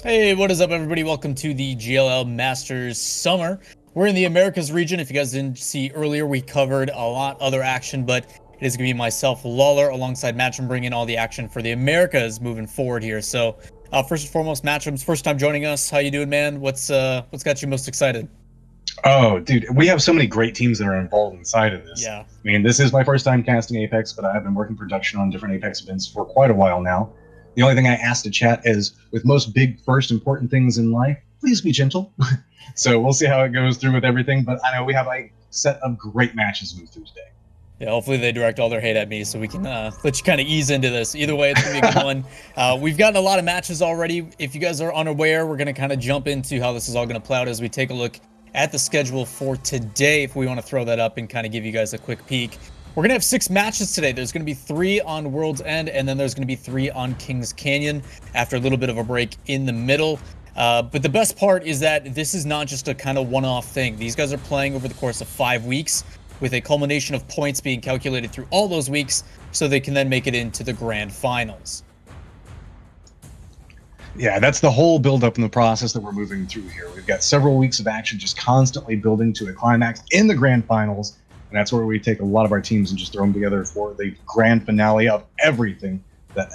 Hey, what is up, everybody? Welcome to the GLL Masters Summer. We're in the Americas region. If you guys didn't see earlier, we covered a lot other action, but it is going to be myself, Lawler, alongside Matchroom, bringing all the action for the Americas moving forward here. So, first and foremost, Matchroom's first time joining us. How you doing, man? What's got you most excited? Oh, dude, we have so many great teams that are involved inside of this. Yeah, I mean, this is my first time casting Apex, but I've been working production on different Apex events for quite a while now. The only thing I ask to chat is, with most big first important things in life, please be gentle. So we'll see how it goes through with everything, but I know we have a set of great matches to move through today. yeah. Hopefully they direct all their hate at me so we can let you kind of ease into this. Either way, it's gonna be a good one. We've gotten a lot of matches already. If you guys are unaware, we're gonna kind of jump into how this is all gonna play out as we take a look at the schedule for today, if we want to throw that up and kind of give you guys a quick peek. We're going to have 6 matches today. There's going to be 3 on World's End, and then there's going to be 3 on Kings Canyon after a little bit of a break in the middle. But the best part is that this is not just a kind of one-off thing. These guys are playing over the course of 5 weeks, with a culmination of points being calculated through all those weeks, so they can then make it into the grand finals. Yeah, that's the whole build-up in the process that we're moving through here. We've got several weeks of action just constantly building to a climax in the grand finals, and that's where we take a lot of our teams and just throw them together for the grand finale of everything that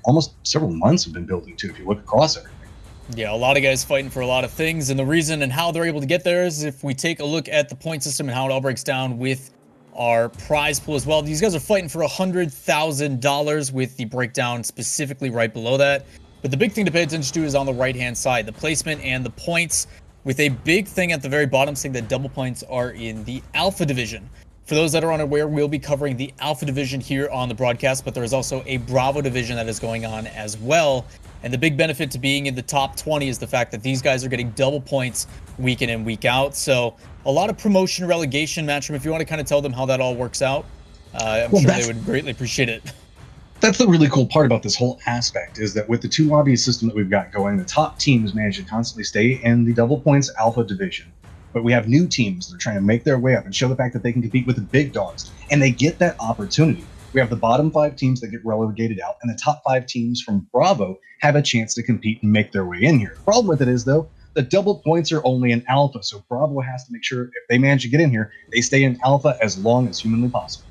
almost several months have been building to, if you look across everything. Yeah, a lot of guys fighting for a lot of things, and the reason and how they're able to get there is if we take a look at the point system and how it all breaks down with our prize pool as well. These guys are fighting for $100,000 with the breakdown specifically right below that. But the big thing to pay attention to is on the right-hand side, the placement and the points, with a big thing at the very bottom saying that double points are in the Alpha Division. For those that are unaware, we'll be covering the Alpha Division here on the broadcast, but there is also a Bravo Division that is going on as well. And the big benefit to being in the top 20 is the fact that these guys are getting double points week in and week out. So a lot of promotion relegation matchup. If you want to kind of tell them how that all works out, I'm sure they would greatly appreciate it. That's the really cool part about this whole aspect, is that with the 2 lobby system that we've got going, the top teams manage to constantly stay in the double points Alpha Division. But we have new teams that are trying to make their way up and show the fact that they can compete with the big dogs, and they get that opportunity. We have the bottom 5 teams that get relegated out, and the top 5 teams from Bravo have a chance to compete and make their way in here. The problem with it is, though, the double points are only in Alpha, so Bravo has to make sure if they manage to get in here, they stay in Alpha as long as humanly possible.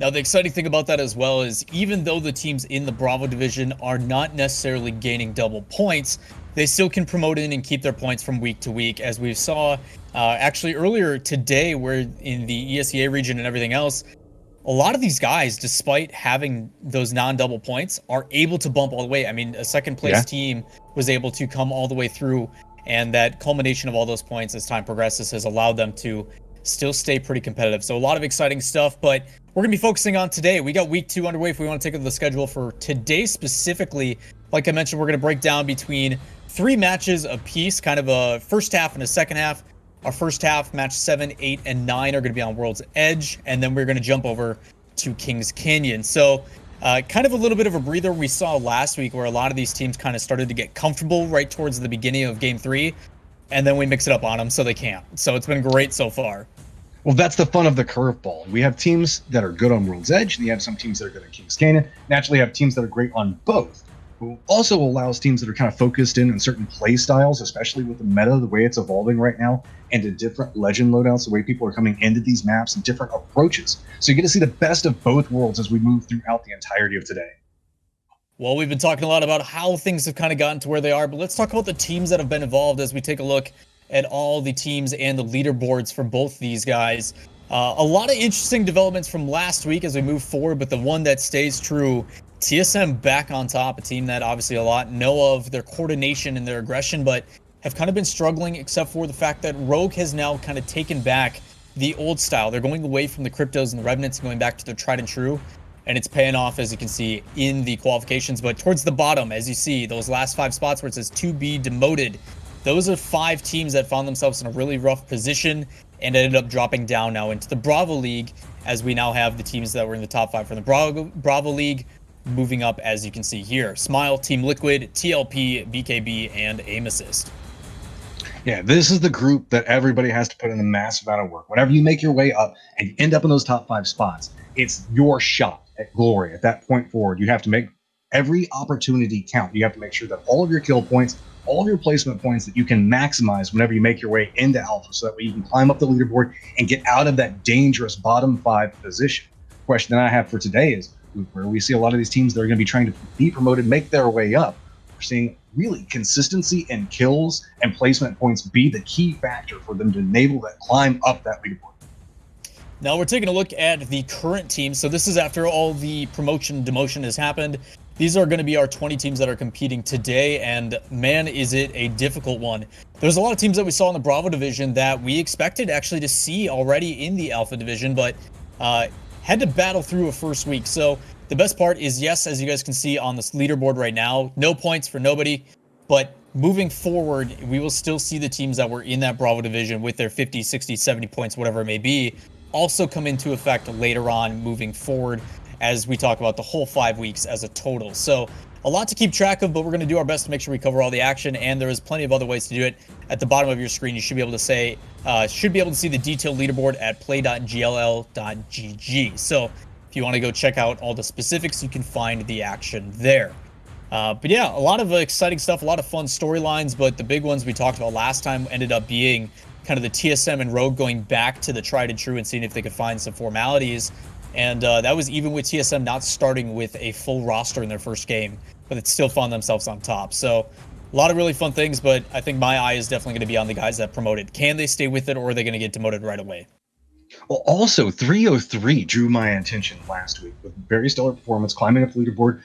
Now, the exciting thing about that as well is even though the teams in the Bravo division are not necessarily gaining double points, they still can promote in and keep their points from week to week, as we saw actually earlier today, where in the ESEA region and everything else, a lot of these guys, despite having those non-double points, are able to bump all the way. I mean, a second place team was able to come all the way through, and that culmination of all those points as time progresses has allowed them to still stay pretty competitive. So a lot of exciting stuff, but we're going to be focusing on today. We got week 2 underway. If we want to take a look at the schedule for today specifically, like I mentioned, we're going to break down between 3 matches apiece, kind of a first half and a second half. Our first half, match 7, 8, and 9 are going to be on World's Edge, and then we're going to jump over to Kings Canyon. So kind of a little bit of a breather we saw last week, where a lot of these teams kind of started to get comfortable right towards the beginning of Game 3, and then we mix it up on them so they can't. So it's been great so far. Well, that's the fun of the curveball. We have teams that are good on World's Edge, and you have some teams that are good at Kings Canyon. Naturally, you have teams that are great on both. But also allows teams that are kind of focused in on certain play styles, especially with the meta, the way it's evolving right now, and the different legend loadouts, the way people are coming into these maps, and different approaches. So you get to see the best of both worlds as we move throughout the entirety of today. Well, we've been talking a lot about how things have kind of gotten to where they are, but let's talk about the teams that have been involved as we take a look at all the teams and the leaderboards for both these guys. A lot of interesting developments from last week as we move forward, but the one that stays true, TSM back on top, a team that obviously a lot know of their coordination and their aggression, but have kind of been struggling, except for the fact that Rogue has now kind of taken back the old style. They're going away from the Cryptos and the Revenants and going back to their tried and true, and it's paying off, as you can see, in the qualifications. But towards the bottom, as you see, those last 5 spots where it says to be demoted, those are 5 teams that found themselves in a really rough position and ended up dropping down now into the Bravo League, as we now have the teams that were in the top 5 from the Bravo League moving up, as you can see here. Smile, Team Liquid, TLP, BKB, and Aim Assist. Yeah, this is the group that everybody has to put in a massive amount of work. Whenever you make your way up and you end up in those top 5 spots, it's your shot at glory. At that point forward, you have to make every opportunity count. You have to make sure that all of your kill points, all of your placement points that you can maximize whenever you make your way into alpha, so that way you can climb up the leaderboard and get out of that dangerous bottom 5 position. The question that I have for today is, where we see a lot of these teams that are going to be trying to be promoted, make their way up, we're seeing really consistency in kills and placement points be the key factor for them to enable that climb up that leaderboard. Now we're taking a look at the current team. So this is after all the promotion demotion has happened. These are going to be our 20 teams that are competing today, and man, is it a difficult one. There's a lot of teams that we saw in the Bravo division that we expected actually to see already in the Alpha division, but had to battle through a first week. So the best part is, yes, as you guys can see on this leaderboard right now, no points for nobody, but moving forward, we will still see the teams that were in that Bravo division with their 50, 60, 70 points, whatever it may be, also come into effect later on moving forward as we talk about the whole 5 weeks as a total. So a lot to keep track of, but we're going to do our best to make sure we cover all the action, and there is plenty of other ways to do it. At the bottom of your screen, you should be able to see the detailed leaderboard at play.gll.gg. So if you want to go check out all the specifics, you can find the action there. But yeah, a lot of exciting stuff, a lot of fun storylines, but the big ones we talked about last time ended up being kind of the TSM and Rogue going back to the tried and true and seeing if they could find some formalities. And that was even with TSM not starting with a full roster in their first game, but it still found themselves on top. So a lot of really fun things, but I think my eye is definitely going to be on the guys that promoted. Can they stay with it, or are they going to get demoted right away? Well, also 303 drew my attention last week with very stellar performance, climbing up the leaderboard,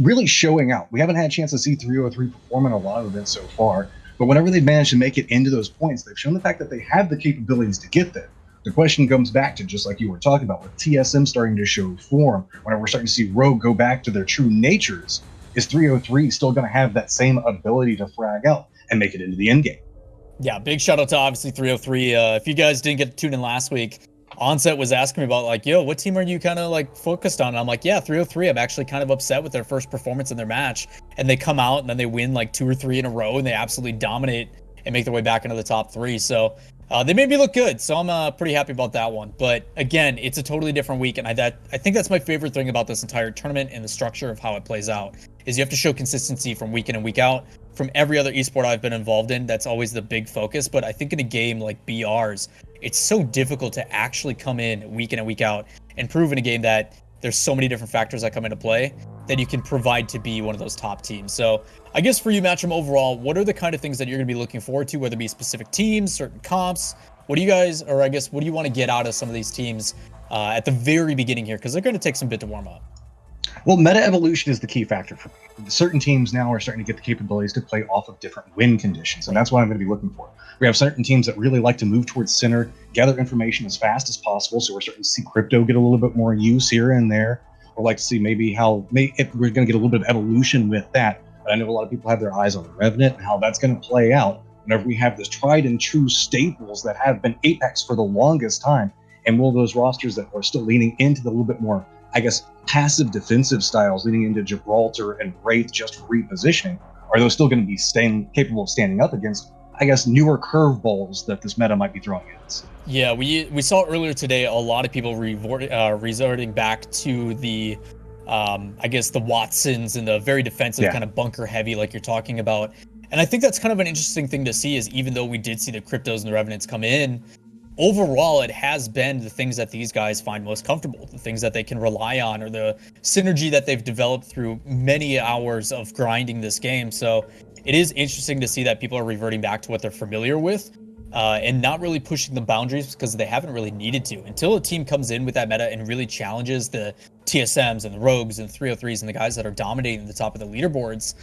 really showing out. We haven't had a chance to see 303 perform in a lot of events so far, but whenever they've managed to make it into those points, they've shown the fact that they have the capabilities to get there. The question comes back to, just like you were talking about, with TSM starting to show form, whenever we're starting to see Rogue go back to their true natures, is 303 still going to have that same ability to frag out and make it into the end game? Yeah, big shout out to obviously 303. If you guys didn't get to tune in last week, Onset was asking me about, like, yo, what team are you kind of like focused on? And I'm like, yeah, 303. I'm actually kind of upset with their first performance in their match. And they come out and then they win like 2 or 3 in a row and they absolutely dominate and make their way back into the top 3. So they made me look good. So I'm pretty happy about that one. But again, it's a totally different week. And I think that's my favorite thing about this entire tournament and the structure of how it plays out is you have to show consistency from week in and week out. From every other esport I've been involved in, that's always the big focus. But I think in a game like BR's, it's so difficult to actually come in and week out and prove in a game that there's so many different factors that come into play that you can provide to be one of those top teams. So I guess for you, Matchroom, overall, what are the kind of things that you're going to be looking forward to, whether it be specific teams, certain comps? What do you guys, or I guess, what do you want to get out of some of these teams at the very beginning here? Because they're going to take some bit to warm up. Well, meta evolution is the key factor for me. Certain teams now are starting to get the capabilities to play off of different win conditions, and that's what I'm going to be looking for. We have certain teams that really like to move towards center, gather information as fast as possible, so we're starting to see crypto get a little bit more use here and there. We'd like to see maybe if we're going to get a little bit of evolution with that. But I know a lot of people have their eyes on the Revenant and how that's going to play out whenever we have this tried and true staples that have been Apex for the longest time. And will those rosters that are still leaning into the little bit more, I guess, passive defensive styles, leaning into Gibraltar and Wraith just for repositioning, are those still going to be capable of standing up against, I guess, newer curveballs that this meta might be throwing at us? Yeah, we saw earlier today a lot of people resorting back to the, I guess, the Watsons and the very defensive kind of bunker heavy like you're talking about. And I think that's kind of an interesting thing to see, is even though we did see the Cryptos and the Revenants come in, overall, it has been the things that these guys find most comfortable, the things that they can rely on, or the synergy that they've developed through many hours of grinding this game. So it is interesting to see that people are reverting back to what they're familiar with and not really pushing the boundaries, because they haven't really needed to. Until a team comes in with that meta and really challenges the TSMs and the Rogues and 303s and the guys that are dominating the top of the leaderboards,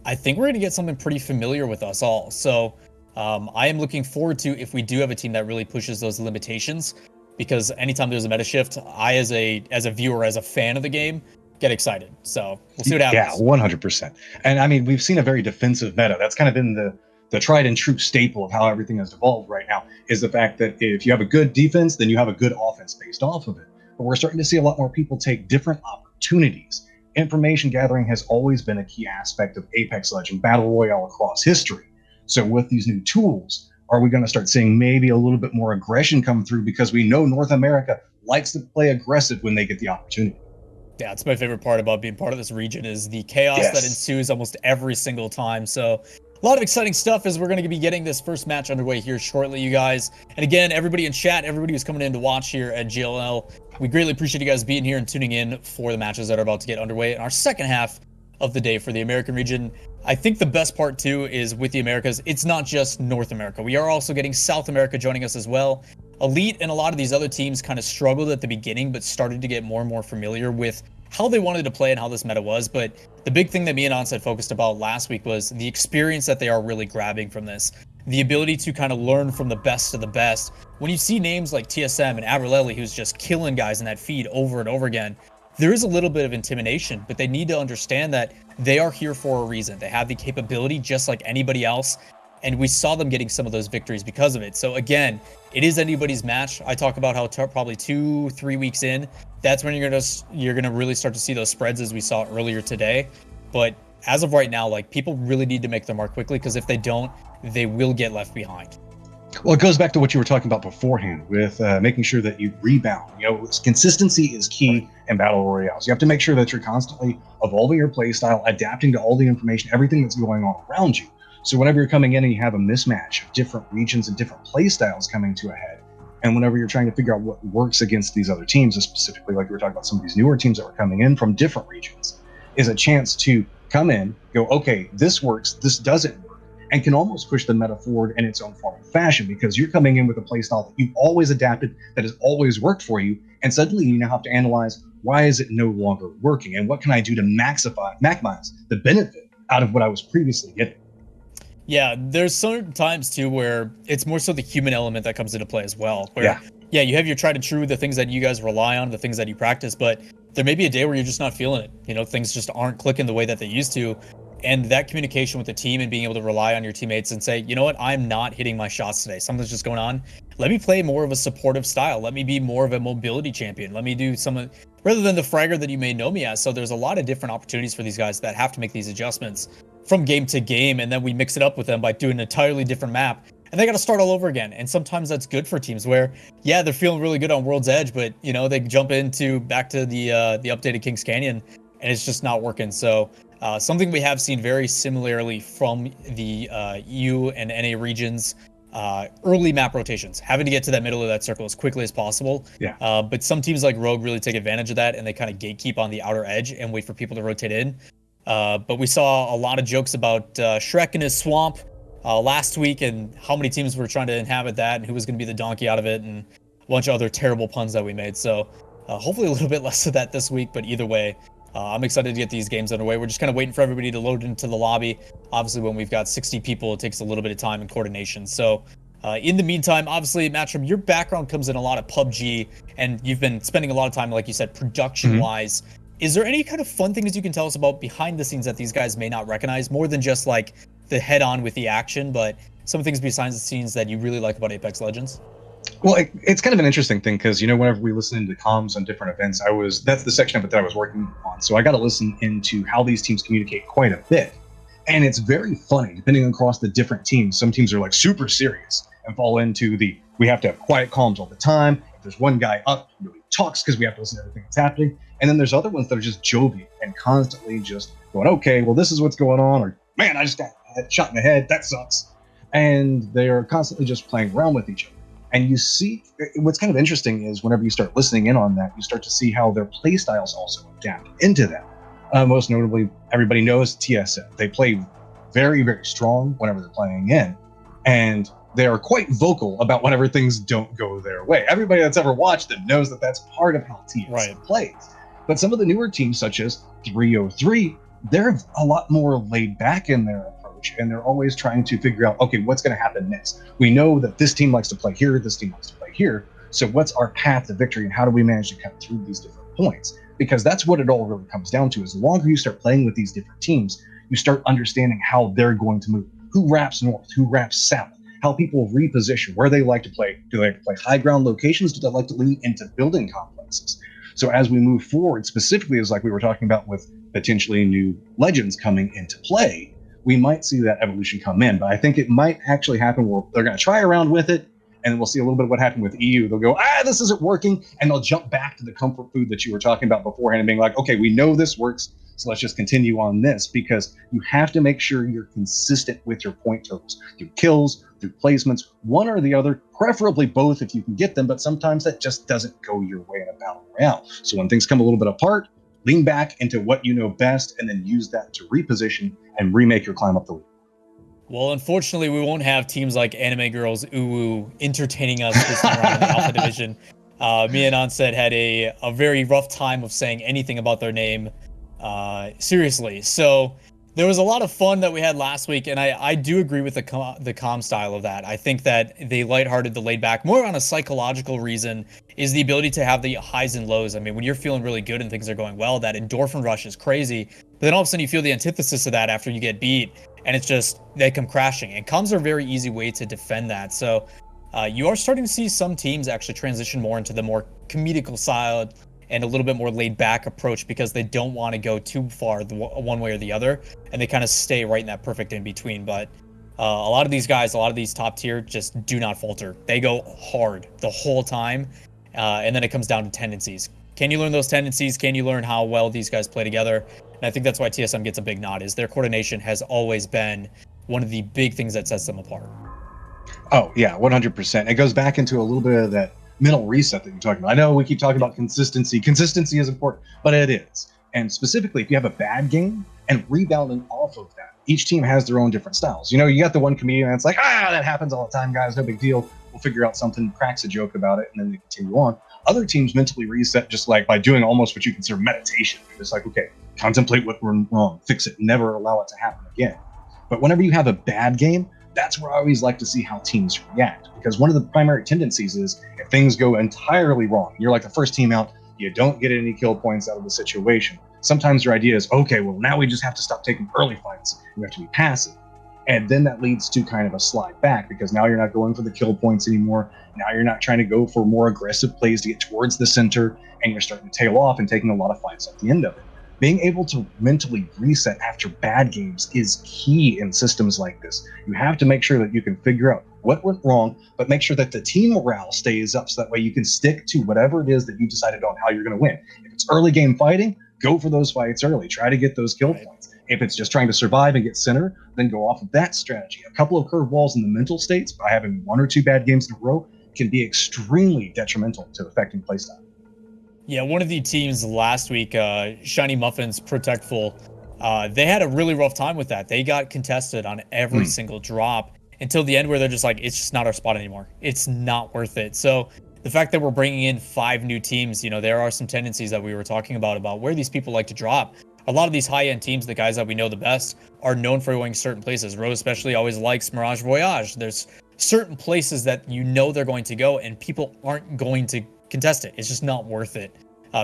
I think we're going to get something pretty familiar with us all. So I am looking forward to if we do have a team that really pushes those limitations, because anytime there's a meta shift, I as a viewer, as a fan of the game, get excited. So we'll see what happens. Yeah, 100%. And I mean, we've seen a very defensive meta. That's kind of been the tried and true staple of how everything has evolved right now, is the fact that if you have a good defense, then you have a good offense based off of it. But we're starting to see a lot more people take different opportunities. Information gathering has always been a key aspect of Apex Legends, Battle Royale across history. So with these new tools, are we going to start seeing maybe a little bit more aggression come through, because we know North America likes to play aggressive when they get the opportunity? Yeah, it's my favorite part about being part of this region is the chaos that Yes. ensues almost every single time. So a lot of exciting stuff as we're going to be getting this first match underway here shortly, you guys. And again, everybody in chat, everybody who's coming in to watch here at GLL, we greatly appreciate you guys being here and tuning in for the matches that are about to get underway in our second half of the day for the American region. I think the best part too is with the Americas, it's not just North America. We are also getting South America joining us as well. Elite and a lot of these other teams kind of struggled at the beginning, but started to get more and more familiar with how they wanted to play and how this meta was. But the big thing that me and Onset focused about last week was the experience that they are really grabbing from this. The ability to kind of learn from the best of the best. When you see names like TSM and Aberlele, who's just killing guys in that feed over and over again, there is a little bit of intimidation, but they need to understand that they are here for a reason. They have the capability just like anybody else. And we saw them getting some of those victories because of it. So again, it is anybody's match. I talk about how probably 2-3 weeks in, that's when you're gonna really start to see those spreads as we saw earlier today. But as of right now, like, people really need to make their mark quickly, because if they don't, they will get left behind. Well, it goes back to what you were talking about beforehand with making sure that you rebound. You know, consistency is key in Battle Royales. You have to make sure that you're constantly evolving your playstyle, adapting to all the information, everything that's going on around you. So whenever you're coming in and you have a mismatch of different regions and different playstyles coming to a head, and whenever you're trying to figure out what works against these other teams, and specifically like we were talking about some of these newer teams that were coming in from different regions, is a chance to come in, go, okay, this works, this doesn't work, and can almost push the meta forward in its own form and fashion, because you're coming in with a playstyle that you've always adapted, that has always worked for you, and suddenly you now have to analyze, why is it no longer working, and what can I do to maximize the benefit out of what I was previously getting? Yeah, there's certain times too where it's more so the human element that comes into play as well. Where, yeah, you have your tried and true, the things that you guys rely on, the things that you practice, but there may be a day where you're just not feeling it. You know, things just aren't clicking the way that they used to. And that communication with the team and being able to rely on your teammates and say, you know what, I'm not hitting my shots today. Something's just going on. Let me play more of a supportive style. Let me be more of a mobility champion. Let me do some, rather than the fragger that you may know me as. So there's a lot of different opportunities for these guys that have to make these adjustments from game to game, and then we mix it up with them by doing an entirely different map, and they got to start all over again. And sometimes that's good for teams where, yeah, they're feeling really good on World's Edge, but you know, they jump back to the updated Kings Canyon, and it's just not working. So something we have seen very similarly from the EU and NA regions, early map rotations, having to get to that middle of that circle as quickly as possible. Yeah. But some teams like Rogue really take advantage of that, and they kind of gatekeep on the outer edge and wait for people to rotate in. But we saw a lot of jokes about Shrek and his swamp last week, and how many teams were trying to inhabit that, and who was going to be the donkey out of it, and a bunch of other terrible puns that we made. So hopefully a little bit less of that this week, but either way, I'm excited to get these games underway. We're just kind of waiting for everybody to load into the lobby. Obviously, when we've got 60 people, it takes a little bit of time and coordination. So in the meantime, obviously, Matchroom, your background comes in a lot of PUBG, and you've been spending a lot of time, like you said, production-wise. Is there any kind of fun things you can tell us about behind the scenes that these guys may not recognize, more than just like the head-on with the action, but some things behind the scenes that you really like about Apex Legends? Well, it's kind of an interesting thing, because, you know, whenever we listen to comms on different events, that's the section of it that I was working on. So I got to listen into how these teams communicate quite a bit. And it's very funny, depending across the different teams. Some teams are like super serious and fall into we have to have quiet comms all the time. If there's one guy up, he really talks because we have to listen to everything that's happening. And then there's other ones that are just jovial and constantly just going, okay, well, this is what's going on. Or, man, I just got shot in the head. That sucks. And they're constantly just playing around with each other. And you see, what's kind of interesting is whenever you start listening in on that, you start to see how their play styles also adapt into that. Most notably, everybody knows TSM. They play very, very strong whenever they're playing in. And they are quite vocal about whenever things don't go their way. Everybody that's ever watched them knows that that's part of how TSM plays. But some of the newer teams, such as 303, they're a lot more laid back in their approach, and they're always trying to figure out, okay, what's going to happen next? We know that this team likes to play here, this team likes to play here, so what's our path to victory, and how do we manage to cut through these different points? Because that's what it all really comes down to, is the longer you start playing with these different teams, you start understanding how they're going to move. Who wraps north, who wraps south, how people reposition, where they like to play. Do they like to play high ground locations? Do they like to lean into building complexes? So as we move forward, specifically as like we were talking about with potentially new legends coming into play, we might see that evolution come in. But I think it might actually happen where they're going to try around with it, And we'll see a little bit of what happened with EU. They'll go, this isn't working. And they'll jump back to the comfort food that you were talking about beforehand and being like, okay, we know this works. So let's just continue on this, because you have to make sure you're consistent with your point totals through kills, through placements, one or the other, preferably both if you can get them. But sometimes that just doesn't go your way in a battle royale. So when things come a little bit apart, lean back into what you know best and then use that to reposition and remake your climb up the league. Well, unfortunately, we won't have teams like Anime Girls Uwu entertaining us this time around in the Alpha Division. Me and Onset had a very rough time of saying anything about their name. Seriously. So there was a lot of fun that we had last week, and I do agree with the calm style of that. I think that the lighthearted, the laid back, more on a psychological reason, is the ability to have the highs and lows. I mean, when you're feeling really good and things are going well, that endorphin rush is crazy. But then all of a sudden you feel the antithesis of that after you get beat, and it's just, they come crashing. And comms are a very easy way to defend that. So you are starting to see some teams actually transition more into the more comedical side and a little bit more laid back approach, because they don't want to go too far one way or the other, and they kind of stay right in that perfect in between. But a lot of these guys, a lot of these top tier, just do not falter. They go hard the whole time, and then it comes down to tendencies. Can you learn those tendencies? Can you learn how well these guys play together? And I think that's why TSM gets a big nod, is their coordination has always been one of the big things that sets them apart. Oh yeah, 100%. It goes back into a little bit of that mental reset that you're talking about. I know we keep talking about consistency. Consistency is important, but it is. And specifically, if you have a bad game and rebounding off of that, each team has their own different styles. You know, you got the one comedian that's like, that happens all the time, guys, no big deal. We'll figure out something, cracks a joke about it, and then they continue on. Other teams mentally reset just like by doing almost what you consider meditation. They're just like, okay, contemplate what went wrong, fix it, never allow it to happen again. But whenever you have a bad game, that's where I always like to see how teams react, because one of the primary tendencies is if things go entirely wrong, you're like the first team out, you don't get any kill points out of the situation. Sometimes your idea is, okay, well, now we just have to stop taking early fights. We have to be passive. And then that leads to kind of a slide back, because now you're not going for the kill points anymore. Now you're not trying to go for more aggressive plays to get towards the center, and you're starting to tail off and taking a lot of fights at the end of it. Being able to mentally reset after bad games is key in systems like this. You have to make sure that you can figure out what went wrong, but make sure that the team morale stays up, so that way you can stick to whatever it is that you decided on how you're going to win. If it's early game fighting, go for those fights early. Try to get those kill points. If it's just trying to survive and get center, then go off of that strategy. A couple of curveballs in the mental states by having one or two bad games in a row can be extremely detrimental to affecting playstyle. Yeah, one of the teams last week, Shiny Muffins Protectful, they had a really rough time with that. They got contested on every single drop until the end, where they're just like, it's just not our spot anymore. It's not worth it. So the fact that we're bringing in 5 new teams, you know, there are some tendencies that we were talking about where these people like to drop. A lot of these high-end teams, the guys that we know the best, are known for going certain places. Rose especially always likes Mirage Voyage. There's certain places that you know they're going to go, and people aren't going to contest it. It's just not worth it,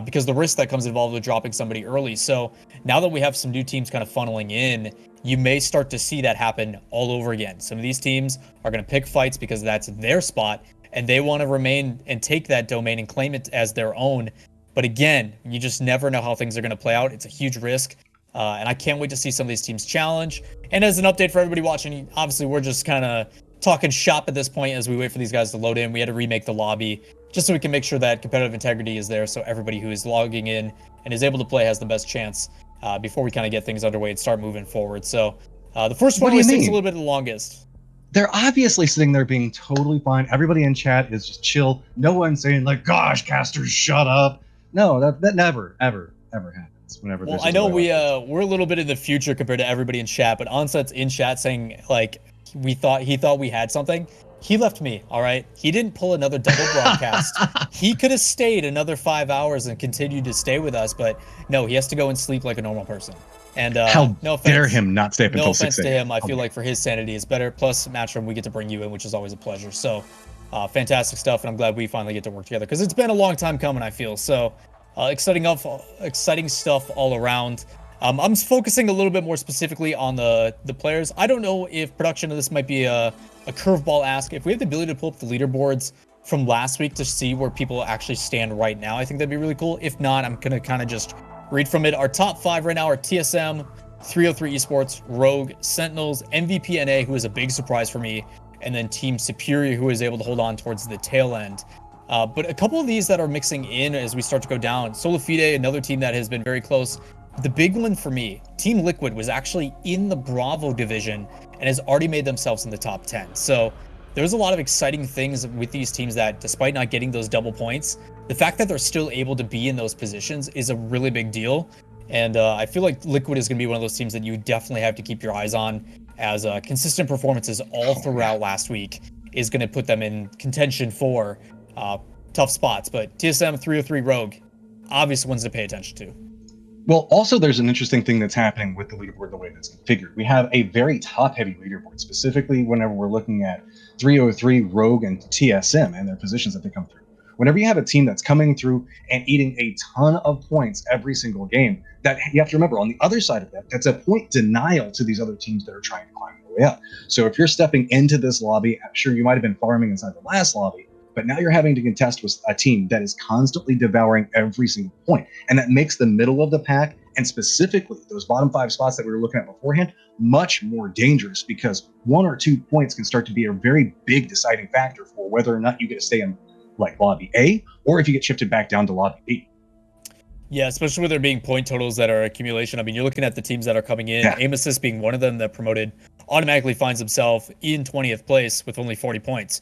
because the risk that comes involved with dropping somebody early. So now that we have some new teams kind of funneling in, you may start to see that happen all over again. Some of these teams are going to pick fights because that's their spot, and they want to remain and take that domain and claim it as their own. But again, you just never know how things are going to play out. It's a huge risk, and I can't wait to see some of these teams challenge. And as an update for everybody watching, obviously we're just kind of talking shop at this point as we wait for these guys to load in. We had to remake the lobby just so we can make sure that competitive integrity is there, so everybody who is logging in and is able to play has the best chance before we kind of get things underway and start moving forward. So the first one always takes a little bit the longest. They're obviously sitting there being totally fine. Everybody in chat is just chill. No one's saying like, gosh, casters, shut up. No, that never, ever happens. Whenever well, I know we're a little bit in the future compared to everybody in chat, but Onset's in chat saying like he thought we had something. He left me, all right? He didn't pull another double broadcast. He could have stayed another 5 hours and continued to stay with us, but no, he has to go and sleep like a normal person. And how no offense, dare him not stay up until 6 to him. I feel like for his sanity is better. Plus, Matchroom, we get to bring you in, which is always a pleasure. So, fantastic stuff, and I'm glad we finally get to work together because it's been a long time coming, I feel. So, exciting stuff all around. I'm focusing a little bit more specifically on the players. I don't know if production of this might be a curveball ask. If we have the ability to pull up the leaderboards from last week to see where people actually stand right now, I think that'd be really cool. If not, I'm going to kind of just read from it. Our top 5 right now are TSM, 303 Esports, Rogue, Sentinels, MVP NA, who is a big surprise for me, and then Team Superior, who is able to hold on towards the tail end. But a couple of these that are mixing in as we start to go down. Solifide, another team that has been very close. The big one for me, Team Liquid was actually in the Bravo division and has already made themselves in the top 10. So there's a lot of exciting things with these teams that, despite not getting those double points, the fact that they're still able to be in those positions is a really big deal. And I feel like Liquid is going to be one of those teams that you definitely have to keep your eyes on, as consistent performances all throughout last week is going to put them in contention for tough spots. But TSM 303 Rogue, obvious ones to pay attention to. Well, also there's an interesting thing that's happening with the leaderboard the way that's configured. We have a very top-heavy leaderboard, specifically whenever we're looking at 303 Rogue and TSM and their positions that they come through. Whenever you have a team that's coming through and eating a ton of points every single game, that you have to remember on the other side of that, that's a point denial to these other teams that are trying to climb their way up. So if you're stepping into this lobby, I'm sure you might have been farming inside the last lobby, but now you're having to contest with a team that is constantly devouring every single point. And that makes the middle of the pack, and specifically those bottom 5 spots that we were looking at beforehand, much more dangerous, because 1 or 2 points can start to be a very big deciding factor for whether or not you get to stay in like lobby A, or if you get shifted back down to lobby B. Yeah, especially with there being point totals that are accumulation. I mean, you're looking at the teams that are coming in. Yeah. Aim Assist being one of them that promoted automatically finds himself in 20th place with only 40 points.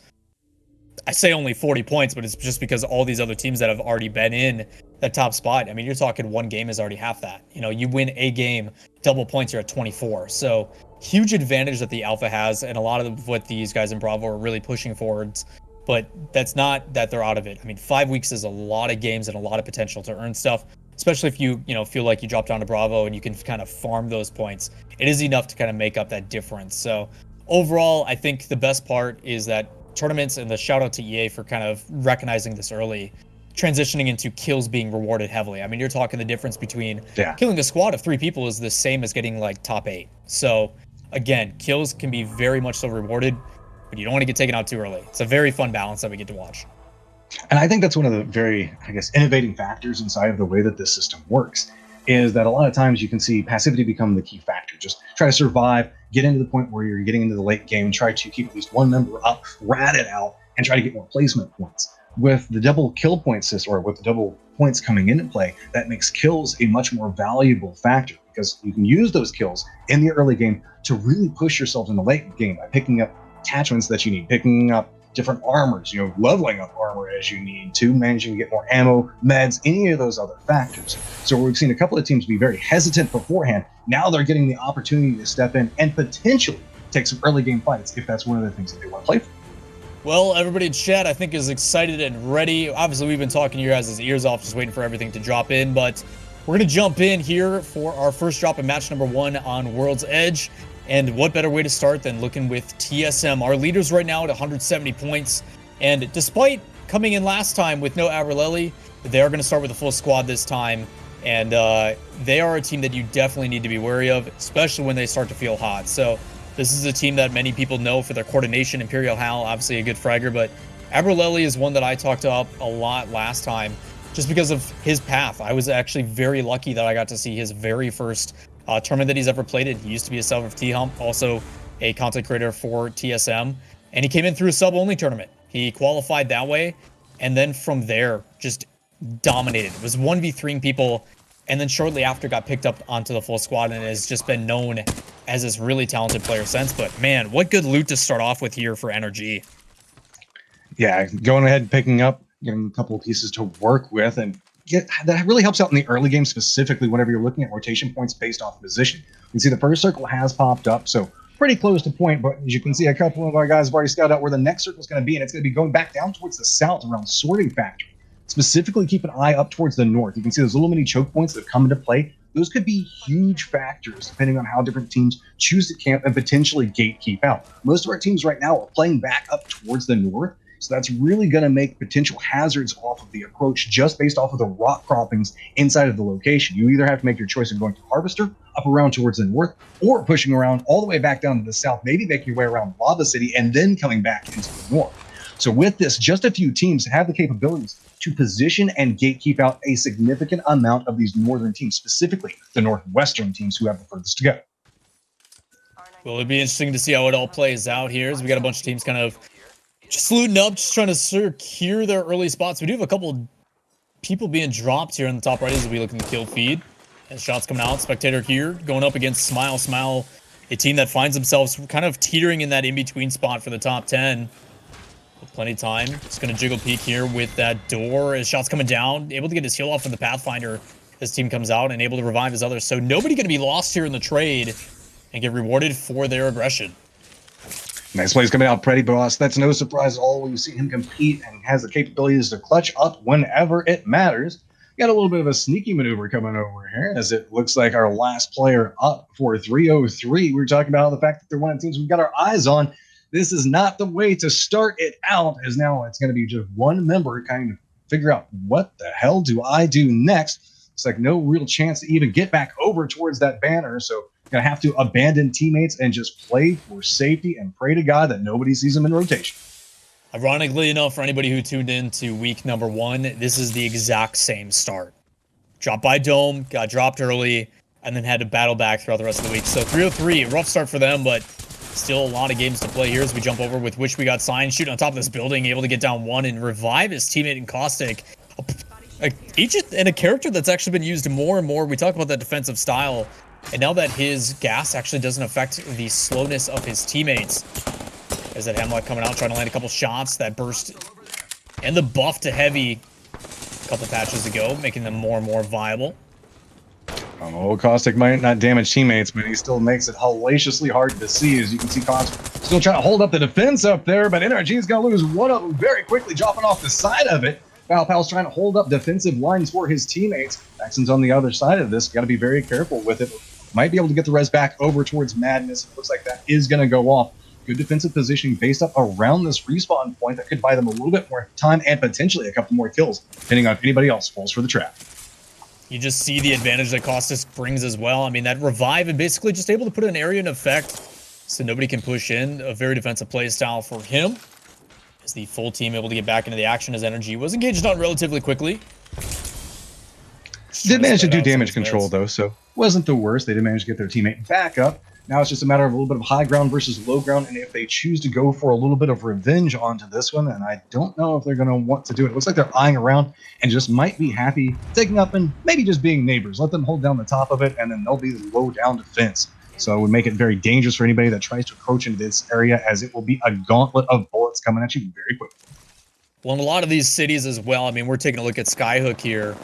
I say only 40 points, but it's just because all these other teams that have already been in that top spot. I mean, you're talking one game is already half that. You know, you win a game, double points, you're at 24. So huge advantage that the Alpha has, and a lot of what these guys in Bravo are really pushing forwards. But that's not that they're out of it. I mean, 5 weeks is a lot of games and a lot of potential to earn stuff, especially if you feel like you drop down to Bravo and you can kind of farm those points. It is enough to kind of make up that difference. So overall, I think the best part is that tournaments, and the shout out to EA for kind of recognizing this early, transitioning into kills being rewarded heavily. I mean, you're talking the difference between killing a squad of 3 people is the same as getting like top 8. So again, kills can be very much so rewarded, but you don't want to get taken out too early. It's a very fun balance that we get to watch. And I think that's one of the very, innovating factors inside of the way that this system works, is that a lot of times you can see passivity become the key factor. Just try to survive, get into the point where you're getting into the late game, try to keep at least one member up, rat it out, and try to get more placement points. With the double kill point system, or with the double points coming into play, that makes kills a much more valuable factor, because you can use those kills in the early game to really push yourself in the late game by picking up attachments that you need, picking up different armors, leveling up armor as you need to, managing to get more ammo, meds, any of those other factors. So we've seen a couple of teams be very hesitant beforehand. Now they're getting the opportunity to step in and potentially take some early game fights if that's one of the things that they want to play for. Well, everybody in chat, I think, is excited and ready. Obviously, we've been talking your guys' ears off, just waiting for everything to drop in, but we're going to jump in here for our first drop in match number 1 on World's Edge. And what better way to start than looking with TSM, our leaders right now at 170 points. And despite coming in last time with no Abreleli, they are going to start with a full squad this time. And they are a team that you definitely need to be wary of, especially when they start to feel hot. So this is a team that many people know for their coordination. Imperial Hal, obviously a good fragger, but Abreleli is one that I talked up a lot last time just because of his path. I was actually very lucky that I got to see his very first tournament that he's ever played in. He used to be a sub of T-Hump, also a content creator for TSM, and he came in through a sub-only tournament. He qualified that way, and then from there, just dominated. It was 1v3ing people, and then shortly after got picked up onto the full squad, and has just been known as this really talented player since. But man, what good loot to start off with here for NRG. Yeah, going ahead and picking up, getting a couple of pieces to work with, and that really helps out in the early game, specifically whenever you're looking at rotation points based off position. You can see the first circle has popped up, so pretty close to point, but as you can see, a couple of our guys have already scouted out where the next circle is going to be, and it's going to be going back down towards the south around Sorting Factory. Specifically, keep an eye up towards the north. You can see those little mini choke points that come into play. Those could be huge factors depending on how different teams choose to camp and potentially gatekeep out. Most of our teams right now are playing back up towards the north, so that's really going to make potential hazards off of the approach just based off of the rock croppings inside of the location. You either have to make your choice of going to Harvester, up around towards the north, or pushing around all the way back down to the south, maybe making your way around Lava City and then coming back into the north. So with this, just a few teams have the capabilities to position and gatekeep out a significant amount of these northern teams, specifically the northwestern teams who have the furthest to go. Well, it'd be interesting to see how it all plays out here, as we got a bunch of teams kind of just looting up, just trying to secure their early spots. We do have a couple people being dropped here in the top right as we look in the kill feed. And shots coming out. Spectator here going up against Smile. Smile, a team that finds themselves kind of teetering in that in-between spot for the top 10. With plenty of time. Just going to jiggle peek here with that door as shots coming down. Able to get his heal off of the Pathfinder. This team comes out and able to revive his others. So nobody going to be lost here in the trade and get rewarded for their aggression. Nice plays coming out, Pretty Boss. That's no surprise at all. We've seen him compete and has the capabilities to clutch up whenever it matters. Got a little bit of a sneaky maneuver coming over here, as it looks like our last player up for 303. We were talking about the fact that they're one of the teams we've got our eyes on. This is not the way to start it out, as now it's going to be just one member kind of figure out what the hell do I do next. It's like no real chance to even get back over towards that banner, so going to have to abandon teammates and just play for safety and pray to God that nobody sees them in rotation. Ironically enough, for anybody who tuned in to week number 1, this is the exact same start. Dropped by Dome, got dropped early, and then had to battle back throughout the rest of the week. So 303, rough start for them, but still a lot of games to play here as we jump over with Wish We Got Signed, shooting on top of this building, able to get down one and revive his teammate in Caustic. An agent and a character that's actually been used more and more. We talk about that defensive style, and now that his gas actually doesn't affect the slowness of his teammates. As that Hemlock coming out, trying to land a couple shots, that burst and the buff to heavy a couple patches ago, making them more and more viable. Caustic might not damage teammates, but he still makes it hellaciously hard to see. As you can see, Caustic still trying to hold up the defense up there, but NRG is going to lose one of them very quickly, dropping off the side of it. Pal's trying to hold up defensive lines for his teammates. Jackson's on the other side of this. Got to be very careful with it. Might be able to get the res back over towards Madness. It looks like that is going to go off. Good defensive positioning based up around this respawn point that could buy them a little bit more time and potentially a couple more kills, depending on if anybody else falls for the trap. You just see the advantage that Costas brings as well. I mean, that revive and basically just able to put an area in effect so nobody can push in. A very defensive play style for him. As the full team able to get back into the action, as energy was engaged on relatively quickly. Did manage to do damage control though, so wasn't the worst. They did manage to get their teammate back up. Now it's just a matter of a little bit of high ground versus low ground, and if they choose to go for a little bit of revenge onto this one, and I don't know if they're going to want to do it. It looks like they're eyeing around and just might be happy taking up and maybe just being neighbors. Let them hold down the top of it, and then they'll be the low down defense. So it would make it very dangerous for anybody that tries to approach into this area, as it will be a gauntlet of bullets coming at you very quickly. Well, in a lot of these cities as well, I mean, we're taking a look at Skyhook here.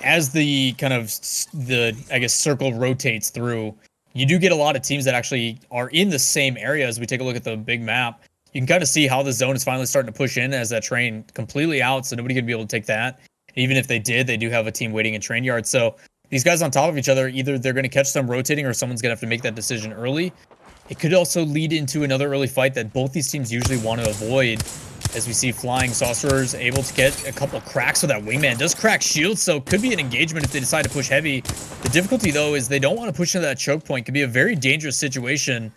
As the kind of I guess, circle rotates through, you do get a lot of teams that actually are in the same area. As we take a look at the big map, you can kind of see how the zone is finally starting to push in as that train completely out, so nobody can be able to take that. Even if they did, they do have a team waiting in train yard. So these guys on top of each other, either they're going to catch them rotating or someone's going to have to make that decision early. It could also lead into another early fight that both these teams usually want to avoid. As we see Flying Sorcerers able to get a couple cracks with that Wingman. Does crack shields, so could be an engagement if they decide to push heavy. The difficulty, though, is they don't want to push into that choke point. Could be a very dangerous situation.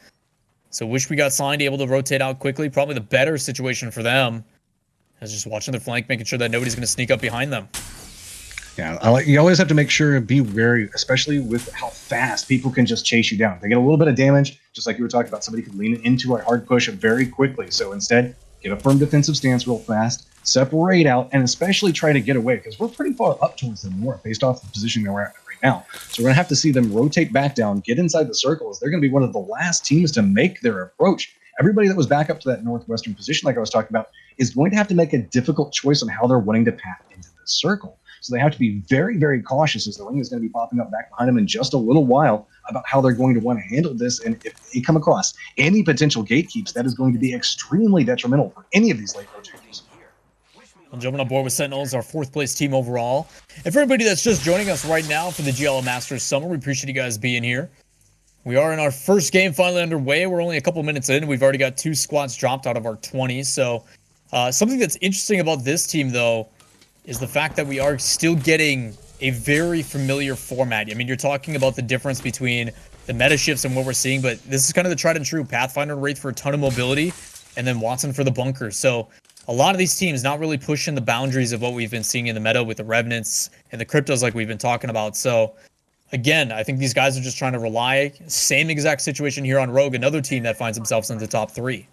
So Wish We Got Signed, able to rotate out quickly. Probably the better situation for them. As just watching their flank, making sure that nobody's going to sneak up behind them. Yeah, you always have to make sure and be wary, especially with how fast people can just chase you down. If they get a little bit of damage, just like you were talking about, somebody could lean into a hard push very quickly. So instead, get a firm defensive stance real fast, separate out, and especially try to get away, because we're pretty far up towards them north based off the position that we're at right now. So we're going to have to see them rotate back down, get inside the circle, as they're going to be one of the last teams to make their approach. Everybody that was back up to that northwestern position, like I was talking about, is going to have to make a difficult choice on how they're wanting to path into this circle. So they have to be very, very cautious, as the ring is going to be popping up back behind them in just a little while, about how they're going to want to handle this. And if they come across any potential gatekeeps, that is going to be extremely detrimental for any of these late rotators. I'm jumping on board with Sentinels, our 4th place team overall. And for everybody that's just joining us right now for the GLL Masters Summer, we appreciate you guys being here. We are in our first game finally underway. We're only a couple minutes in. We've already got 2 squads dropped out of our 20. So something that's interesting about this team, though, is the fact that we are still getting a very familiar format. I mean, you're talking about the difference between the meta shifts and what we're seeing, but this is kind of the tried and true Pathfinder and Wraith for a ton of mobility, and then Watson for the bunkers. So a lot of these teams not really pushing the boundaries of what we've been seeing in the meta with the Revenants and the Cryptos like we've been talking about. So again, I think these guys are just trying to rely. Same exact situation here on Rogue, another team that finds themselves in the top 3.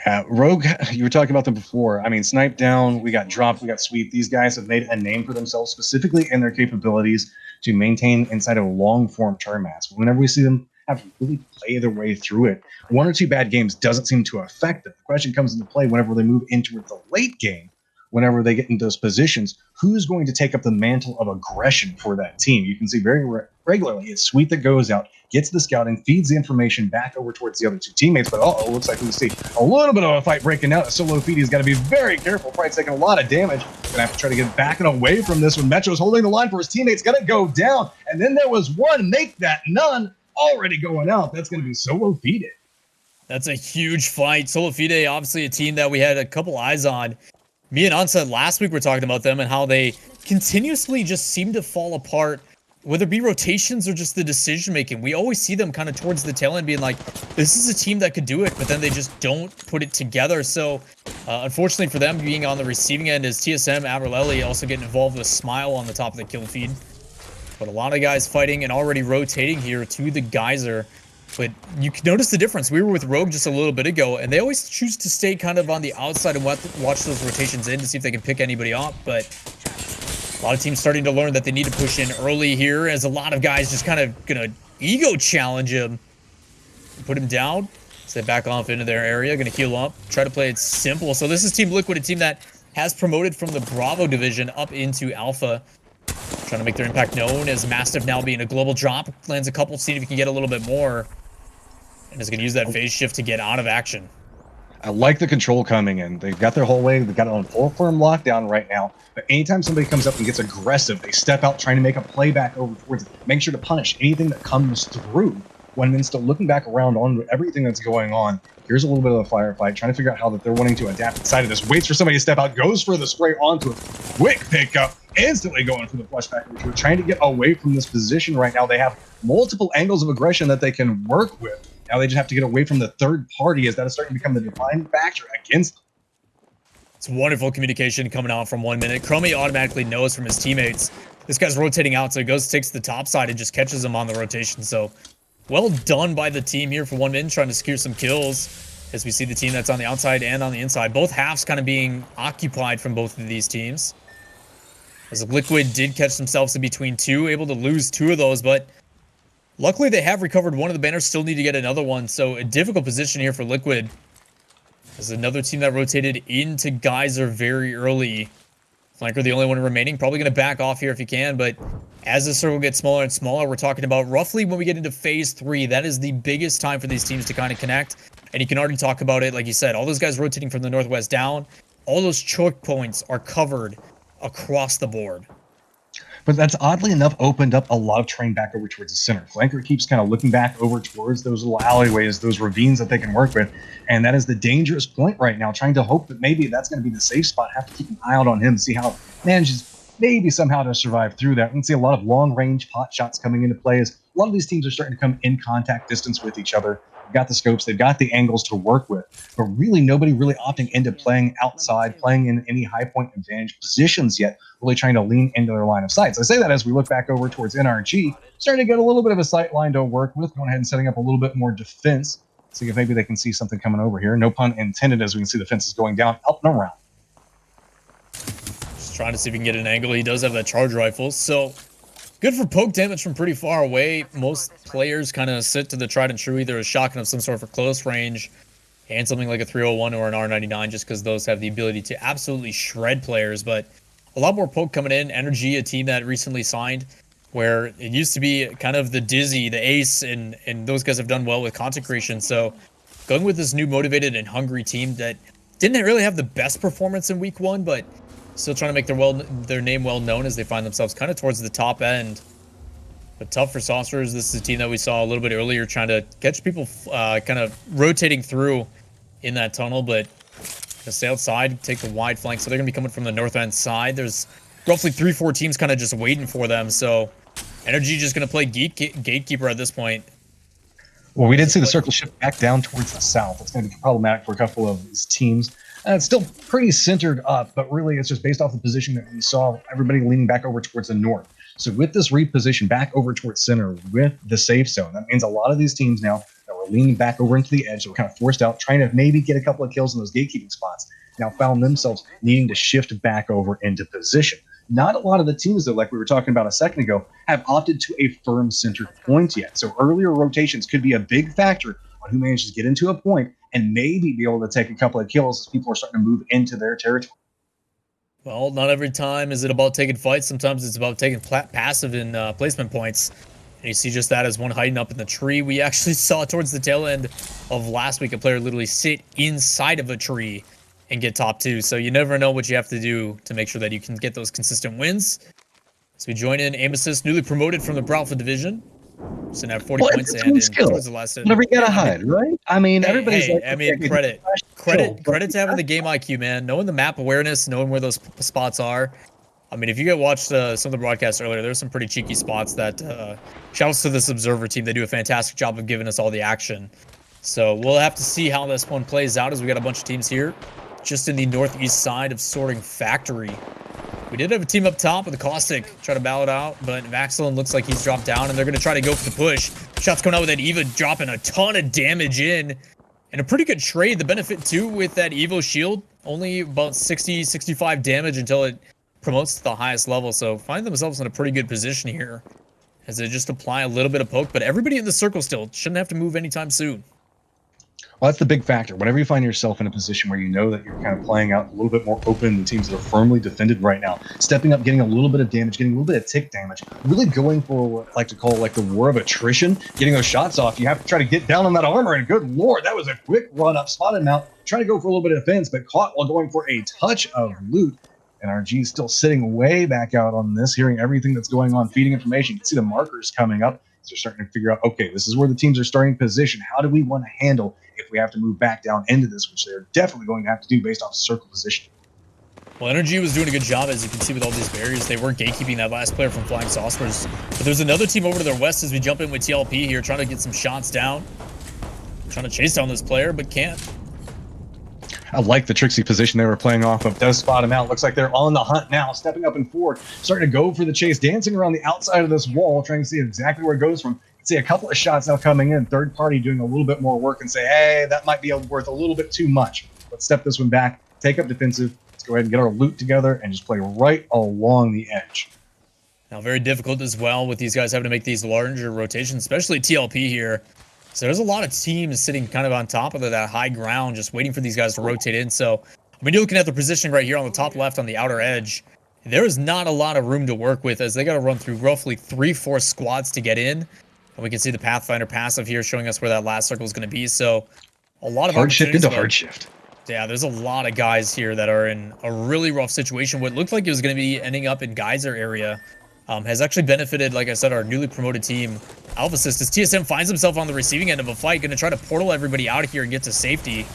Yeah, Rogue, you were talking about them before. I mean, Snipe down, we got Drop, we got Sweep. These guys have made a name for themselves specifically in their capabilities to maintain inside of a long-form turn match. Whenever we see them have to really play their way through it, 1 or 2 bad games doesn't seem to affect them. The question comes into play whenever they move into the late game, whenever they get into those positions, who's going to take up the mantle of aggression for that team? You can see very regularly it's Sweet that goes out, gets the scouting, feeds the information back over towards the other 2 teammates. But looks like we see a little bit of a fight breaking out. Solo Feedy's got to be very careful. Probably taking a lot of damage. Gonna have to try to get back and away from this one. Metro's holding the line for his teammates. Gonna go down. And then there was one, make that none, already going out. That's gonna be Solo Feedy. That's a huge fight. Solo Fide, obviously a team that we had a couple eyes on. Me and Onset last week were talking about them and how they continuously just seem to fall apart, whether it be rotations or just the decision making. We always see them kind of towards the tail end being like, this is a team that could do it, but then they just don't put it together. So unfortunately for them, being on the receiving end is TSM, Aberlelli also getting involved with Smile on the top of the kill feed. But a lot of guys fighting and already rotating here to the Geyser. But you can notice the difference. We were with Rogue just a little bit ago, and they always choose to stay kind of on the outside and watch those rotations in to see if they can pick anybody up. But a lot of teams starting to learn that they need to push in early here, as a lot of guys just kind of gonna ego challenge him, put him down, step back off into their area, gonna heal up, try to play it simple. So this is Team Liquid, a team that has promoted from the Bravo division up into Alpha, trying to make their impact known, as Mastiff now being a global drop, lands a couple, seeing if he can get a little bit more. And is going to use that phase shift to get out of action. I like the control coming in. They've got their whole way. They've got it on full firm lockdown right now. But anytime somebody comes up and gets aggressive, they step out trying to make a play back over towards it. Make sure to punish anything that comes through. When then still looking back around on everything that's going on, here's a little bit of a firefight, trying to figure out how that they're wanting to adapt inside of this. Waits for somebody to step out, goes for the spray onto it. Quick pickup, instantly going for the flush back. We're trying to get away from this position right now. They have multiple angles of aggression that they can work with. Now they just have to get away from the third party, as that is starting to become the defining factor against them. It's wonderful communication coming out from 1 minute. Chromie automatically knows from his teammates this guy's rotating out, so he goes, takes the top side and just catches him on the rotation. So well done by the team here for 1 minute, trying to secure some kills, as we see the team that's on the outside and on the inside. Both halves kind of being occupied from both of these teams, as Liquid did catch themselves in between 2, able to lose 2 of those, but luckily they have recovered one of the banners, still need to get another one. So a difficult position here for Liquid. There's another team that rotated into Geyser very early. Flanker, the only one remaining, probably going to back off here if he can, but as the circle gets smaller and smaller, we're talking about roughly when we get into phase 3, that is the biggest time for these teams to kind of connect. And you can already talk about it, like you said, all those guys rotating from the northwest down, all those choke points are covered across the board. But that's oddly enough opened up a lot of terrain back over towards the center. Flanker keeps kind of looking back over towards those little alleyways, those ravines that they can work with. And that is the dangerous point right now, trying to hope that maybe that's going to be the safe spot. Have to keep an eye out on him, see how it manages maybe somehow to survive through that. We can see a lot of long-range pot shots coming into play, as a lot of these teams are starting to come in contact distance with each other. They've got the scopes, they've got the angles to work with, but really nobody really opting into playing outside, playing in any high point advantage positions yet, really trying to lean into their line of sight. So I say that as we look back over towards NRG, starting to get a little bit of a sight line to work with, going ahead and setting up a little bit more defense, see if maybe they can see something coming over here. No pun intended, as we can see the fences going down, up and around. Just trying to see if he can get an angle. He does have that charge rifle, so good for poke damage from pretty far away. Most players kind of sit to the tried and true, either a shotgun of some sort for close range and something like a 301 or an R99, just because those have the ability to absolutely shred players. But a lot more poke coming in. Energy, a team that recently signed, where it used to be kind of the Dizzy, the Ace, and those guys have done well with consecration. So going with this new motivated and hungry team that didn't really have the best performance in week 1, but still trying to make their name well known as they find themselves kind of towards the top end. But tough for Saucers. This is a team that we saw a little bit earlier trying to catch people kind of rotating through in that tunnel, but to stay outside, take the wide flank. So they're going to be coming from the north end side. There's roughly 3-4 teams kind of just waiting for them. So Energy just going to play gatekeeper at this point. Well, we did see the circle shift back down towards the south. It's going to be problematic for a couple of these teams. It's still pretty centered up, but really it's just based off the position that we saw everybody leaning back over towards the north. So with this reposition back over towards center with the safe zone, that means a lot of these teams now that were leaning back over into the edge, that were kind of forced out, trying to maybe get a couple of kills in those gatekeeping spots, now found themselves needing to shift back over into position. Not a lot of the teams, though, like we were talking about a second ago, have opted to a firm center point yet. So earlier rotations could be a big factor on who manages to get into a point and maybe be able to take a couple of kills as people are starting to move into their territory. Well, not every time is it about taking fights. Sometimes it's about taking passive and placement points. And you see just that as one hiding up in the tree. We actually saw towards the tail end of last week a player literally sit inside of a tree and get top 2. So you never know what you have to do to make sure that you can get those consistent wins. So we join in aim assist, newly promoted from the Bralpha division. Sitting at 40 points and towards the last end. Whatever you gotta hide, right? I mean, everybody's like, I mean, credit to having the game IQ, man. Knowing the map awareness, knowing where those spots are. I mean, if you get watched some of the broadcasts earlier, there's some pretty cheeky spots that shouts to this observer team. They do a fantastic job of giving us all the action. So we'll have to see how this one plays out as we got a bunch of teams here just in the northeast side of Sorting Factory. We did have a team up top with the Caustic try to battle it out, but Vaxilin looks like he's dropped down, and they're going to try to go for the push. Shots coming out with that Eva dropping a ton of damage in, and a pretty good trade. The benefit, too, with that Evo shield, only about 60, 65 damage until it promotes to the highest level, so find themselves in a pretty good position here as they just apply a little bit of poke, but everybody in the circle still shouldn't have to move anytime soon. Well, that's the big factor. Whenever you find yourself in a position where you know that you're kind of playing out a little bit more open than teams that are firmly defended right now, stepping up, getting a little bit of damage, getting a little bit of tick damage, really going for what I like to call like the war of attrition, getting those shots off, you have to try to get down on that armor, and good lord, that was a quick run up, spotted him out, trying to go for a little bit of defense, but caught while going for a touch of loot. And RG is still sitting way back out on this, hearing everything that's going on, feeding information. You can see the markers coming up. So they're starting to figure out, okay, this is where the teams are starting position. How do we want to handle if we have to move back down into this, which they're definitely going to have to do based off circle position. Well, Energy was doing a good job, as you can see with all these barriers. They were gatekeeping that last player from Flying Saucers. But there's another team over to their west as we jump in with TLP here, trying to get some shots down. Trying to chase down this player, but can't. I like the tricksy position they were playing off of. Does spot him out. Looks like they're on the hunt now, stepping up and forward, starting to go for the chase, dancing around the outside of this wall, trying to see exactly where it goes from. See a couple of shots now coming in. Third party doing a little bit more work and say, hey, that might be worth a little bit too much. Let's step this one back, take up defensive. Let's go ahead and get our loot together and just play right along the edge. Now, very difficult as well with these guys having to make these larger rotations, especially TLP here. So there's a lot of teams sitting kind of on top of that high ground, just waiting for these guys to rotate in. So when you're looking at the position right here on the top left on the outer edge, there is not a lot of room to work with, as they got to run through roughly 3-4 squads to get in. And we can see the Pathfinder passive here showing us where that last circle is going to be. So a lot of hard shift into hard shift. Yeah, there's a lot of guys here that are in a really rough situation. What looked like it was going to be ending up in Geyser area has actually benefited, like I said, our newly promoted team, Alpha Assist, as TSM finds himself on the receiving end of a fight, going to try to portal everybody out of here and get to safety.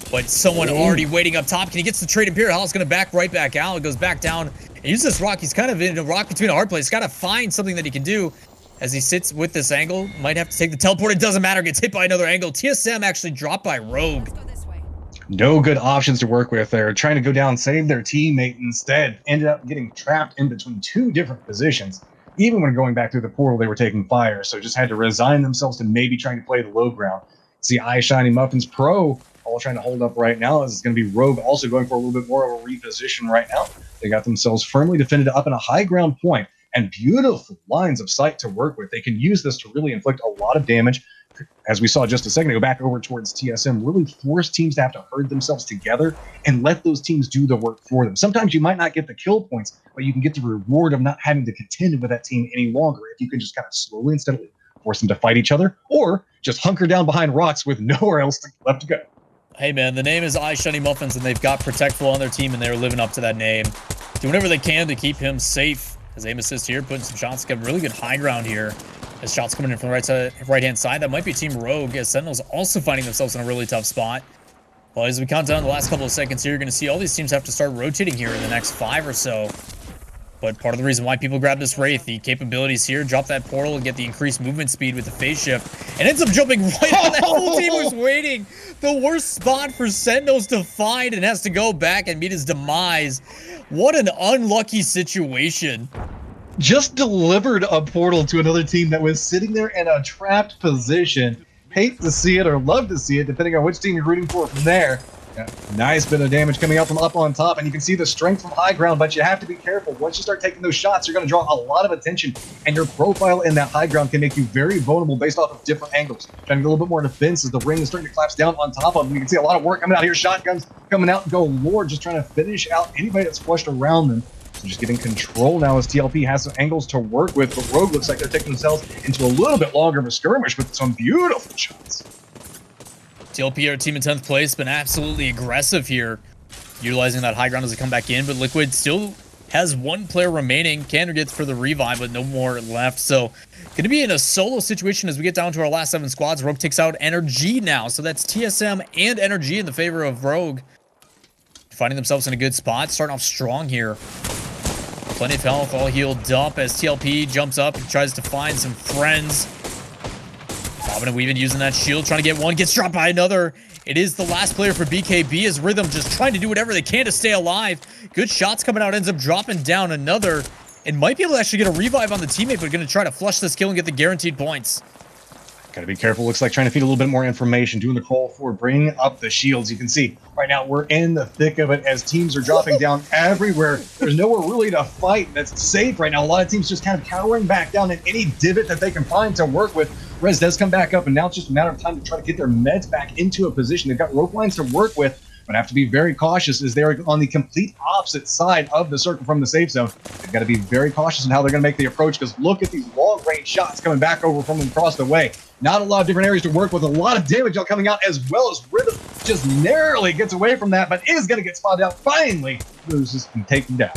But someone already waiting up top. He gets the trade Imperial. It's going to back right back out. It goes back down and uses this rock. He's kind of in a rock between a hard place. He's got to find something that he can do. As he sits with this angle, might have to take the teleport. It doesn't matter. Gets hit by another angle. TSM actually dropped by Rogue. No good options to work with there. Trying to go down, save their teammate instead. Ended up getting trapped in between two different positions. Even when going back through the portal, they were taking fire. So just had to resign themselves to maybe trying to play the low ground. See Eye Shiny Muffins Pro all trying to hold up right now. This is going to be Rogue also going for a little bit more of a reposition right now. They got themselves firmly defended up in a high ground point. And beautiful lines of sight to work with. They can use this to really inflict a lot of damage. As we saw just a second ago, back over towards TSM, really force teams to have to herd themselves together and let those teams do the work for them. Sometimes you might not get the kill points, but you can get the reward of not having to contend with that team any longer if you can just kind of slowly and steadily force them to fight each other, or just hunker down behind rocks with nowhere else left to go. Hey man, the name is Eye Shiny Muffins, and they've got Protectful on their team, and they're living up to that name. Do whatever they can to keep him safe. As aim assist here, putting some shots, got really good high ground here. As shots coming in from the right-hand side, that might be Team Rogue, as Sentinels also finding themselves in a really tough spot. Well, as we count down the last couple of seconds here, you're going to see all these teams have to start rotating here in the next 5 or so. But part of the reason why people grab this Wraith, the capabilities here, drop that portal and get the increased movement speed with the phase shift, and ends up jumping right on that full team who's waiting. The worst spot for Sentinels to find, and has to go back and meet his demise. What an unlucky situation. just delivered a portal to another team that was sitting there in a trapped position. Hate to see it or love to see it, depending on which team you're rooting for from there. Yeah, nice bit of damage coming out from up on top, and you can see the strength from high ground, but you have to be careful. Once you start taking those shots, you're going to draw a lot of attention, and your profile in that high ground can make you very vulnerable based off of different angles. Trying to get a little bit more defense as the ring is starting to collapse down on top of them. You can see a lot of work coming out here. Shotguns coming out. Go Lord, just trying to finish out anybody that's flushed around them. So just getting control now as TLP has some angles to work with, but Rogue looks like they're taking themselves into a little bit longer of a skirmish with some beautiful shots. TLP, our team in 10th place, been absolutely aggressive here, utilizing that high ground as they come back in, but Liquid still has one player remaining, candidates for the revive, but no more left. So going to be in a solo situation as we get down to our last 7 squads. Rogue takes out Energy now, so that's TSM and Energy in the favor of Rogue. Finding themselves in a good spot, starting off strong here. Plenty of health, all healed up as TLP jumps up and tries to find some friends. Bobbing and weaving, using that shield, trying to get one, gets dropped by another. It is the last player for BKB as Rhythm just trying to do whatever they can to stay alive. Good shots coming out, ends up dropping down another. And might be able to actually get a revive on the teammate, but going to try to flush this kill and get the guaranteed points. Got to be careful. Looks like trying to feed a little bit more information, doing the crawl forward, bringing up the shields. You can see right now we're in the thick of it as teams are dropping down everywhere. There's nowhere really to fight that's safe right now. A lot of teams just kind of cowering back down in any divot that they can find to work with. Rez does come back up, and now it's just a matter of time to try to get their meds back into a position. They've got rope lines to work with, but have to be very cautious as they're on the complete opposite side of the circle from the safe zone. They've got to be very cautious in how they're going to make the approach, because look at these long-range shots coming back over from them across the way. Not a lot of different areas to work with, a lot of damage coming out, as well as Rhythm just narrowly gets away from that, but is going to get spotted out. Finally, loses and taken down.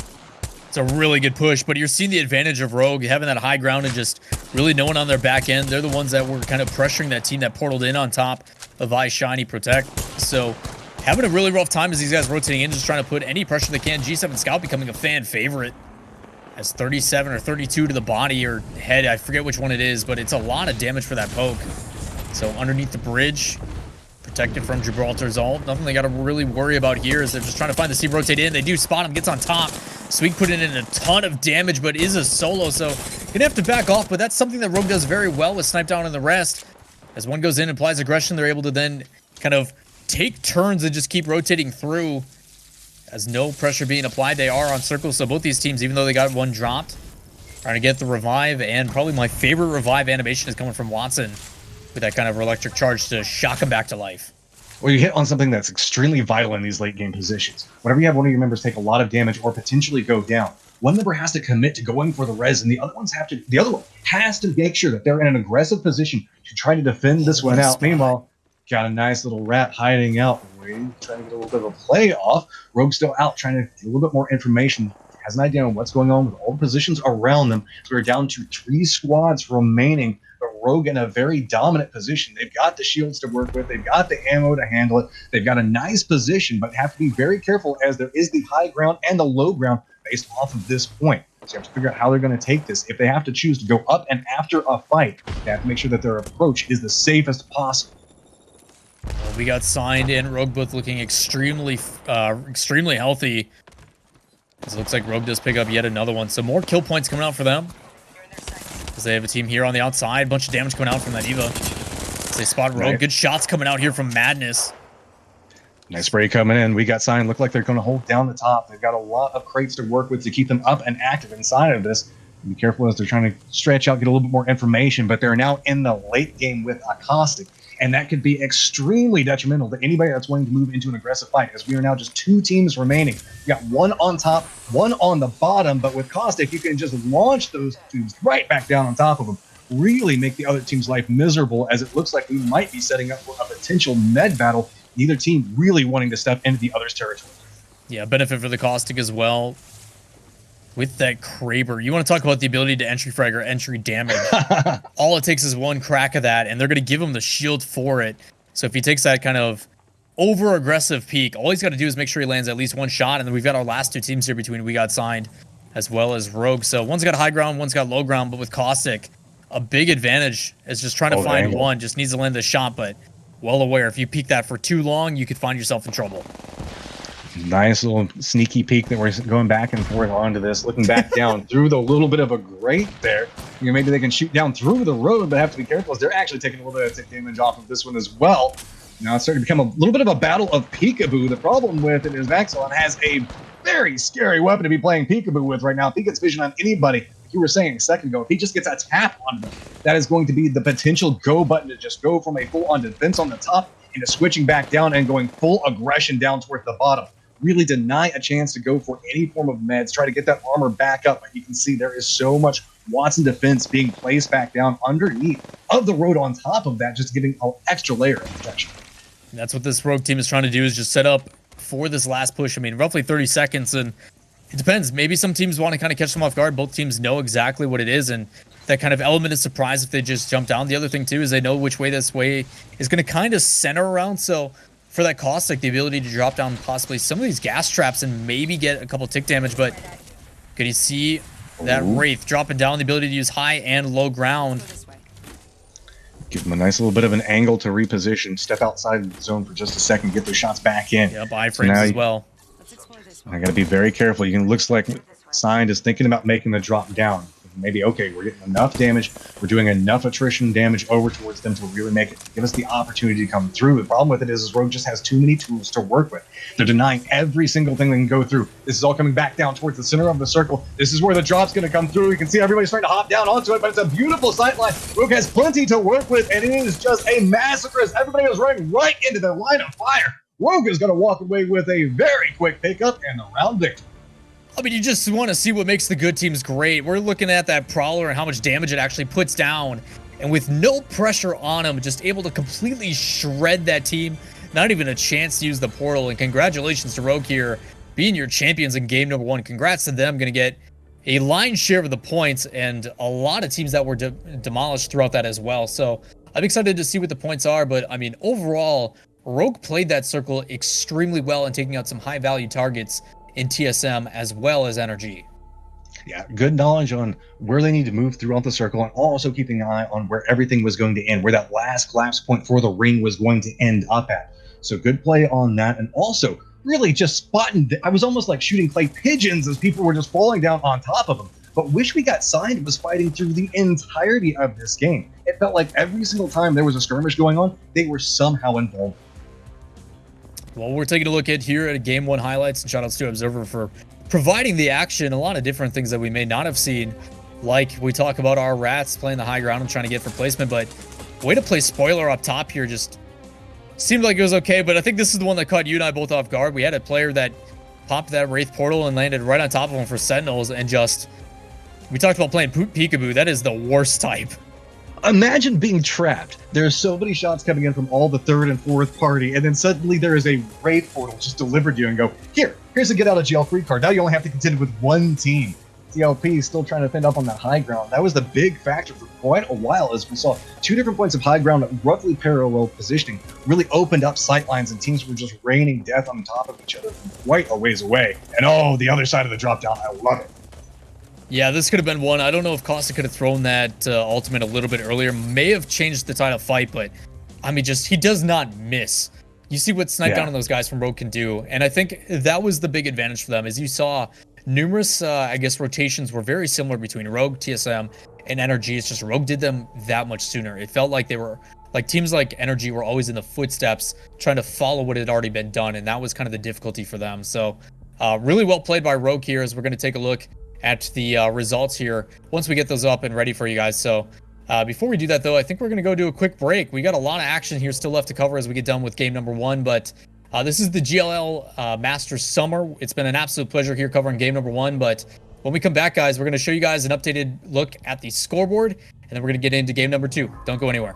It's a really good push, but you're seeing the advantage of Rogue having that high ground and just really no one on their back end. They're the ones that were kind of pressuring that team that portaled in on top of Ice, Shiny, Protect. So having a really rough time as these guys rotating in, just trying to put any pressure they can. G7 Scout becoming a fan favorite. Has 37 or 32 to the body or head. I forget which one it is, but it's a lot of damage for that poke. So underneath the bridge, protected from Gibraltar's ult. Nothing they got to really worry about here is they're just trying to find the Steve rotate in. They do spot him, gets on top. Sweet put in a ton of damage, but is a solo, so gonna have to back off, but that's something that Rogue does very well with Snipe Down and the rest. As one goes in and applies aggression, they're able to then kind of take turns and just keep rotating through. As no pressure being applied, they are on circles, so both these teams, even though they got one dropped, trying to get the revive, and probably my favorite revive animation is coming from Watson with that kind of electric charge to shock him back to life. Well, you hit on something that's extremely vital in these late game positions. Whenever you have one of your members take a lot of damage or potentially go down, one member has to commit to going for the res, and the other one has to make sure that they're in an aggressive position to try to defend this one out. Meanwhile, got a nice little rat hiding out, waiting, trying to get a little bit of a play off. Rogue's still out, trying to get a little bit more information. Has an idea on what's going on with all the positions around them. So we're down to 3 squads remaining. But Rogue in a very dominant position. They've got the shields to work with. They've got the ammo to handle it. They've got a nice position, but have to be very careful as there is the high ground and the low ground based off of this point. So you have to figure out how they're going to take this. If they have to choose to go up and after a fight, they have to make sure that their approach is the safest possible. Well, we got signed and Rogue both looking extremely healthy. It looks like Rogue does pick up yet another one. So more kill points coming out for them. As they have a team here on the outside. Bunch of damage coming out from that Eva. As they spot Rogue. Right. Good shots coming out here from Madness. Nice spray coming in. We got signed. Look like they're going to hold down the top. They've got a lot of crates to work with to keep them up and active inside of this. Be careful as they're trying to stretch out, get a little bit more information. But they're now in the late game with a Caustic. And that could be extremely detrimental to anybody that's willing to move into an aggressive fight, as we are now just 2 teams remaining. We got one on top, one on the bottom, but with Caustic, you can just launch those tubes right back down on top of them. Really make the other team's life miserable, as it looks like we might be setting up for a potential med battle. Neither team really wanting to step into the other's territory. Yeah, benefit for the Caustic as well. With that Kraber, you want to talk about the ability to entry frag or entry damage. All it takes is one crack of that, and they're going to give him the shield for it. So if he takes that kind of over-aggressive peak, all he's got to do is make sure he lands at least one shot, and then we've got our last 2 teams here between We Got Signed as well as Rogue. So one's got high ground, one's got low ground, but with Caustic, a big advantage is just trying to find one. Just needs to land the shot, but well aware, if you peek that for too long, you could find yourself in trouble. Nice little sneaky peek that we're going back and forth onto this, looking back down through the little bit of a grate there. You know, maybe they can shoot down through the road, but have to be careful as they're actually taking a little bit of tick damage off of this one as well. Now it's starting to become a little bit of a battle of peekaboo. The problem with it is Maxilon has a very scary weapon to be playing peekaboo with right now. If he gets vision on anybody, like you were saying a second ago, if he just gets a tap on them, that is going to be the potential go button to just go from a full-on defense on the top into switching back down and going full aggression down towards the bottom. Really deny a chance to go for any form of meds, try to get that armor back up. But you can see there is so much Watson defense being placed back down underneath of the road on top of that, just giving an extra layer of protection. And that's what this Rogue team is trying to do, is just set up for this last push. I mean, roughly 30 seconds, and it depends. Maybe some teams want to kind of catch them off guard. Both teams know exactly what it is, and that kind of element of surprise if they just jump down. The other thing, too, is they know which way this way is going to kind of center around, so for that cost, like the ability to drop down possibly some of these gas traps and maybe get a couple tick damage. But could you see that Wraith dropping down, the ability to use high and low ground? Give them a nice little bit of an angle to reposition, step outside the zone for just a second, get their shots back in. Yep, iframes as well. I got to be very careful. You can looks like Signed is thinking about making the drop down. Maybe, okay, we're getting enough damage, we're doing enough attrition damage over towards them to really make it, give us the opportunity to come through. The problem with it is Rogue just has too many tools to work with. They're denying every single thing they can go through. This is all coming back down towards the center of the circle. This is where the drop's going to come through. You can see everybody starting to hop down onto it, but it's a beautiful sightline. Rogue has plenty to work with, and it is just a massacre as everybody is running right into the line of fire. Rogue is going to walk away with a very quick pickup and a round victory. I mean, you just want to see what makes the good teams great. We're looking at that Prowler and how much damage it actually puts down. And with no pressure on him, just able to completely shred that team. Not even a chance to use the portal. And congratulations to Rogue here, being your champions in game number 1. Congrats to them. Going to get a lion's share of the points, and a lot of teams that were demolished throughout that as well. So I'm excited to see what the points are. But I mean, overall, Rogue played that circle extremely well and taking out some high value targets in TSM as well as NRG. Yeah, good knowledge on where they need to move throughout the circle, and also keeping an eye on where everything was going to end, where that last collapse point for the ring was going to end up at. So good play on that, and also really just spotting. I was almost like shooting clay pigeons as people were just falling down on top of them. But wish we got Signed was fighting through the entirety of this game. It felt like every single time there was a skirmish going on, they were somehow involved. Well, we're taking a look at here at Game 1 highlights, and shoutouts to Observer for providing the action. A lot of different things that we may not have seen, like we talk about our rats playing the high ground and trying to get for placement, but way to play spoiler up top here. Just seemed like it was okay, but I think this is the one that caught you and I both off guard. We had a player that popped that Wraith portal and landed right on top of him for Sentinels, and just, we talked about playing peekaboo. That is the worst type. Imagine being trapped. There are so many shots coming in from all the third and fourth party, and then suddenly there is a Wraith portal just delivered to you and go, here's a get out of jail free card. Now you only have to contend with one team. CLP is still trying to fend up on that high ground. That was the big factor for quite a while, as we saw 2 different points of high ground at roughly parallel positioning really opened up sight lines, and teams were just raining death on top of each other from quite a ways away. And oh, the other side of the drop down, I love it. Yeah, this could have been one. I don't know if Costa could have thrown that ultimate a little bit earlier. May have changed the tide of fight, but I mean, just, he does not miss. You see what snipe down on those guys from Rogue can do. And I think that was the big advantage for them, as you saw numerous, I guess, rotations were very similar between Rogue, TSM, and NRG. It's just Rogue did them that much sooner. It felt like they were, like teams like NRG were always in the footsteps trying to follow what had already been done. And that was kind of the difficulty for them. So really well played by Rogue here, as we're going to take a look at the results here once we get those up and ready for you guys. So before we do that, though, I think we're going to go do a quick break. We got a lot of action here still left to cover as we get done with game number 1, but this is the GLL Masters Summer. It's been an absolute pleasure here covering game number 1, but when we come back, guys, we're going to show you guys an updated look at the scoreboard, and then we're going to get into game number 2. Don't go anywhere.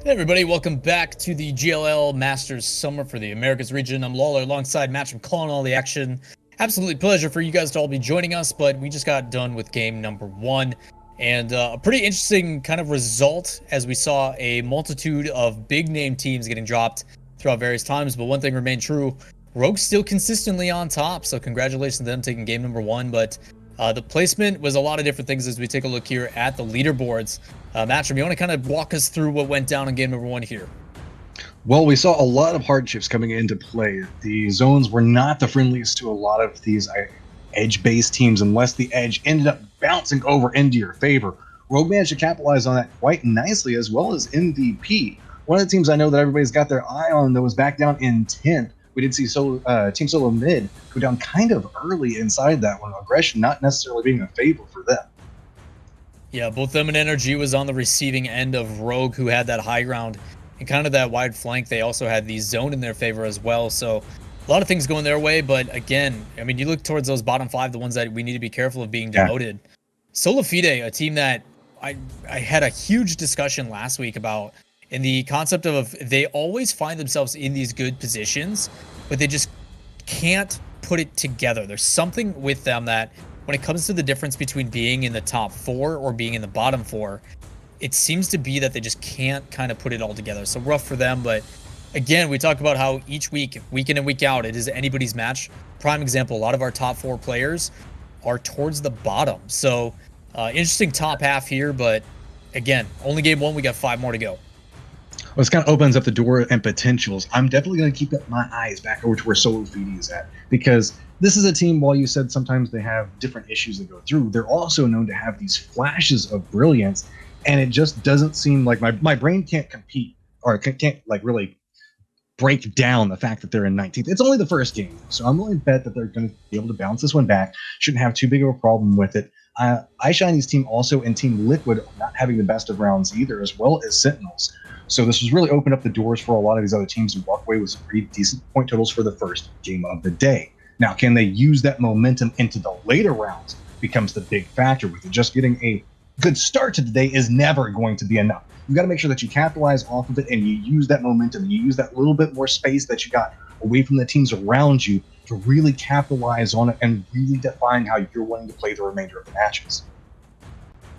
Hey everybody, welcome back to the GLL Masters Summer for the Americas region. I'm Lawler alongside Matcham calling all the action. Absolutely pleasure for you guys to all be joining us, but we just got done with game number 1. And a pretty interesting kind of result as we saw a multitude of big name teams getting dropped throughout various times. But one thing remained true, Rogue's still consistently on top. So congratulations to them taking game number 1. But the placement was a lot of different things as we take a look here at the leaderboards. Matcham, you want to kind of walk us through what went down in game number 1 here? Well, we saw a lot of hardships coming into play. The zones were not the friendliest to a lot of these edge-based teams unless the edge ended up bouncing over into your favor. Rogue managed to capitalize on that quite nicely, as well as MVP. One of the teams I know that everybody's got their eye on that was back down in 10th. We did see Team Solo Mid go down kind of early inside that one. Aggression not necessarily being a favor for them. Yeah, both them and NRG was on the receiving end of Rogue, who had that high ground and kind of that wide flank. They also had the zone in their favor as well. So a lot of things going their way. But again, I mean, you look towards those bottom 5, the ones that we need to be careful of being demoted. Yeah. Solo Fide, a team that I had a huge discussion last week about, in the concept of they always find themselves in these good positions, but they just can't put it together. There's something with them that when it comes to the difference between being in the top 4 or being in the bottom 4, it seems to be that they just can't kind of put it all together. So rough for them. But again, we talk about how each week in and week out, it is anybody's match. Prime example, a lot of our top 4 players are towards the bottom. So interesting top half here, but again, only game 1, we got 5 more to go. Well, this kind of opens up the door and potentials. I'm definitely going to keep my eyes back over to where Solo Fide is at, because this is a team, while you said sometimes they have different issues that go through, they're also known to have these flashes of brilliance, and it just doesn't seem like my brain can't compete, or can't like really break down the fact that they're in 19th. It's only the first game, so I'm willing to bet that they're going to be able to bounce this one back. Shouldn't have too big of a problem with it. iShiny's team also, and Team Liquid, not having the best of rounds either, as well as Sentinels. So this has really opened up the doors for a lot of these other teams who walk away with some pretty decent point totals for the first game of the day. Now, can they use that momentum into the later rounds becomes the big factor with it. Just getting a good start to the day is never going to be enough. You got to make sure that you capitalize off of it and you use that momentum. You use that little bit more space that you got away from the teams around you to really capitalize on it and really define how you're wanting to play the remainder of the matches.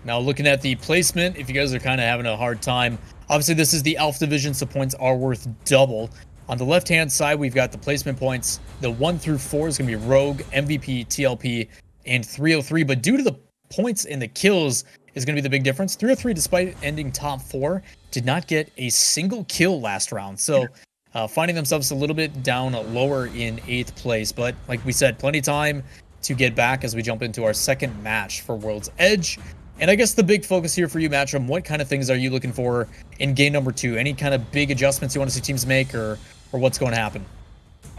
Now, looking at the placement, if you guys are kind of having a hard time, obviously this is the Alpha Division, so points are worth double. On the left-hand side, we've got the placement points. The 1 through 4 is going to be Rogue, MVP, TLP, and 303. But due to the points and the kills is going to be the big difference. 303, despite ending top 4, did not get a single kill last round. So finding themselves a little bit down lower in 8th place. But like we said, plenty of time to get back as we jump into our second match for World's Edge. And I guess the big focus here for you, Matcham, what kind of things are you looking for in game number 2? Any kind of big adjustments you want to see teams make, or what's going to happen?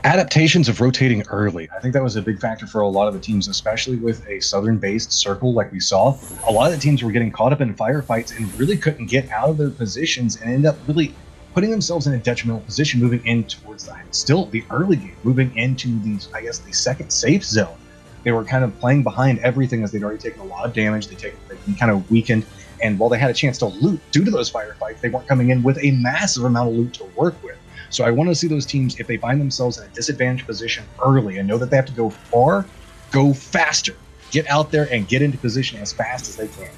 Adaptations of rotating early. I think that was a big factor for a lot of the teams, especially with a southern-based circle like we saw. A lot of the teams were getting caught up in firefights and really couldn't get out of their positions and end up really putting themselves in a detrimental position moving in towards the early game, moving into the second safe zone. They were kind of playing behind everything as they'd already taken a lot of damage. They'd been kind of weakened. And while they had a chance to loot due to those firefights, they weren't coming in with a massive amount of loot to work with. So I want to see those teams, if they find themselves in a disadvantaged position early and know that they have to go far, go faster. Get out there and get into position as fast as they can.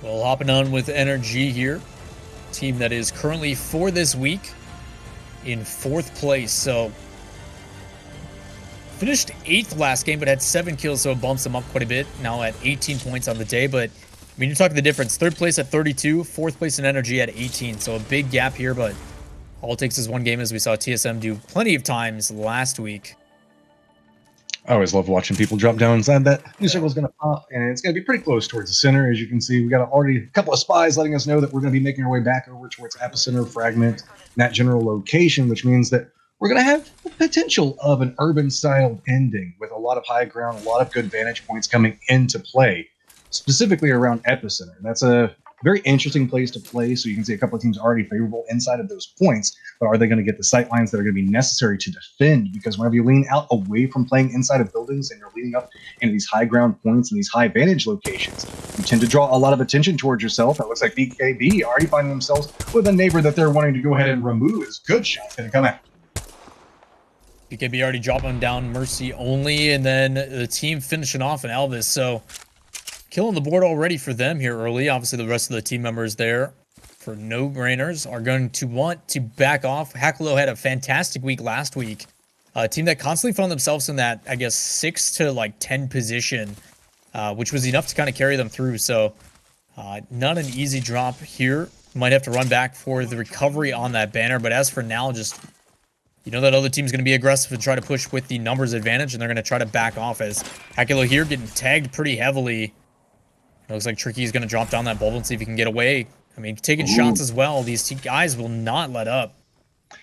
Well, hopping on with NRG here. Team that is currently, for this week, in 4th place. So finished 8th last game, but had 7 kills, so it bumps them up quite a bit. Now at 18 points on the day, but I mean, you're talking the difference. 3rd place at 32, 4th place in NRG at 18, so a big gap here, but all it takes is one game, as we saw TSM do plenty of times last week. I always love watching people drop down inside that. New circle is going to pop, and it's going to be pretty close towards the center. As you can see, we got already a couple of spies letting us know that we're going to be making our way back over towards epicenter, fragment, and that general location, which means that we're going to have the potential of an urban-style ending with a lot of high ground, a lot of good vantage points coming into play, specifically around epicenter. That's a Very interesting place to play. So you can see a couple of teams already favorable inside of those points, but are they going to get the sight lines that are going to be necessary to defend? Because whenever you lean out away from playing inside of buildings and you're leaning up into these high ground points and these high vantage locations, you tend to draw a lot of attention towards yourself. It looks like BKB already finding themselves with a neighbor that they're wanting to go ahead and remove. As good shots going to come out. BKB already dropping down Mercy only, and then the team finishing off an Elvis. So killing the board already for them here early. Obviously, the rest of the team members there for no-brainers are going to want to back off. Hackalo had a fantastic week last week. A team that constantly found themselves in that, I guess, 6 to like 10 position, which was enough to kind of carry them through. So not an easy drop here. Might have to run back for the recovery on that banner. But as for now, just... you know that other team's going to be aggressive and try to push with the numbers advantage, and they're going to try to back off as Hackalo here getting tagged pretty heavily. It looks like Tricky is going to drop down that bubble and see if he can get away. I mean, taking shots as well. These guys will not let up.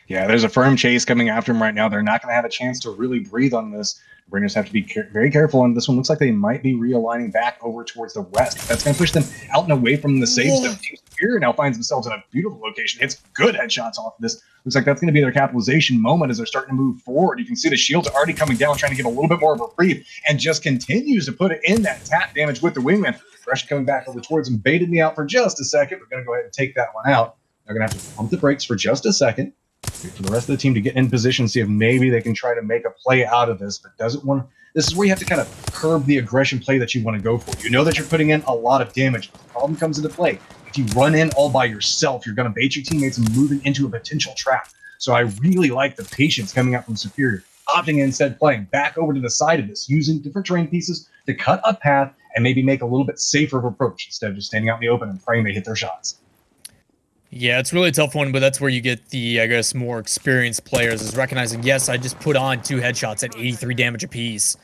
Yeah, there's a firm chase coming after him right now. They're not going to have a chance to really breathe on this. Bringers have to be very careful on this one. Looks like they might be realigning back over towards the west. That's going to push them out and away from the safe zone. Team Superior now finds themselves in a beautiful location. Hits good headshots off of this. Looks like that's going to be their capitalization moment as they're starting to move forward. You can see the shields are already coming down, trying to give a little bit more of a reprieve, and just continues to put it in that tap damage with the wingman. Fresh coming back over towards him, baited me out for just a second. We're going to go ahead and take that one out. They're going to have to pump the brakes for just a second. Wait for the rest of the team to get in position, see if maybe they can try to make a play out of this, but doesn't want to. This is where you have to kind of curb the aggression play that you want to go for. You know that you're putting in a lot of damage, but the problem comes into play. If you run in all by yourself, you're going to bait your teammates and moving into a potential trap. So I really like the patience coming out from Superior, opting instead playing back over to the side of this, using different terrain pieces to cut a path and maybe make a little bit safer of approach instead of just standing out in the open and praying they hit their shots. Yeah, it's really a tough one, but that's where you get the, I guess, more experienced players is recognizing, yes, I just put on 2 headshots at 83 damage apiece,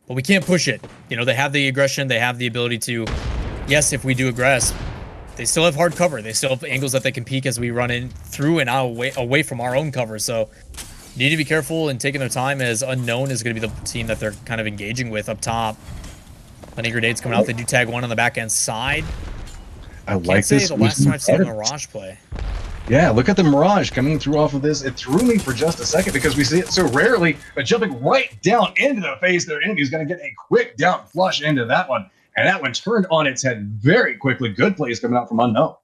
but we can't push it. You know, they have the aggression, they have the ability to, yes, if we do aggress, they still have hard cover. They still have angles that they can peek as we run in through and out away from our own cover. So need to be careful and taking their time, as Unknown is going to be the team that they're kind of engaging with up top. Plenty of grenades coming out. They do tag one on the back end side. I like this. The last time I've seen a Mirage play. Yeah, look at the Mirage coming through off of this. It threw me for just a second because we see it so rarely, but jumping right down into the face, their enemy is going to get a quick down flush into that one. And that one turned on its head very quickly. Good plays coming out from Unknown.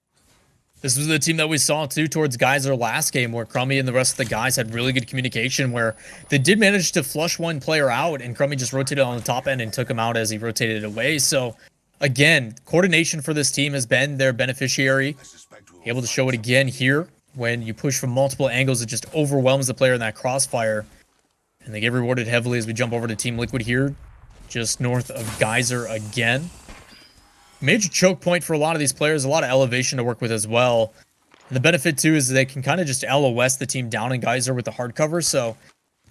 This was the team that we saw, too, towards Geyser last game, where Crummy and the rest of the guys had really good communication, where they did manage to flush one player out, and Crummy just rotated on the top end and took him out as he rotated away. So, again, coordination for this team has been their beneficiary. Able to show it again here. When you push from multiple angles, it just overwhelms the player in that crossfire. And they get rewarded heavily as we jump over to Team Liquid here, just north of Geyser again. Major choke point for a lot of these players, a lot of elevation to work with as well. And the benefit, too, is they can kind of just LOS the team down in Geyser with the hard cover, so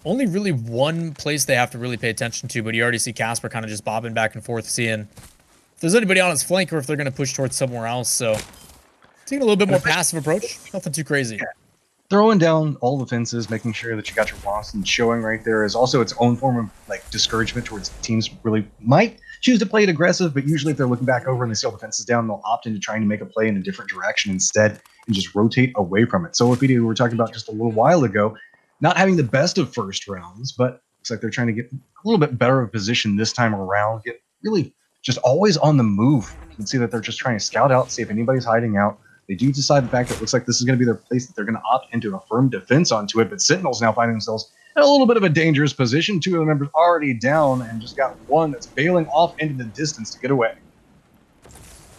only really one place they have to really pay attention to, but you already see Casper kind of just bobbing back and forth, seeing if there's anybody on his flank or if they're going to push towards somewhere else, so taking a little bit more passive approach, nothing too crazy. Yeah. Throwing down all the fences, making sure that you got your Boston showing right there is also its own form of like discouragement towards teams really might choose to play it aggressive, but usually if they're looking back over and they see all the fences down, they'll opt into trying to make a play in a different direction instead and just rotate away from it. So what we were talking about just a little while ago, not having the best of first rounds, but looks like they're trying to get a little bit better of position this time around, get really just always on the move. You can see that they're just trying to scout out, see if anybody's hiding out. They do decide the fact that it looks like this is going to be their place that they're going to opt into a firm defense onto it, but Sentinels now finding themselves in a little bit of a dangerous position. 2 of the members already down and just got one that's bailing off into the distance to get away.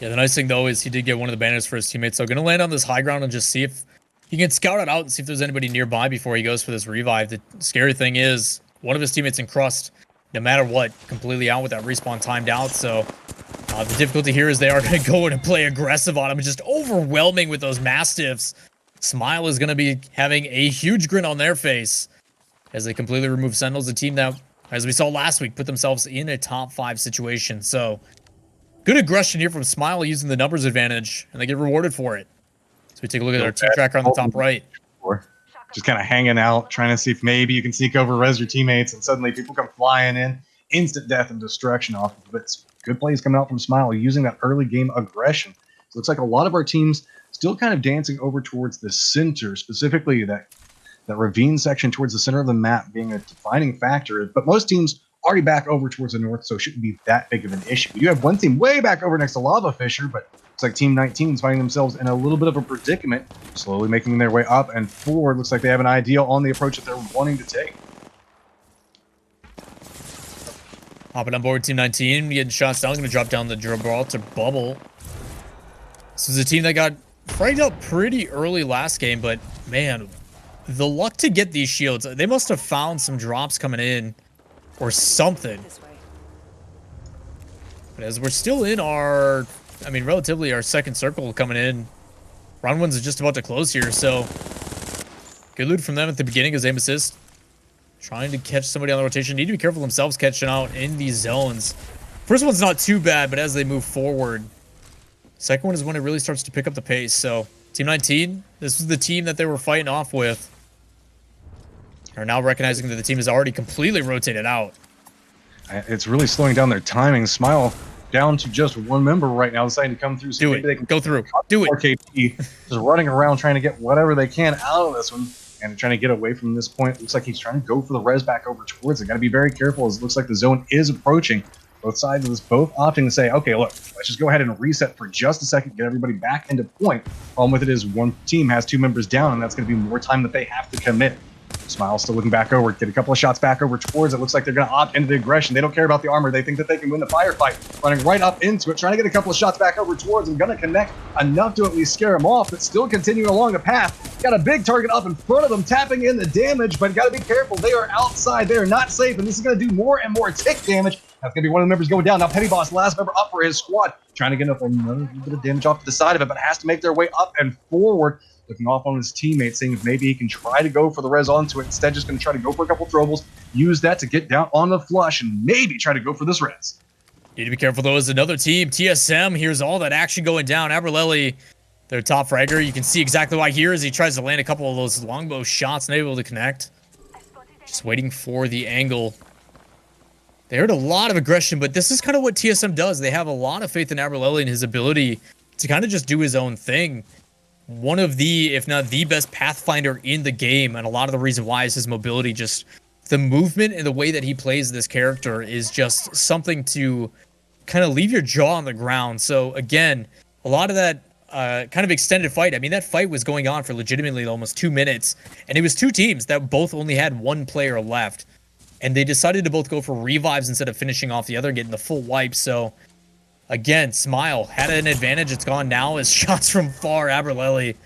Yeah, the nice thing, though, is he did get one of the banners for his teammates, so going to land on this high ground and just see if he can scout it out and see if there's anybody nearby before he goes for this revive. The scary thing is one of his teammates in Crust, no matter what, completely out with that respawn timed out, so the difficulty here is they are going to go in and play aggressive on him, just overwhelming with those Mastiffs. Smile is going to be having a huge grin on their face as they completely remove Sentinels, a team that, as we saw last week, put themselves in a top 5 situation. So, good aggression here from Smile using the numbers advantage, and they get rewarded for it. So we take a look at our team tracker on the top right. Just kind of hanging out, trying to see if maybe you can sneak over, res your teammates, and suddenly people come flying in. Instant death and destruction off of it. Good plays coming out from Smile using that early game aggression Looks like a lot of our teams still kind of dancing over towards the center, specifically that ravine section towards the center of the map being a defining factor. But most teams already back over towards the north, so it shouldn't be that big of an issue. You have one team way back over next to Lava Fisher, but looks like Team 19 is finding themselves in a little bit of a predicament, slowly making their way up and forward. Looks like they have an idea on the approach that they're wanting to take. Hopping on board Team 19, getting shots down, going to drop down the Gibraltar bubble. This is a team that got fragged out pretty early last game, but man, the luck to get these shields, they must have found some drops coming in or something. But as we're still in our, I mean, relatively our second circle coming in, round one's just about to close here, so good loot from them at the beginning as aim assist. Trying to catch somebody on the rotation. Need to be careful themselves catching out in these zones. First one's not too bad, but as they move forward, second one is when it really starts to pick up the pace. So Team 19, this was the team that they were fighting off with, are now recognizing that the team is already completely rotated out. It's really slowing down their timing. Smile down to just one member right now, deciding to come through. So do maybe it. They can go through. Do it. RKP just running around trying to get whatever they can out of this one and trying to get away from this point. Looks like he's trying to go for the res back over towards it. Got to be very careful as it looks like the zone is approaching. Both sides of this both opting to say, okay, look, let's just go ahead and reset for just a second, get everybody back into point. Problem with it is one team has two members down, and that's going to be more time that they have to commit. Smile still looking back over, get a couple of shots back over towards it. Looks like they're going to opt into the aggression. They don't care about the armor. They think that they can win the firefight. Running right up into it, trying to get a couple of shots back over towards them. Going to connect enough to at least scare them off, but still continuing along the path. Got a big target up in front of them, tapping in the damage, but got to be careful. They are outside. They are not safe, and this is going to do more and more tick damage. That's going to be one of the members going down. Now Petty Boss, last member up for his squad, trying to get up another little bit of damage off to the side of it, but has to make their way up and forward. Looking off on his teammates, seeing if maybe he can try to go for the res onto it. Instead, just going to try to go for a couple throwables, use that to get down on the flush, and maybe try to go for this res. Need to be careful, though, as another team, TSM, here's all that action going down. Aberlelli, their top fragger. You can see exactly why here as he tries to land a couple of those longbow shots, not able to connect. Just waiting for the angle. They heard a lot of aggression, but this is kind of what TSM does. They have a lot of faith in Aberlelli and his ability to kind of just do his own thing. One of the, if not the best pathfinder in the game, and a lot of the reason why is his mobility. Just the movement and the way that he plays this character is just something to kind of leave your jaw on the ground. So again, a lot of that kind of extended fight. I mean, that fight was going on for legitimately almost 2 minutes, and it was two teams that both only had one player left, and they decided to both go for revives instead of finishing off the other and getting the full wipe. So again, Smile had an advantage. It's gone now as shots from far. Aberlelli.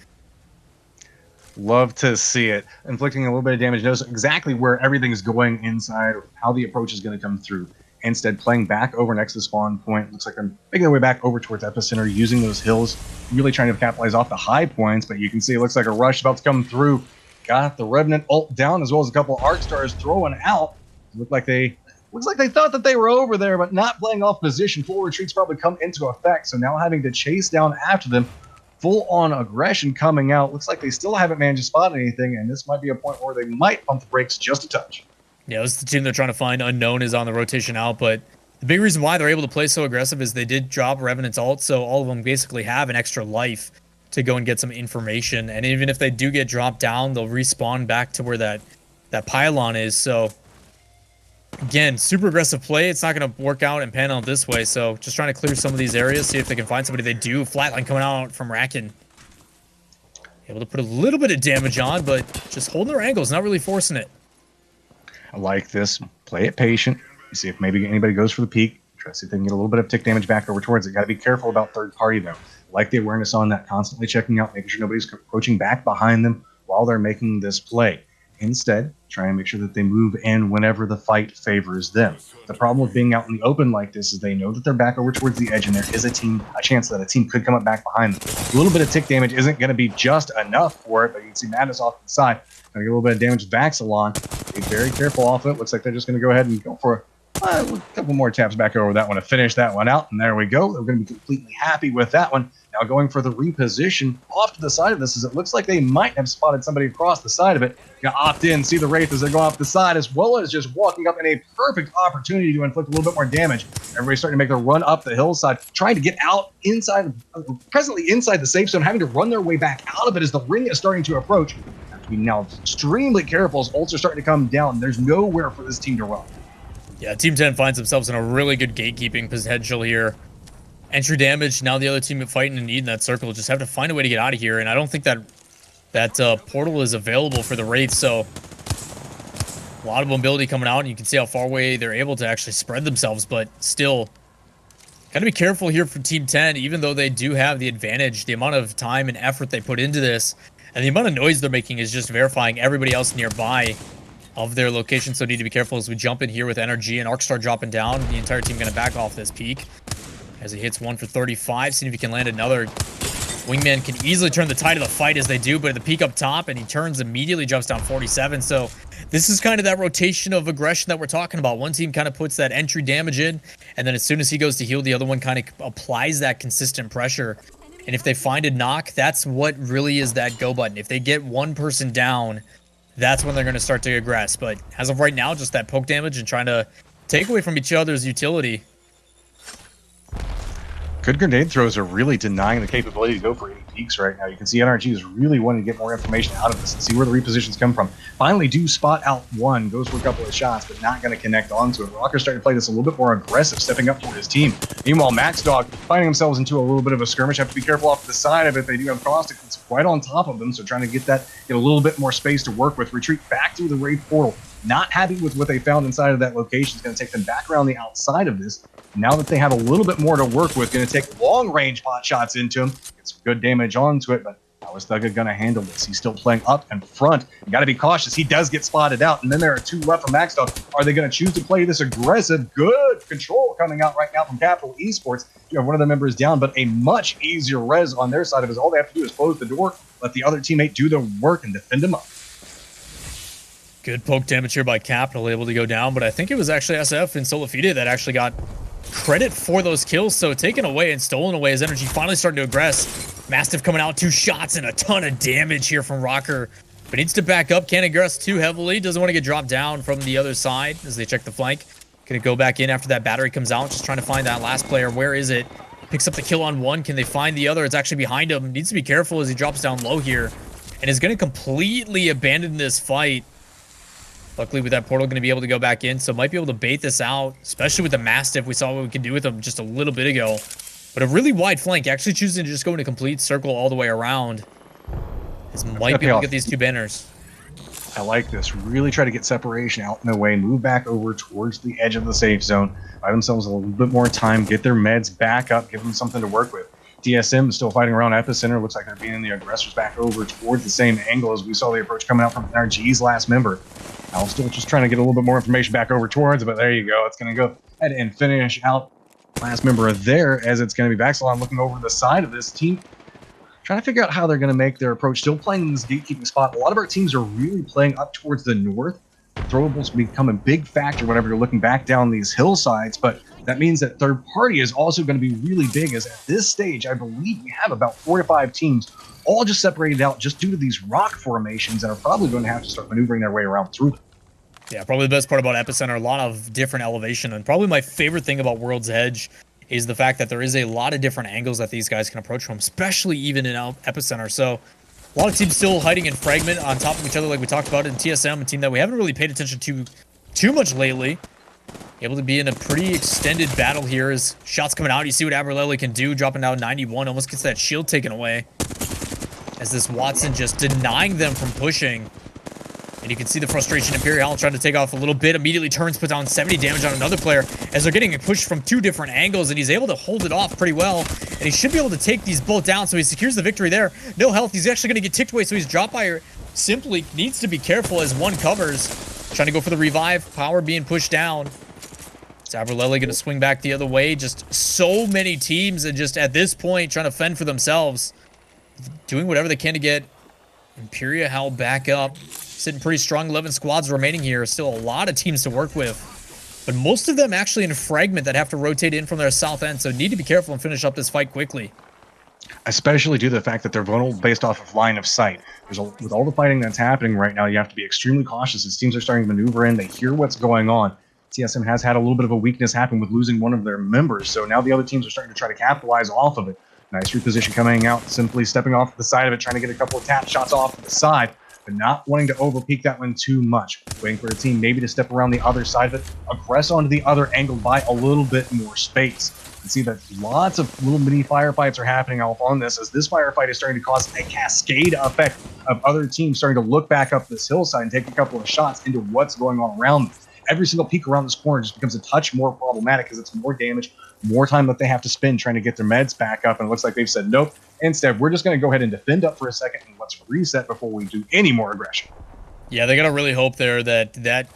Love to see it. Inflicting a little bit of damage. Knows exactly where everything is going inside, or how the approach is going to come through. Instead, playing back over next to the spawn point. Looks like I'm making their way back over towards Epicenter, using those hills, really trying to capitalize off the high points. But you can see it looks like a rush about to come through. Got the Revenant ult down, as well as a couple of Arc Stars throwing out. Looks like they thought that they were over there, but not playing off position. Full retreats probably come into effect, so now having to chase down after them. Full-on aggression coming out. Looks like they still haven't managed to spot anything, and this might be a point where they might pump the brakes just a touch. Yeah, this is the team they're trying to find. Unknown is on the rotation out, but the big reason why they're able to play so aggressive is they did drop Revenant's ult, so all of them basically have an extra life to go and get some information. And even if they do get dropped down, they'll respawn back to where that pylon is. So again, super aggressive play. It's not going to work out and pan out this way. So just trying to clear some of these areas, see if they can find somebody. They do. Flatline coming out from Racken. Able to put a little bit of damage on, but just holding their angles, not really forcing it. I like this. Play it patient. You see if maybe anybody goes for the peak. Try to see if they can get a little bit of tick damage back over towards it. Got to be careful about third party, though. Like the awareness on that, constantly checking out, making sure nobody's approaching back behind them while they're making this play. Instead, try and make sure that they move in whenever the fight favors them. The problem with being out in the open like this is they know that they're back over towards the edge, and there is a chance that a team could come up back behind them. A little bit of tick damage isn't going to be just enough for it, but you can see Madness off to the side. Going to get a little bit of damage to Vaxilon. Be very careful off it. Looks like they're just going to go ahead and go for A couple more taps back over that one to finish that one out, and there we go. They're going to be completely happy with that one. Now going for the reposition off to the side of this, as it looks like they might have spotted somebody across the side of it. Gonna opt in, see the Wraith as they go off the side, as well as just walking up in a perfect opportunity to inflict a little bit more damage. Everybody's starting to make their run up the hillside, trying to get out inside, presently inside the safe zone, having to run their way back out of it as the ring is starting to approach. Have to be now extremely careful as ults are starting to come down. There's nowhere for this team to run. Yeah, Team 10 finds themselves in a really good gatekeeping potential here. Entry damage, now the other team fighting and needing that circle. Just have to find a way to get out of here, and I don't think that portal is available for the Wraith, so a lot of mobility coming out, and you can see how far away they're able to actually spread themselves, but still, gotta be careful here for Team 10, even though they do have the advantage. The amount of time and effort they put into this, and the amount of noise they're making is just verifying everybody else nearby of their location, so need to be careful as we jump in here with NRG and Arcstar dropping down. The entire team gonna back off this peak as he hits one for 35, seeing if he can land another. Wingman can easily turn the tide of the fight as they do, but the peak up top, and he turns immediately, jumps down 47. So this is kind of that rotation of aggression that we're talking about. One team kind of puts that entry damage in, and then as soon as he goes to heal, the other one kind of applies that consistent pressure. And if they find a knock, that's what really is that go button. If they get one person down, that's when they're going to start to aggress. But as of right now, just that poke damage and trying to take away from each other's utility. Good grenade throws are really denying the capability to go for 8 peaks right now. You can see NRG is really wanting to get more information out of this and see where the repositions come from. Finally do spot out one, goes for a couple of shots, but not going to connect onto it. Rocker's starting to play this a little bit more aggressive, stepping up for his team. Meanwhile, Max Dog finding themselves into a little bit of a skirmish. Have to be careful off to the side of it. They do have Caustic that's right on top of them, so trying to get a little bit more space to work with. Retreat back through the Wraith portal. Not happy with what they found inside of that location. It's going to take them back around the outside of this. Now that they have a little bit more to work with, going to take long-range pot shots into him. Get some good damage onto it, but how is Thugga going to handle this? He's still playing up and front. You got to be cautious. He does get spotted out, and then there are 2 left from Max Dog. Are they going to choose to play this aggressive? Good control coming out right now from Capital Esports. You have one of the members down, but a much easier res on their side of it. All they have to do is close the door, let the other teammate do the work, and defend him up. Good poke damage here by Capital, able to go down, but I think it was actually SF and Solifide that actually got credit for those kills, so taken away and stolen away as Energy finally starting to aggress. Mastiff coming out, 2 shots and a ton of damage here from Rocker, but needs to back up, can't aggress too heavily, doesn't want to get dropped down from the other side as they check the flank. Gonna go back in after that battery comes out, just trying to find that last player. Where is it? Picks up the kill on one, can they find the other? It's actually behind him, needs to be careful as he drops down low here, and is gonna completely abandon this fight. Luckily, with that portal, going to be able to go back in, so might be able to bait this out, especially with the Mastiff. We saw what we could do with him just a little bit ago. But a really wide flank, actually choosing to just go in a complete circle all the way around. This might be able to get these 2 banners. I like this. Really try to get separation out in the way, move back over towards the edge of the safe zone, buy themselves a little bit more time, get their meds back up, give them something to work with. DSM is still fighting around Epicenter. Looks like they're being the aggressors back over towards the same angle as we saw the approach coming out from NRG's last member. Now still just trying to get a little bit more information back over towards it, but there you go. It's going to go ahead and finish out last member there as it's going to be Vaxilon looking over the side of this team, trying to figure out how they're going to make their approach. Still playing in this gatekeeping spot. A lot of our teams are really playing up towards the north. Throwables become a big factor whenever you're looking back down these hillsides, but that means that third party is also going to be really big, as at this stage, I believe we have about 4 to 5 teams all just separated out just due to these rock formations and are probably going to have to start maneuvering their way around through them. Yeah, probably the best part about Epicenter, a lot of different elevation, and probably my favorite thing about World's Edge is the fact that there is a lot of different angles that these guys can approach from, especially even in Epicenter. So a lot of teams still hiding in Fragment on top of each other like we talked about in TSM, a team that we haven't really paid attention to too much lately. Able to be in a pretty extended battle here as shots coming out. You see what Aberlele can do, dropping down 91, almost gets that shield taken away. As this Watson just denying them from pushing. And you can see the frustration. Imperial trying to take off a little bit, immediately turns, puts down 70 damage on another player as they're getting pushed from 2 different angles, and he's able to hold it off pretty well. And he should be able to take these both down, so he secures the victory there. No health, he's actually going to get ticked away, so he's dropped by. Simply needs to be careful as one covers. Trying to go for the revive, power being pushed down. Aberlele going to swing back the other way. Just so many teams and just at this point trying to fend for themselves. Doing whatever they can to get Imperial back up. Sitting pretty strong. 11 squads remaining here. Still a lot of teams to work with. but most of them actually in a fragment that have to rotate in from their south end, so need to be careful and finish up this fight quickly. Especially due to the fact that they're vulnerable based off of line of sight. With all the fighting that's happening right now, you have to be extremely cautious as teams are starting to maneuver in. They hear what's going on. TSM has had a little bit of a weakness happen with losing one of their members, so now the other teams are starting to try to capitalize off of it. Nice reposition coming out, simply stepping off to the side of it, trying to get a couple of tap shots off to the side, but not wanting to overpeak that one too much. Waiting for a team maybe to step around the other side of it, aggress onto the other angle by a little bit more space. You can see that lots of little mini firefights are happening off on this, as this firefight is starting to cause a cascade effect of other teams starting to look back up this hillside and take a couple of shots into what's going on around them. Every single peek around this corner just becomes a touch more problematic because it's more damage, more time that they have to spend trying to get their meds back up, and it looks like they've said nope. Instead, we're just going to go ahead and defend up for a second and let's reset before we do any more aggression. Yeah, they got to really hope there that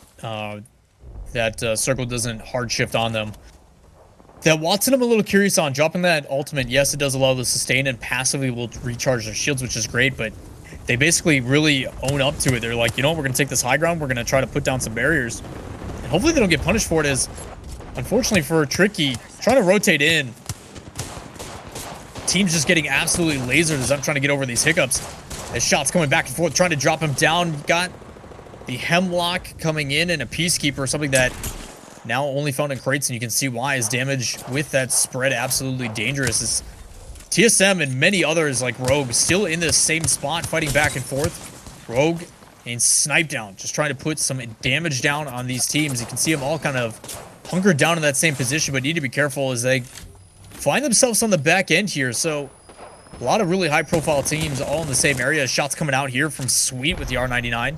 circle doesn't hard shift on them. That Watson, I'm a little curious on dropping that ultimate. Yes, it does allow the sustain and passively will recharge their shields, which is great, but they basically really own up to it. They're like, you know what, we're going to take this high ground. We're going to try to put down some barriers. And hopefully they don't get punished for it, as unfortunately for Tricky, trying to rotate in, team's just getting absolutely lasered as I'm trying to get over these hiccups. As shots coming back and forth, trying to drop him down. Got the Hemlock coming in and a Peacekeeper, something that now only found in crates, and you can see why. His damage with that spread absolutely dangerous. As TSM and many others like Rogue still in this same spot fighting back and forth. Rogue and Snipe down, just trying to put some damage down on these teams. You can see them all kind of hunkered down in that same position, but need to be careful as they find themselves on the back end here. So a lot of really high profile teams all in the same area. Shots coming out here from Sweet with the R99.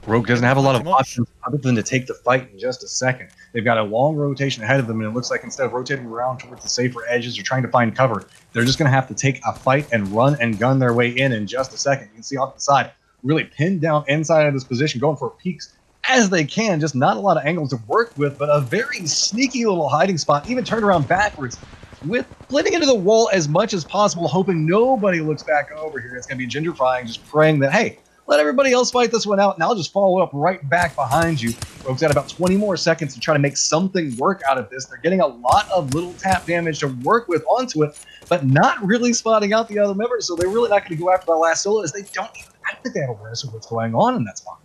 Rogue doesn't have a lot of options other than to take the fight in just a second. They've got a long rotation ahead of them, and it looks like instead of rotating around towards the safer edges or trying to find cover, they're just going to have to take a fight and run and gun their way in just a second. You can see off the side, really pinned down inside of this position, going for peeks as they can. Just not a lot of angles to work with, but a very sneaky little hiding spot, even turned around backwards, with blending into the wall as much as possible, hoping nobody looks back over here. It's going to be gentrifying, just praying that, hey, let everybody else fight this one out, and I'll just follow up right back behind you. Folks got about 20 more seconds to try to make something work out of this. They're getting a lot of little tap damage to work with onto it, but not really spotting out the other members, so they're really not going to go after that last solo, as they don't even, I don't think they have awareness of what's going on in that spot.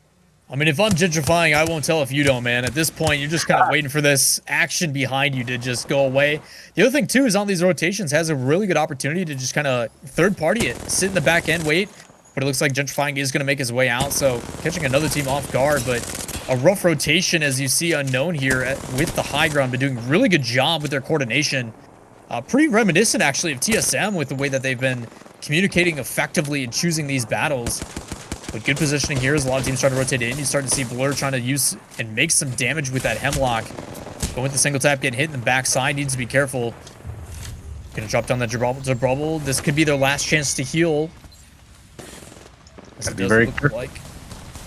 I mean, if I'm gentrifying, I won't tell if you don't, man. At this point, you're just kind of waiting for this action behind you to just go away. The other thing, too, is on these rotations, has a really good opportunity to just kind of third-party it, sit in the back end, wait. But it looks like gentrifying is going to make his way out, so catching another team off guard. But a rough rotation, as you see Unknown here with the high ground, but doing a really good job with their coordination. Pretty reminiscent, actually, of TSM with the way that they've been communicating effectively and choosing these battles. With good positioning here, as a lot of teams trying to rotate in, you start to see Blur trying to use and make some damage with that Hemlock. Going with the single tap, getting hit in the backside, needs to be careful. Gonna drop down that Jabrubble. This could be their last chance to heal. It does look like.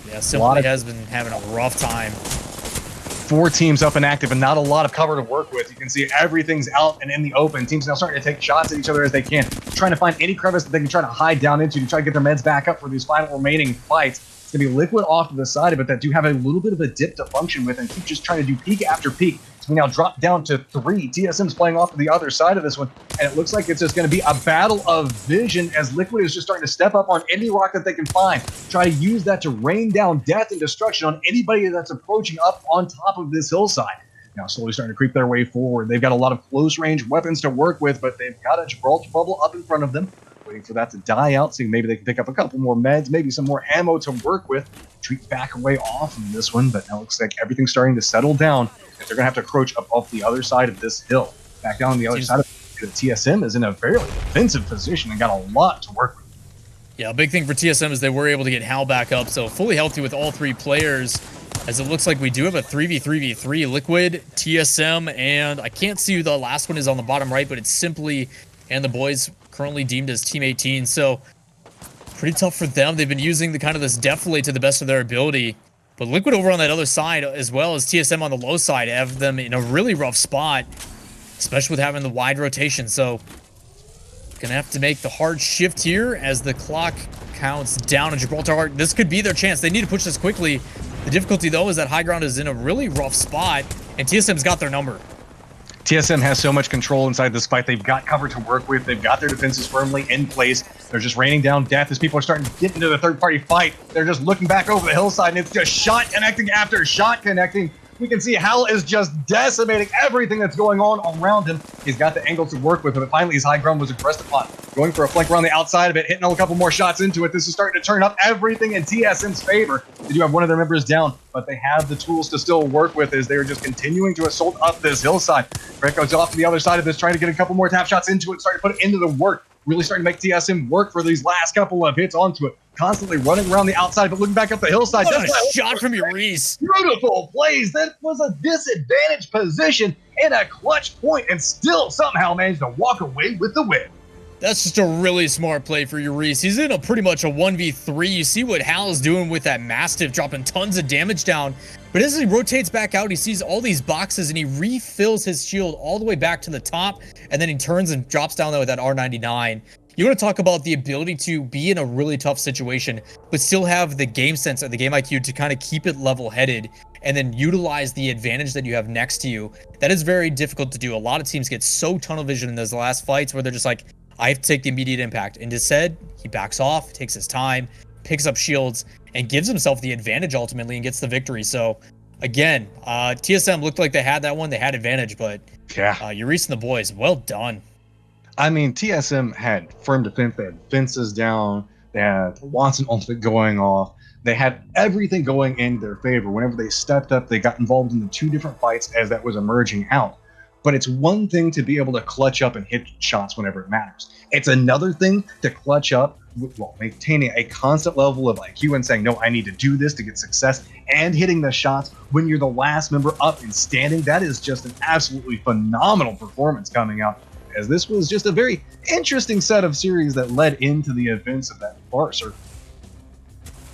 Yeah, Simply has been having a rough time. 4 teams up and active and not a lot of cover to work with. You can see everything's out and in the open. Teams now starting to take shots at each other as they can, trying to find any crevice that they can try to hide down into to try to get their meds back up for these final remaining fights. It's going to be Liquid off to the side of it that do have a little bit of a dip to function with and keep just trying to do peak after peak. So we now drop down to 3. TSM's playing off to the other side of this one, and it looks like it's just going to be a battle of vision as Liquid is just starting to step up on any rock that they can find, try to use that to rain down death and destruction on anybody that's approaching up on top of this hillside. Now slowly starting to creep their way forward. They've got a lot of close range weapons to work with, but they've got a Gibraltar bubble up in front of them, waiting for that to die out, seeing maybe they can pick up a couple more meds, maybe some more ammo to work with. Treat back away off from this one, but now it looks like everything's starting to settle down. They're going to have to approach up off the other side of this hill. Back down on the other side of the TSM is in a fairly defensive position and got a lot to work with. Yeah, a big thing for TSM is they were able to get Hal back up, so fully healthy with all 3 players, as it looks like we do have a 3v3v3, Liquid, TSM, and I can't see who the last one is on the bottom right, but it's Simply and the boys currently deemed as Team 18, so pretty tough for them. They've been using the kind of this deflate to the best of their ability. But Liquid over on that other side, as well as TSM on the low side, have them in a really rough spot, especially with having the wide rotation. So, gonna have to make the hard shift here as the clock counts down in Gibraltar. This could be their chance. They need to push this quickly. The difficulty, though, is that high ground is in a really rough spot, and TSM's got their number. TSM has so much control inside this fight. They've got cover to work with. They've got their defenses firmly in place. They're just raining down death as people are starting to get into the third-party fight. They're just looking back over the hillside, and it's just shot connecting after shot connecting. We can see Hal is just decimating everything that's going on around him. He's got the angle to work with, but finally his high ground was aggressed upon. Going for a flank around the outside of it, hitting a couple more shots into it. This is starting to turn up everything in TSM's favor. They do have one of their members down, but they have the tools to still work with as they're just continuing to assault up this hillside. Brett goes off to the other side of this, trying to get a couple more tap shots into it, starting to put it into the work. Really starting to make TSM work for these last couple of hits onto it. Constantly running around the outside, but looking back up the hillside. What a shot from Urice. Beautiful plays. That was a disadvantaged position and a clutch point, and still somehow managed to walk away with the win. That's just a really smart play for Urice. He's in pretty much a 1v3. You see what Hal is doing with that Mastiff, dropping tons of damage down. But as he rotates back out, he sees all these boxes, and he refills his shield all the way back to the top, and then he turns and drops down there with that R99. You want to talk about the ability to be in a really tough situation, but still have the game sense or the game IQ to kind of keep it level-headed and then utilize the advantage that you have next to you. That is very difficult to do. A lot of teams get so tunnel vision in those last fights where they're just like, I have to take the immediate impact. And instead, he backs off, takes his time, picks up shields, and gives himself the advantage ultimately and gets the victory. So, again, TSM looked like they had that one. They had advantage, but yeah, Urice and the boys, well done. I mean, TSM had firm defense. They had fences down. They had Watson ultimate going off. They had everything going in their favor. Whenever they stepped up, they got involved in the two different fights as that was emerging out. But it's one thing to be able to clutch up and hit shots whenever it matters. It's another thing to clutch up while maintaining a constant level of IQ and saying, no, I need to do this to get success, and hitting the shots when you're the last member up and standing. That is just an absolutely phenomenal performance coming out, as this was just a very interesting set of series that led into the events of that farce.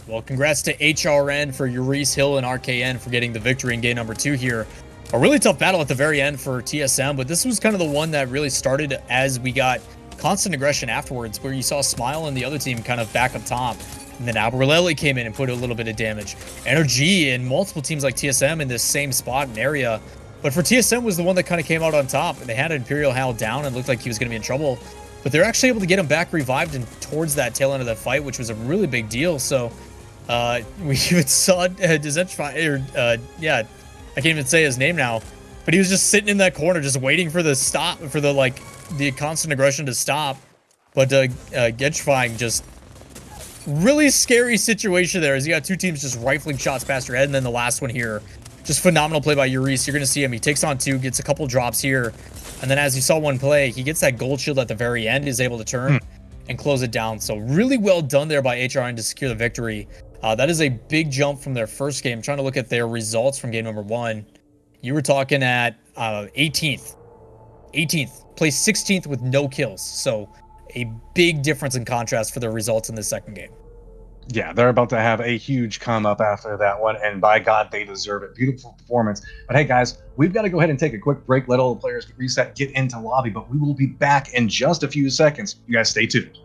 Well, congrats to HRN for Urice, Hill, and RKN for getting the victory in game number 2 here. A really tough battle at the very end for TSM, but this was kind of the one that really started as we got constant aggression afterwards, where you saw Smile and the other team kind of back up top. And then Alberelli came in and put a little bit of damage. Energy and multiple teams like TSM in this same spot and area. But for TSM was the one that kind of came out on top. And they had Imperial Hal down and looked like he was going to be in trouble. But they're actually able to get him back revived and towards that tail end of the fight, which was a really big deal. So we even saw I can't even say his name now, but he was just sitting in that corner, just waiting for the stop, for the constant aggression to stop. But Getchfine, just really scary situation there, as you got two teams just rifling shots past your head, and then the last one here, just phenomenal play by Urice. You're going to see him. He takes on 2, gets a couple drops here, and then as you saw one play, he gets that gold shield at the very end, is able to turn and close it down. So really well done there by HRN to secure the victory. That is a big jump from their first game. Trying to look at their results from game number 1. You were talking at 18th. Placed 16th with no kills. So a big difference in contrast for their results in the second game. Yeah, they're about to have a huge come up after that one, and by God, they deserve it. Beautiful performance. But hey, guys, we've got to go ahead and take a quick break, let all the players get reset, get into lobby, but we will be back in just a few seconds. You guys stay tuned.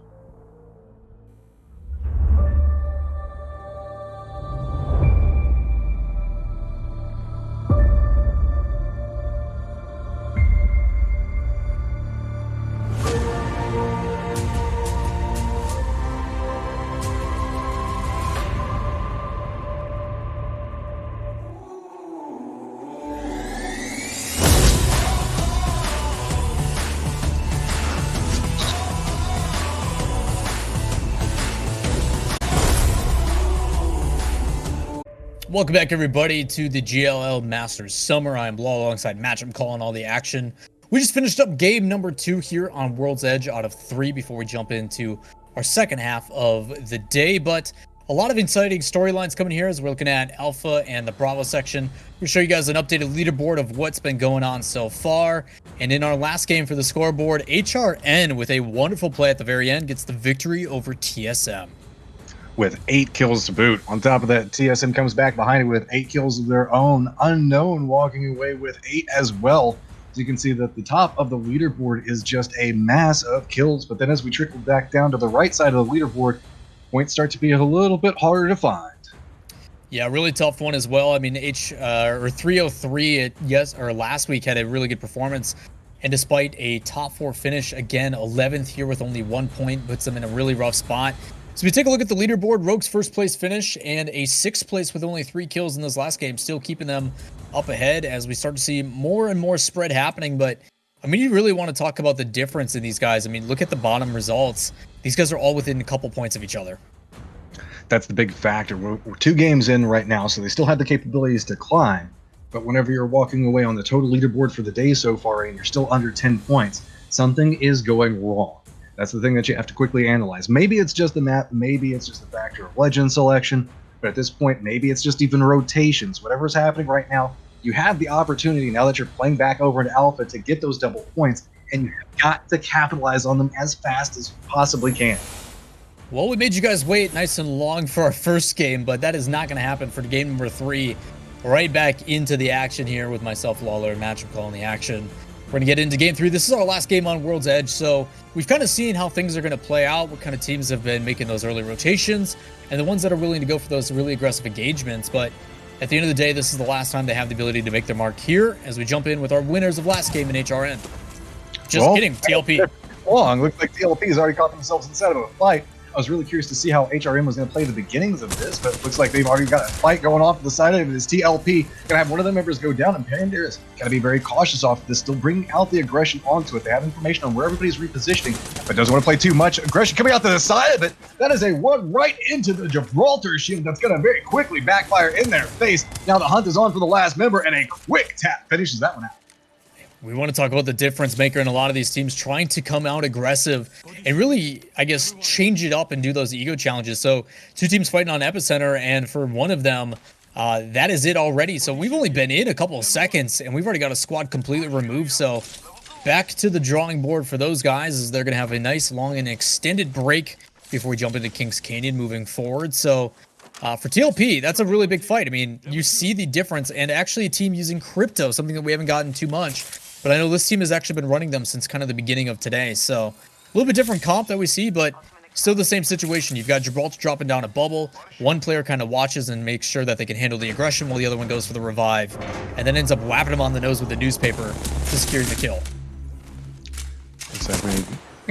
Welcome back, everybody, to the GLL Masters Summer. I am Blah alongside Match. I'm calling all the action. We just finished up game number 2 here on World's Edge out of 3 before we jump into our second half of the day. But a lot of exciting storylines coming here as we're looking at Alpha and the Bravo section. We'll show you guys an updated leaderboard of what's been going on so far. And in our last game for the scoreboard, HRN with a wonderful play at the very end gets the victory over TSM. With 8 kills to boot. On top of that, TSM comes back behind it with 8 kills of their own. Unknown walking away with 8 as well. So you can see that the top of the leaderboard is just a mass of kills. But then as we trickle back down to the right side of the leaderboard, points start to be a little bit harder to find. Yeah, really tough one as well. I mean, 303 last week had a really good performance, and despite a top 4 finish, again 11th here with only 1 point, puts them in a really rough spot. So we take a look at the leaderboard. Rogue's first place finish and a 6th place with only 3 kills in this last game, still keeping them up ahead as we start to see more and more spread happening. But I mean, you really want to talk about the difference in these guys. I mean, look at the bottom results. These guys are all within a couple points of each other. That's the big factor. We're 2 games in right now, so they still have the capabilities to climb. But whenever you're walking away on the total leaderboard for the day so far and you're still under 10 points, something is going wrong. That's the thing that you have to quickly analyze. Maybe it's just the map, maybe it's just the factor of legend selection, but at this point, maybe it's just even rotations. Whatever's happening right now, you have the opportunity, now that you're playing back over into Alpha, to get those double points, and you have got to capitalize on them as fast as you possibly can. Well, we made you guys wait nice and long for our first game, but that is not going to happen for game number 3. Right back into the action here with myself, Lawler, and Matchup calling the action. We're going to get into game 3. This is our last game on World's Edge, so we've kind of seen how things are going to play out, what kind of teams have been making those early rotations, and the ones that are willing to go for those really aggressive engagements. But at the end of the day, this is the last time they have the ability to make their mark here as we jump in with our winners of last game in HRN. Just kidding, TLP. Long. Looks like TLP has already caught themselves inside of a fight. I was really curious to see how HRM was going to play the beginnings of this, but it looks like they've already got a fight going off to the side of it. It's TLP going to have one of the members go down, and Pandair is going to be very cautious off this, still bringing out the aggression onto it. They have information on where everybody's repositioning, but doesn't want to play too much aggression coming out to the side of it. That is a one right into the Gibraltar shield that's going to very quickly backfire in their face. Now the hunt is on for the last member, and a quick tap finishes that one out. We want to talk about the difference maker in a lot of these teams trying to come out aggressive and really, I guess, change it up and do those ego challenges. So 2 teams fighting on Epicenter, and for one of them, that is it already. So we've only been in a couple of seconds, and we've already got a squad completely removed. So back to the drawing board for those guys, as they're going to have a nice, long, and extended break before we jump into Kings Canyon moving forward. So for TLP, that's a really big fight. I mean, you see the difference, and actually a team using crypto, something that we haven't gotten too much. But I know this team has actually been running them since kind of the beginning of today. So a little bit different comp that we see, but still the same situation. You've got Gibraltar dropping down a bubble. One player kind of watches and makes sure that they can handle the aggression while the other one goes for the revive. And then ends up whapping him on the nose with the newspaper to secure the kill. Exactly.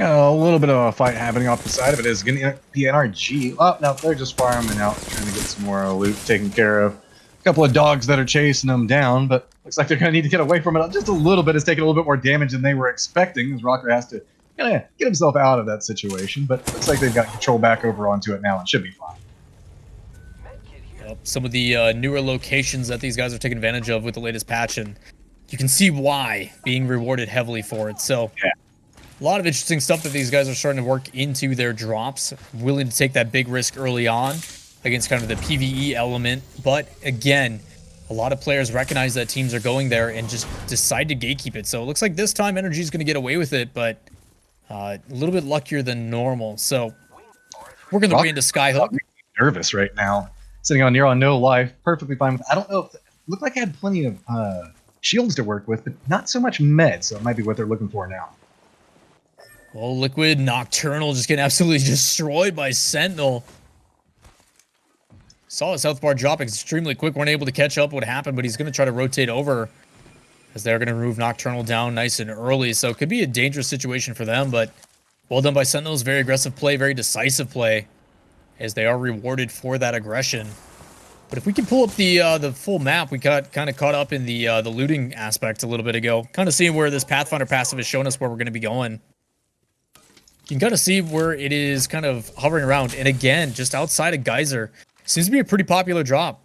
A little bit of a fight happening off the side of it. Is going to be NRG. Oh, no, they're just farming out, trying to get some more loot taken care of. A couple of dogs that are chasing them down, but looks like they're going to need to get away from it just a little bit. It's taking a little bit more damage than they were expecting, as Rocker has to kind of get himself out of that situation. But looks like they've got control back over onto it now and should be fine. Yep, some of the newer locations that these guys are taking advantage of with the latest patch, and you can see why, being rewarded heavily for it. So yeah, a lot of interesting stuff that these guys are starting to work into their drops, willing to take that big risk early on against kind of the PvE element. But again, a lot of players recognize that teams are going there and just decide to gatekeep it. So it looks like this time Energy is going to get away with it, but a little bit luckier than normal. So working their way into Skyhook. Nervous right now, sitting on near on no life, perfectly fine with. I don't know if looked like I had plenty of shields to work with, but not so much meds. So it might be what they're looking for now. Well, Liquid Nocturnal just getting absolutely destroyed by Sentinel. Saw his health bar drop extremely quick, weren't able to catch up what happened, but he's going to try to rotate over as they're going to remove Nocturnal down nice and early. So it could be a dangerous situation for them, but well done by Sentinels. Very aggressive play, very decisive play, as they are rewarded for that aggression. But if we can pull up the full map, we got kind of caught up in the looting aspect a little bit ago. Kind of seeing where this Pathfinder passive is showing us where we're going to be going. You can kind of see where it is kind of hovering around. And again, just outside of Geyser. Seems to be a pretty popular drop.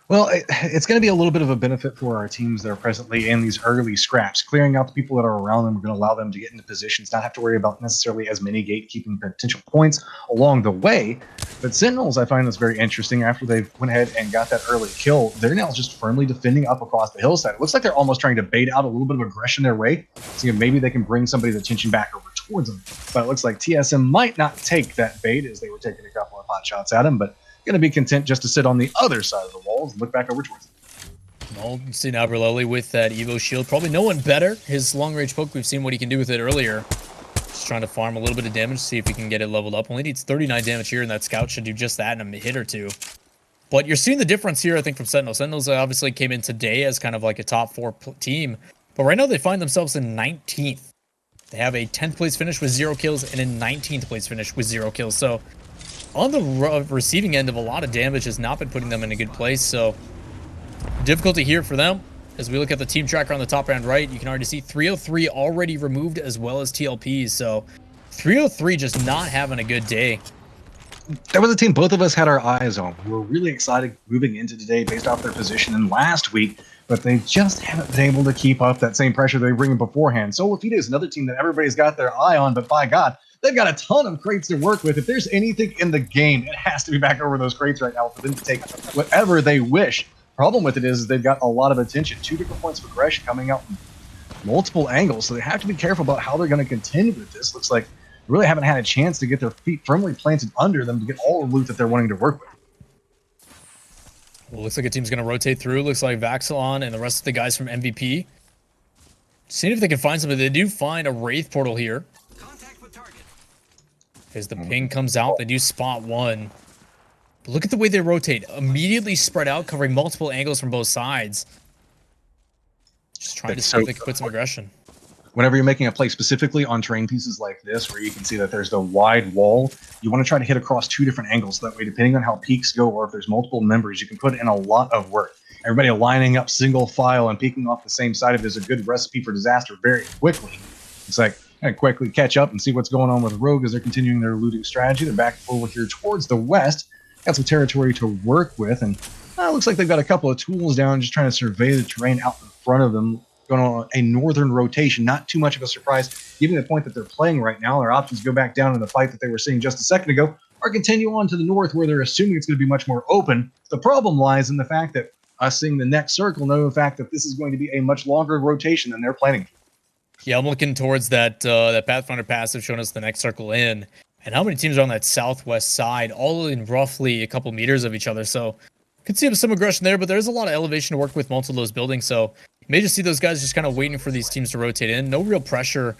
Well, it's going to be a little bit of a benefit for our teams that are presently in these early scraps. Clearing out the people that are around them are going to allow them to get into positions, not have to worry about necessarily as many gatekeeping potential points along the way. But Sentinels, I find this very interesting. After they went ahead and got that early kill, they're now just firmly defending up across the hillside. It looks like they're almost trying to bait out a little bit of aggression their way, seeing if maybe they can bring somebody's attention back over towards them. But it looks like TSM might not take that bait, as they were taking a couple of pot shots at him, but going to be content just to sit on the other side of the walls and look back over towards them. Well, you see now Brulelli with that Evo shield. Probably no one better. His long-range poke, we've seen what he can do with it earlier. Just trying to farm a little bit of damage, see if he can get it leveled up. Only needs 39 damage here, and that scout should do just that in a hit or two. But you're seeing the difference here, I think, from Sentinels. Sentinels obviously came in today as kind of like a top 4 team, but right now they find themselves in 19th. They have a 10th place finish with 0 kills and a 19th place finish with 0 kills. So on the receiving end of a lot of damage has not been putting them in a good place. So difficulty here for them. As we look at the team tracker on the top round right, you can already see 303 already removed as well as TLPs. So 303 just not having a good day. That was a team both of us had our eyes on. We were really excited moving into today based off their position in last week, but they just haven't been able to keep up that same pressure they were bringing beforehand. Solafide is another team that everybody's got their eye on, but by God, they've got a ton of crates to work with. If there's anything in the game, it has to be back over those crates right now for them to take whatever they wish. Problem with it is they've got a lot of attention. 2 different points of aggression coming out from multiple angles, so they have to be careful about how they're going to continue with this. Looks like they really haven't had a chance to get their feet firmly planted under them to get all the loot that they're wanting to work with. Well, looks like a team's going to rotate through. Looks like Vaxilon and the rest of the guys from MVP. Seeing if they can find something. They do find a Wraith portal here. As the ping comes out, they do spot one. But look at the way they rotate. Immediately spread out, covering multiple angles from both sides. Just trying to see if they can put some aggression. Whenever you're making a play specifically on terrain pieces like this, where you can see that there's the wide wall, you want to try to hit across 2 different angles. That way, depending on how peaks go, or if there's multiple members, you can put in a lot of work. Everybody lining up single file and peeking off the same side of it is a good recipe for disaster very quickly. It's like, quickly catch up and see what's going on with Rogue as they're continuing their looting strategy. They're back over here towards the west. Got some territory to work with, and looks like they've got a couple of tools down, just trying to survey the terrain out in front of them. Going on a northern rotation, not too much of a surprise, given the point that they're playing right now. Their options go back down in the fight that they were seeing just a second ago, or continue on to the north where they're assuming it's going to be much more open. The problem lies in the fact that us seeing the next circle know the fact that this is going to be a much longer rotation than they're planning. Yeah, I'm looking towards that that Pathfinder passive showing us the next circle in, and how many teams are on that southwest side, all in roughly a couple meters of each other. So could see some aggression there, but there's a lot of elevation to work with most of those buildings. So you may just see those guys just kind of waiting for these teams to rotate in. No real pressure,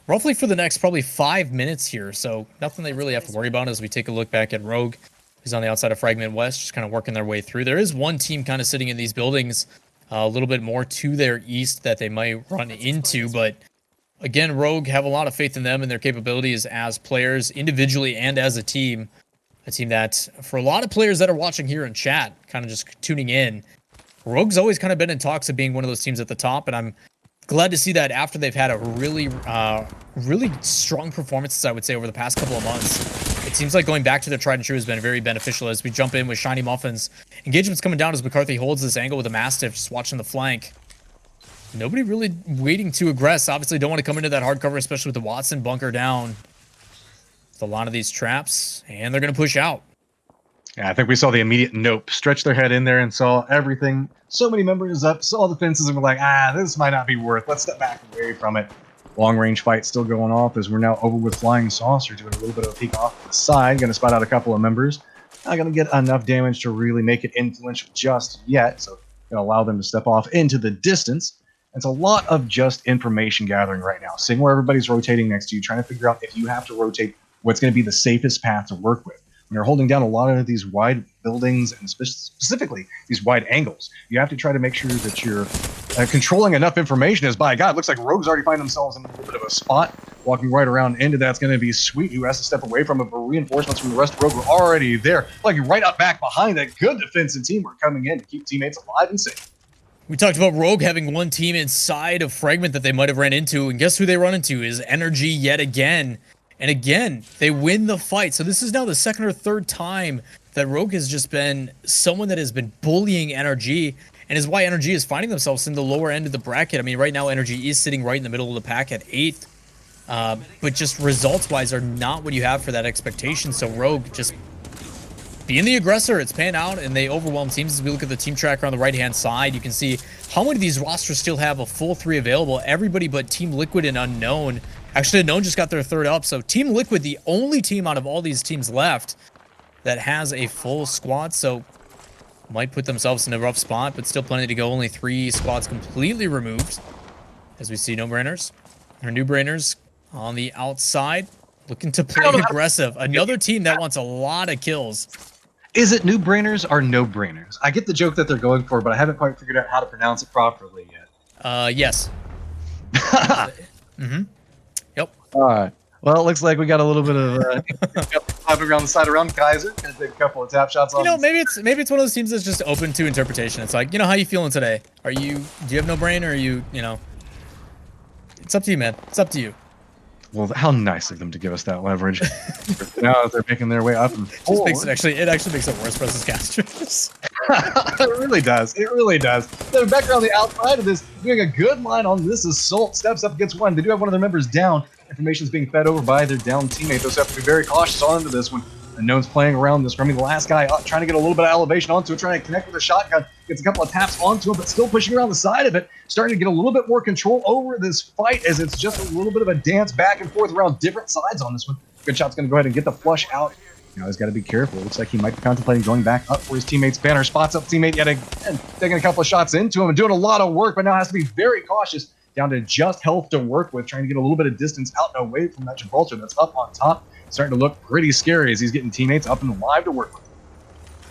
roughly for the next probably 5 minutes here. So nothing they really have to worry about as we take a look back at Rogue, who's on the outside of Fragment West, just kind of working their way through. There is one team kind of sitting in these buildings a little bit more to their east that they might run into, but again, Rogue have a lot of faith in them and their capabilities as players, individually and as a team. A team that, for a lot of players that are watching here in chat, kind of just tuning in, Rogue's always kind of been in talks of being one of those teams at the top, and I'm glad to see that after they've had a really strong performances, I would say, over the past couple of months. It seems like going back to their tried and true has been very beneficial as we jump in with Shiny Muffins. Engagement's coming down as McCarthy holds this angle with a Mastiff, just watching the flank. Nobody really waiting to aggress. Obviously don't want to come into that hard cover, especially with the Watson bunker down. A lot of these traps, and they're going to push out. Yeah, I think we saw the immediate nope. Stretched their head in there and saw everything. So many members up, saw the fences, and were like, this might not be worth. Let's step back away from it. Long-range fight still going off as we're now over with Flying Saucer, doing a little bit of a peek off to the side. Going to spot out a couple of members. Not going to get enough damage to really make it influential just yet, so going to allow them to step off into the distance. It's a lot of just information gathering right now. Seeing where everybody's rotating next to you, trying to figure out if you have to rotate what's going to be the safest path to work with. When you're holding down a lot of these wide buildings and specifically these wide angles, you have to try to make sure that you're controlling enough information as, by God, looks like Rogues already find themselves in a little bit of a spot. Walking right around into that's going to be Sweet, who has to step away from it, but reinforcements from the rest of Rogue were already there. Like right up back behind that. Good defense and teamwork coming in to keep teammates alive and safe. We talked about Rogue having one team inside of Fragment that they might have ran into, and guess who they run into is Energy yet again. And again, they win the fight. So this is now the second or third time that Rogue has just been someone that has been bullying NRG, and is why NRG is finding themselves in the lower end of the bracket. I mean, right now, NRG is sitting right in the middle of the pack at 8th, but just results-wise are not what you have for that expectation. So Rogue just being the aggressor, it's panned out, and they overwhelm teams. As we look at the team tracker on the right-hand side, you can see how many of these rosters still have a full 3 available. Everybody but Team Liquid and Unknown. Actually, Unknown just got their 3rd up, so Team Liquid, the only team out of all these teams left that has a full squad, so might put themselves in a rough spot, but still plenty to go. Only 3 squads completely removed, as we see no-brainers, or new-brainers on the outside, looking to play aggressive. Another team that wants a lot of kills. Is it new-brainers or no-brainers? I get the joke that they're going for, but I haven't quite figured out how to pronounce it properly yet. Yes. Mm-hmm. Yep. All right. Well, it looks like we got a little bit of popping around the side around Kaiser. Gonna take a couple of tap shots on. Maybe it's one of those teams that's just open to interpretation. It's like, how you feeling today? Do you have no brain, or are you know? It's up to you, man. It's up to you. Well, how nice of them to give us that leverage. Now they're making their way up. And it actually makes it worse for us as casters. It really does. It really does. They're back around the outside of this, doing a good line on this assault. Steps up against one. They do have one of their members down. Information is being fed over by their down teammate. Those have to be very cautious onto this one. Unknown's playing around this. Scrumming the last guy up, trying to get a little bit of elevation onto it, trying to connect with a shotgun. Gets a couple of taps onto him, but still pushing around the side of it. Starting to get a little bit more control over this fight as it's just a little bit of a dance back and forth around different sides on this one. Good shot's going to go ahead and get the flush out. He's got to be careful. It looks like he might be contemplating going back up for his teammate's banner. Spots up teammate yet again, taking a couple of shots into him and doing a lot of work, but now has to be very cautious. Down to just health to work with, trying to get a little bit of distance out and away from that Gibraltar that's up on top. Starting to look pretty scary as he's getting teammates up and alive to work with.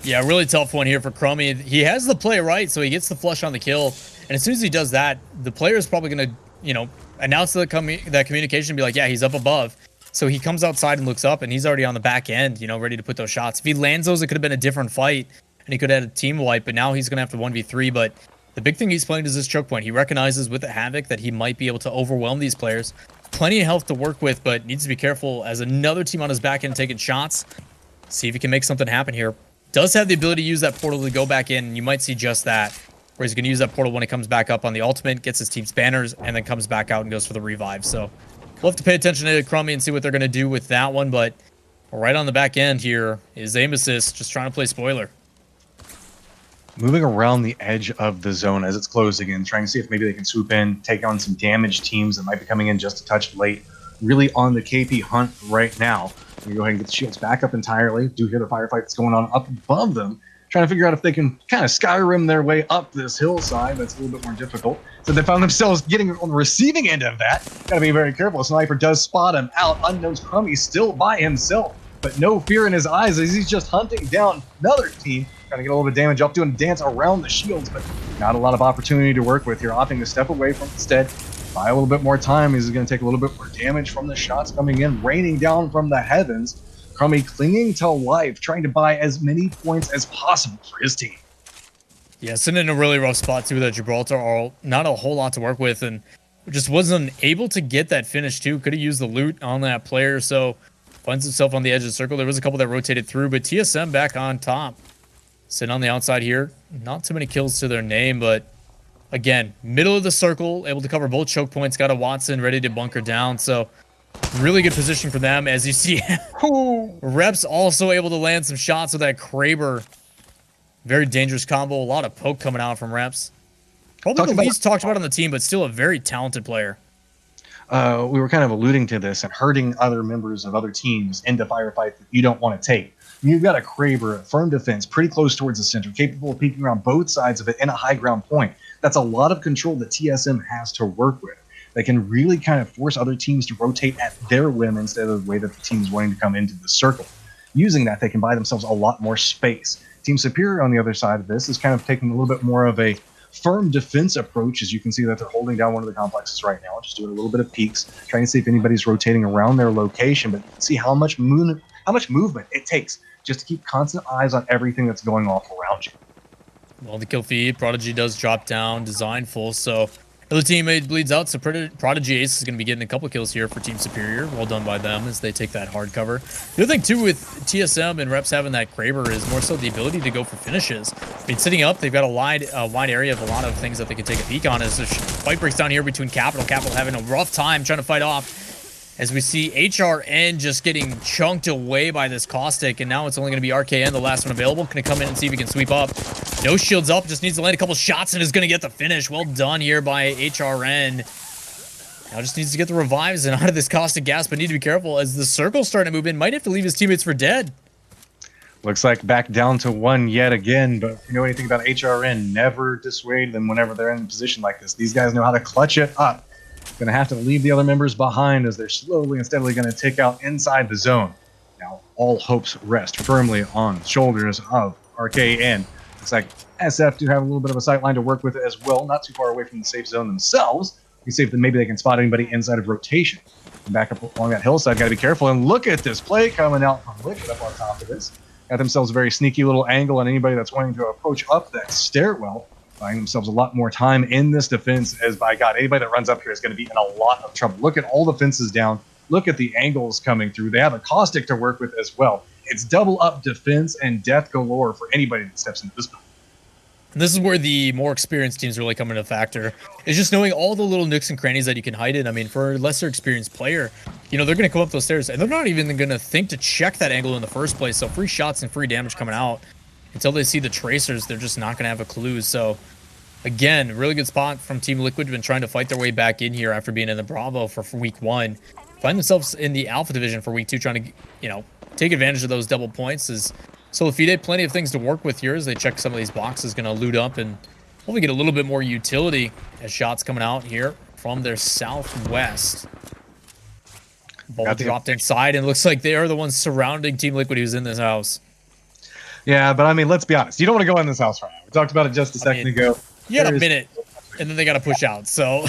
Yeah, really tough one here for Crummy. He has the play right, so he gets the flush on the kill. And as soon as he does that, the player is probably going to, announce that communication and be like, yeah, he's up above. So he comes outside and looks up, and he's already on the back end, ready to put those shots. If he lands those, it could have been a different fight, and he could have had a team wipe, but now he's going to have to 1v3. But the big thing he's playing is this choke point. He recognizes with the Havoc that he might be able to overwhelm these players. Plenty of health to work with, but needs to be careful as another team on his back end taking shots. See if he can make something happen here. Does have the ability to use that portal to go back in, and you might see just that, where he's going to use that portal when he comes back up on the ultimate, gets his team's banners, and then comes back out and goes for the revive. So we'll have to pay attention to Crummy and see what they're going to do with that one, but right on the back end here is Aim Assist, just trying to play spoiler. Moving around the edge of the zone as it's closing in, trying to see if maybe they can swoop in, take on some damaged teams that might be coming in just a touch late. Really on the KP hunt right now. We go ahead and get the shields back up entirely. Do hear the firefight that's going on up above them. Trying to figure out if they can kind of Skyrim their way up this hillside. That's a little bit more difficult. So they found themselves getting on the receiving end of that. Got to be very careful. A sniper does spot him out. Unknown's Crummy still by himself, but no fear in his eyes as he's just hunting down another team. Trying to get a little bit of damage up, doing a dance around the shields, but not a lot of opportunity to work with here. Opting to step away from instead. Buy a little bit more time. He's going to take a little bit more damage from the shots coming in, raining down from the heavens. Crummy clinging to life, trying to buy as many points as possible for his team. Yeah, sitting in a really rough spot too with that Gibraltar. Not a whole lot to work with, and just wasn't able to get that finish too. Could have used the loot on that player, so finds himself on the edge of the circle. There was a couple that rotated through, but TSM back on top. Sitting on the outside here. Not too many kills to their name, but again, middle of the circle, able to cover both choke points. Got a Watson ready to bunker down, so really good position for them. As you see, Reps also able to land some shots with that Kraber. Very dangerous combo. A lot of poke coming out from Reps. Probably the least talked about on the team, but still a very talented player. We were kind of alluding to this and hurting other members of other teams into firefights that you don't want to take. You've got a Kraber, a firm defense, pretty close towards the center, capable of peeking around both sides of it in a high ground point. That's a lot of control that TSM has to work with. They can really kind of force other teams to rotate at their whim instead of the way that the team's wanting to come into the circle. Using that, they can buy themselves a lot more space. Team Superior on the other side of this is kind of taking a little bit more of a firm defense approach, as you can see that they're holding down one of the complexes right now, just doing a little bit of peeks, trying to see if anybody's rotating around their location, but you can see how much movement it takes just to keep constant eyes on everything that's going off around you. Well, the kill feed, Prodigy does drop down, design full, so another teammate bleeds out, so Prodigy Ace is going to be getting a couple kills here for Team Superior. Well done by them as they take that hard cover. The other thing, too, with TSM and Reps having that Kraber is more so the ability to go for finishes. I mean, sitting up, they've got a wide area of a lot of things that they can take a peek on as the fight breaks down here between Capital. Capital having a rough time trying to fight off as we see HRN just getting chunked away by this Caustic, and now it's only going to be RKN, the last one available. Going to come in and see if he can sweep up. No shields up, just needs to land a couple shots and is going to get the finish. Well done here by HRN. Now just needs to get the revives and out of this Caustic gas, but need to be careful as the circle's starting to move in. Might have to leave his teammates for dead. Looks like back down to one yet again, but if you know anything about HRN, never dissuade them whenever they're in a position like this. These guys know how to clutch it up. Going to have to leave the other members behind as they're slowly and steadily going to take out inside the zone. Now, all hopes rest firmly on the shoulders of RK, and looks like SF do have a little bit of a sight line to work with as well, not too far away from the safe zone themselves. We see if maybe they can spot anybody inside of rotation. And back up along that hillside, got to be careful. And look at this play coming out from Liquid up on top of this. Got themselves a very sneaky little angle on anybody that's wanting to approach up that stairwell, buying themselves a lot more time in this defense, as by God, anybody that runs up here is going to be in a lot of trouble. Look at all the fences down. Look at the angles coming through. They have a caustic to work with as well. It's double up defense and death galore for anybody that steps into this building. This is where the more experienced teams really come into factor. It's just knowing all the little nooks and crannies that you can hide in. I mean, for a lesser experienced player, you know, they're going to come up those stairs and they're not even going to think to check that angle in the first place. So free shots and free damage coming out until they see the tracers, they're just not going to have a clue. So again, really good spot from Team Liquid. Been trying to fight their way back in here after being in the Bravo for week 1. Find themselves in the Alpha division for week 2, trying to, you know, take advantage of those double points. As Solifide, plenty of things to work with here as they check some of these boxes, going to loot up and hopefully get a little bit more utility as shots coming out here from their southwest. Ball dropped inside, and looks like they are the ones surrounding Team Liquid who's in this house. Yeah, but I mean, let's be honest. You don't want to go in this house right now. We talked about it just a second ago. You got a minute, and then they got to push out, so...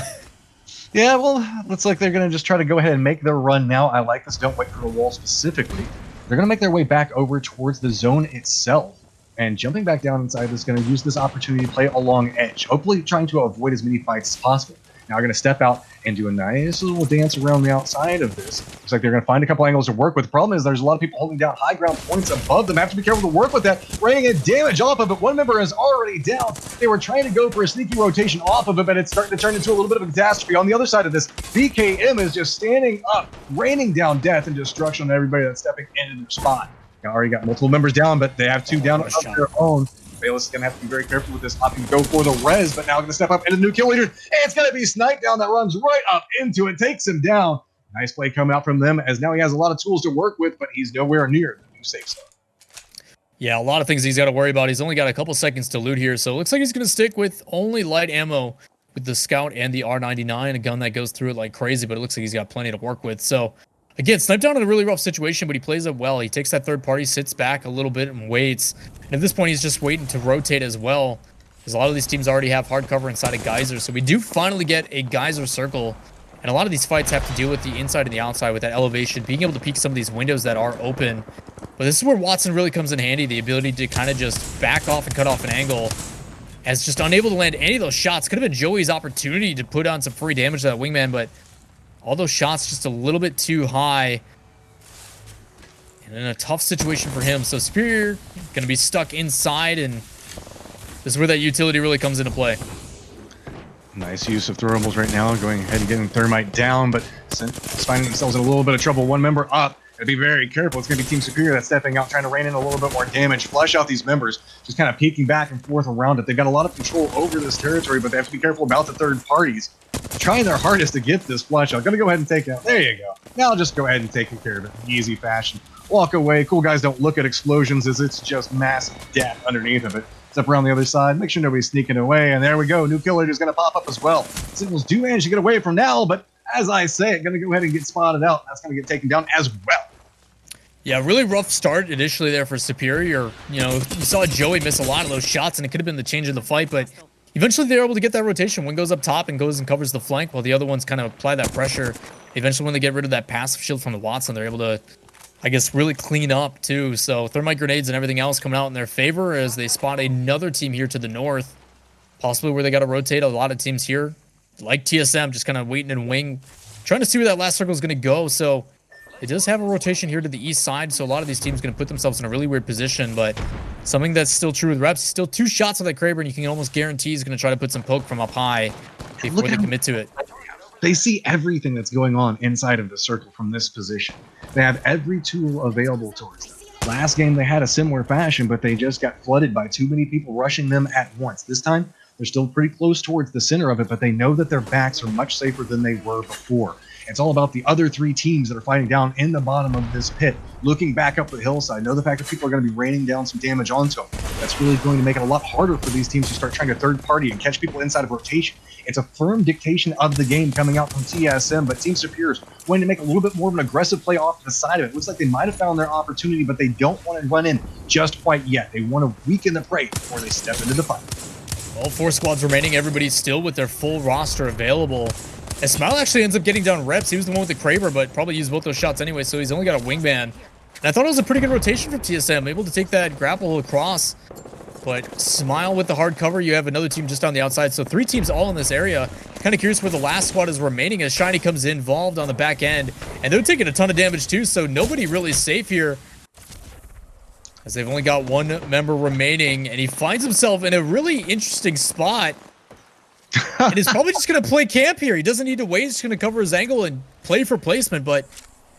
Yeah, well, looks like they're going to just try to go ahead and make their run now. I like this. Don't wait for the wall specifically. They're going to make their way back over towards the zone itself. And jumping back down inside is going to use this opportunity to play along edge, hopefully trying to avoid as many fights as possible. Now they're going to step out and do a nice little dance around the outside of this. Looks like they're going to find a couple angles to work with. The problem is there's a lot of people holding down high ground points above them. Have to be careful to work with that. Raining in damage off of it. One member is already down. They were trying to go for a sneaky rotation off of it, but it's starting to turn into a little bit of a catastrophe. On the other side of this, BKM is just standing up, raining down death and destruction on everybody that's stepping into their spot. Now, already got multiple members down, but they have 2 down of their own. Bayless is going to have to be very careful with this, opting to go for the res, but now going to step up into the new kill leader. And it's going to be Snipe down that runs right up into it, takes him down. Nice play coming out from them, as now he has a lot of tools to work with, but he's nowhere near the new safe zone. Yeah, a lot of things he's got to worry about. He's only got a couple seconds to loot here, so it looks like he's going to stick with only light ammo with the Scout and the R99, a gun that goes through it like crazy, but it looks like he's got plenty to work with. So, again, Snipe down in a really rough situation, but he plays it well. He takes that third party, sits back a little bit, and waits. And at this point, he's just waiting to rotate as well, because a lot of these teams already have hard cover inside a Geyser. So we do finally get a Geyser circle, and a lot of these fights have to deal with the inside and the outside with that elevation, being able to peek some of these windows that are open. But this is where Watson really comes in handy, the ability to kind of just back off and cut off an angle, as just unable to land any of those shots. Could have been Joey's opportunity to put on some free damage to that wingman, but all those shots just a little bit too high. And in a tough situation for him. So Superior going to be stuck inside, and this is where that utility really comes into play. Nice use of throwables right now, going ahead and getting Thermite down, but finding themselves in a little bit of trouble. One member up. Gotta be very careful. It's going to be Team Superior that's stepping out, trying to rein in a little bit more damage, flush out these members, just kind of peeking back and forth around it. They've got a lot of control over this territory, but they have to be careful about the third parties. Trying their hardest to get this flush out. Gonna go ahead and take it out. There you go. Now just go ahead and take care of it in easy fashion. Walk away. Cool guys don't look at explosions, as it's just massive death underneath of it. Step around the other side. Make sure nobody's sneaking away. And there we go. New killer is going to pop up as well. Signals do manage to get away from now, but as I say it, going to go ahead and get spotted out. That's going to get taken down as well. Yeah, really rough start initially there for Superior. You know, you saw Joey miss a lot of those shots, and it could have been the change in the fight, but eventually they're able to get that rotation. One goes up top and goes and covers the flank, while the other ones kind of apply that pressure. Eventually, when they get rid of that passive shield from the Watson, they're able to, I guess, really clean up too. So thermite grenades and everything else coming out in their favor as they spot another team here to the north, possibly where they got to rotate. A lot of teams here, like TSM, just kind of waiting and wing, trying to see where that last circle is going to go. So it does have a rotation here to the east side, so a lot of these teams are going to put themselves in a really weird position, but something that's still true with Reps, still 2 shots with that Kraber, and you can almost guarantee he's going to try to put some poke from up high before they commit to it. They see everything that's going on inside of the circle from this position. They have every tool available towards them. Last game they had a similar fashion, but they just got flooded by too many people rushing them at once. This time, They're still pretty close towards the center of it, but they know that their backs are much safer than they were before. It's all about the other 3 teams that are fighting down in the bottom of this pit, looking back up the hillside. Know the fact that people are going to be raining down some damage onto them. That's really going to make it a lot harder for these teams to start trying to third party and catch people inside of rotation. It's a firm dictation of the game coming out from TSM, but Team Superior's wanting to make a little bit more of an aggressive play off to the side of it. It looks like they might have found their opportunity, but they don't want to run in just quite yet. They want to weaken the prey before they step into the fight. All 4 squads remaining, everybody's still with their full roster available. And Smile actually ends up getting down reps. He was the one with the Kraber, but probably used both those shots anyway, so he's only got a wingman. And I thought it was a pretty good rotation from TSM, able to take that grapple across. But Smile with the hard cover, you have another team just on the outside. So 3 teams all in this area. Kind of curious where the last squad is remaining as Shiny comes involved on the back end. And they're taking a ton of damage too, so nobody really safe here. As they've only got 1 member remaining, and he finds himself in a really interesting spot. And he's probably just going to play camp here. He doesn't need to wait. He's just going to cover his angle and play for placement, but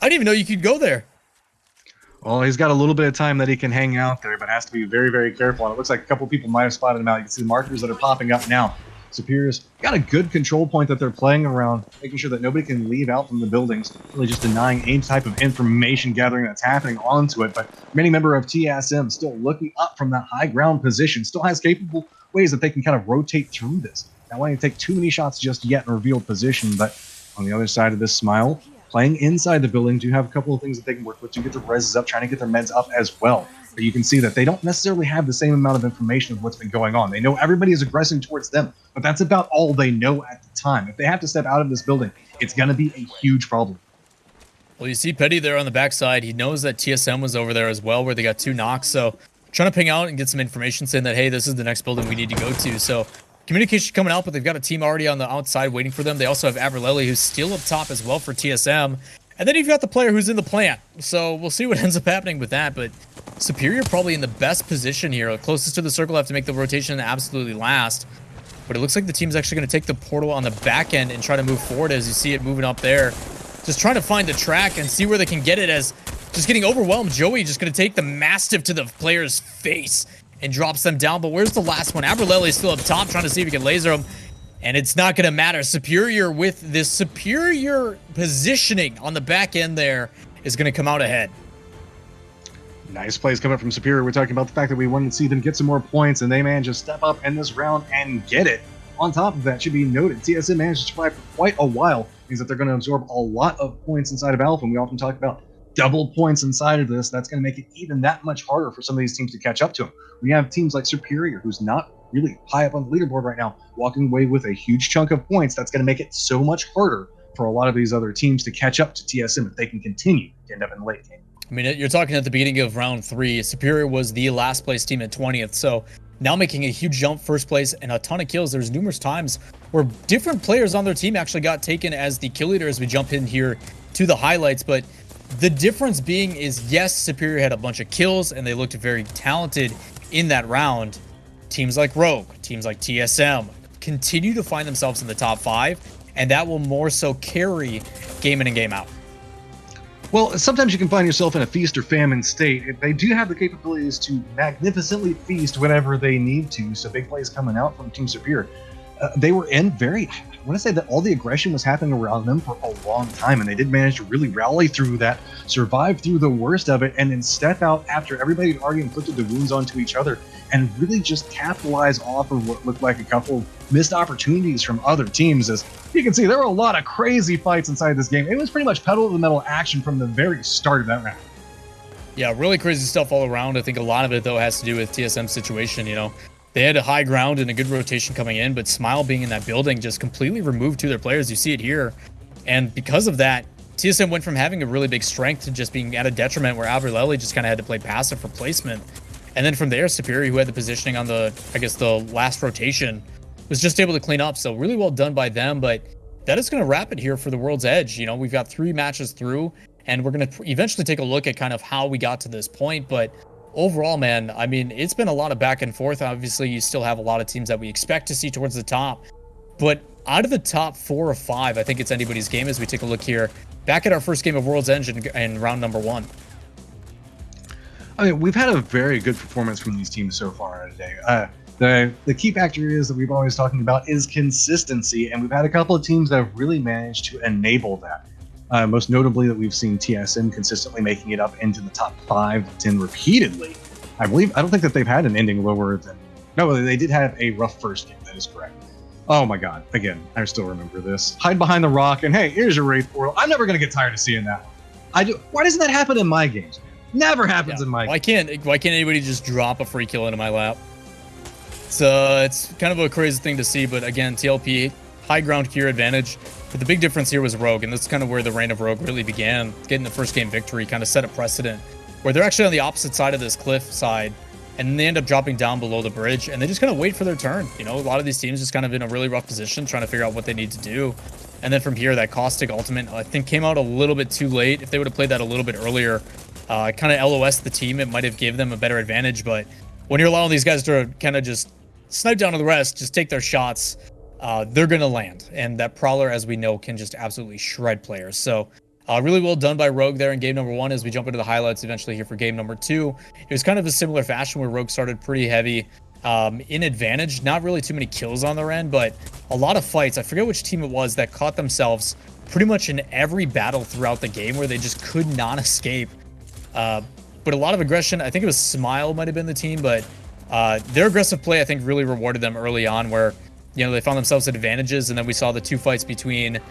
I didn't even know you could go there. Well, he's got a little bit of time that he can hang out there, but has to be very, very careful. And it looks like a couple people might have spotted him out. You can see the markers that are popping up now. Superior's got a good control point that they're playing around, making sure that nobody can leave out from the buildings, really just denying any type of information gathering that's happening onto it. But many member of TSM still looking up from that high ground position, still has capable ways that they can kind of rotate through this. Not wanting to take too many shots just yet in revealed position, but on the other side of this, Smile playing inside the building do have a couple of things that they can work with to get their reses up, trying to get their meds up as well. But you can see that they don't necessarily have the same amount of information of what's been going on. They know everybody is aggressing towards them, but that's about all they know at the time. If they have to step out of this building, it's going to be a huge problem. Well, you see Petty there on the backside. He knows that TSM was over there as well, where they got 2 knocks. So trying to ping out and get some information saying that, hey, this is the next building we need to go to. So communication coming out, but they've got a team already on the outside waiting for them. They also have Aberlele, who's still up top as well for TSM. And then you've got the player who's in the plant. So we'll see what ends up happening with that. But Superior probably in the best position here. Closest to the circle, have to make the rotation absolutely last. But it looks like the team's actually going to take the portal on the back end and try to move forward as you see it moving up there. Just trying to find the track and see where they can get it as just getting overwhelmed. Joey just going to take the Mastiff to the player's face and drops them down. But where's the last one? Aberlele is still up top trying to see if he can laser him. And it's not going to matter. Superior with this superior positioning on the back end there is going to come out ahead. Nice plays coming from Superior. We're talking about the fact that we wanted to see them get some more points, and they managed to step up in this round and get it. On top of that, should be noted, TSM managed to survive for quite a while. Means that they're going to absorb a lot of points inside of Alpha, and we often talk about double points inside of this. That's going to make it even that much harder for some of these teams to catch up to them. We have teams like Superior, who's not really high up on the leaderboard right now, walking away with a huge chunk of points. That's going to make it so much harder for a lot of these other teams to catch up to TSM if they can continue to end up in the late game. I mean, you're talking at the beginning of round 3. Superior was the last place team at 20th. So now making a huge jump, first place, and a ton of kills. There's numerous times where different players on their team actually got taken as the kill leader as we jump in here to the highlights. But the difference being is, yes, Superior had a bunch of kills and they looked very talented in that round. Teams like Rogue, teams like TSM continue to find themselves in the top 5, and that will more so carry game in and game out. Well, sometimes you can find yourself in a feast or famine state. They do have the capabilities to magnificently feast whenever they need to, so big plays coming out from Team Superior. They were in very, I want to say that all the aggression was happening around them for a long time, and they did manage to really rally through that, survive through the worst of it, and then step out after everybody had already inflicted the wounds onto each other, and really just capitalize off of what looked like a couple missed opportunities from other teams. As you can see, there were a lot of crazy fights inside this game. It was pretty much pedal to the metal action from the very start of that round. Yeah, really crazy stuff all around. I think a lot of it, though, has to do with TSM's situation, you know. They had a high ground and a good rotation coming in, but Smile being in that building just completely removed 2 of their players. You see it here. And because of that, TSM went from having a really big strength to just being at a detriment where Aberlele just kind of had to play passive for placement. And then from there, Superior, who had the positioning on the, I guess, the last rotation, was just able to clean up. So really well done by them. But that is going to wrap it here for the World's Edge. You know, we've got 3 matches through, and we're going to eventually take a look at kind of how we got to this point. But overall, man, I mean, it's been a lot of back and forth. Obviously, you still have a lot of teams that we expect to see towards the top. But out of the top 4 or 5, I think it's anybody's game as we take a look here back at our first game of World's Edge in round number 1. I mean, we've had a very good performance from these teams so far today. The key factor is that we've always talking about is consistency, and we've had a couple of teams that have really managed to enable that. Most notably, that we've seen TSM consistently making it up into the top 5 to 10 repeatedly. I don't think that they've had an ending lower than. No, they did have a rough first game. That is correct. Oh my god! Again, I still remember this. Hide behind the rock, and hey, here's your Wraith Portal. I'm never gonna get tired of seeing that one. Why doesn't that happen in my games, man? Never happens in my. Why can't anybody just drop a free kill into my lap? It's kind of a crazy thing to see, but again, TLP, high ground cure advantage. But the big difference here was Rogue, and that's kind of where the reign of Rogue really began. Getting the first game victory kind of set a precedent, where they're actually on the opposite side of this cliff side, and then they end up dropping down below the bridge, and they just kind of wait for their turn. You know, a lot of these teams just kind of in a really rough position, trying to figure out what they need to do. And then from here, that Caustic ultimate, I think, came out a little bit too late. If they would have played that a little bit earlier, kind of LOS the team, it might have given them a better advantage. But when you're allowing these guys to kind of just snipe down to the rest, just take their shots, they're going to land. And that Prowler, as we know, can just absolutely shred players. So really well done by Rogue there in game number 1. As we jump into the highlights eventually here for game number 2, it was kind of a similar fashion where Rogue started pretty heavy in advantage. Not really too many kills on their end, but a lot of fights. I forget which team it was that caught themselves pretty much in every battle throughout the game where they just could not escape. But a lot of aggression. I think it was Smile might have been the team, but their aggressive play, I think, really rewarded them early on, where, you know, they found themselves at advantages. And then we saw the 2 fights between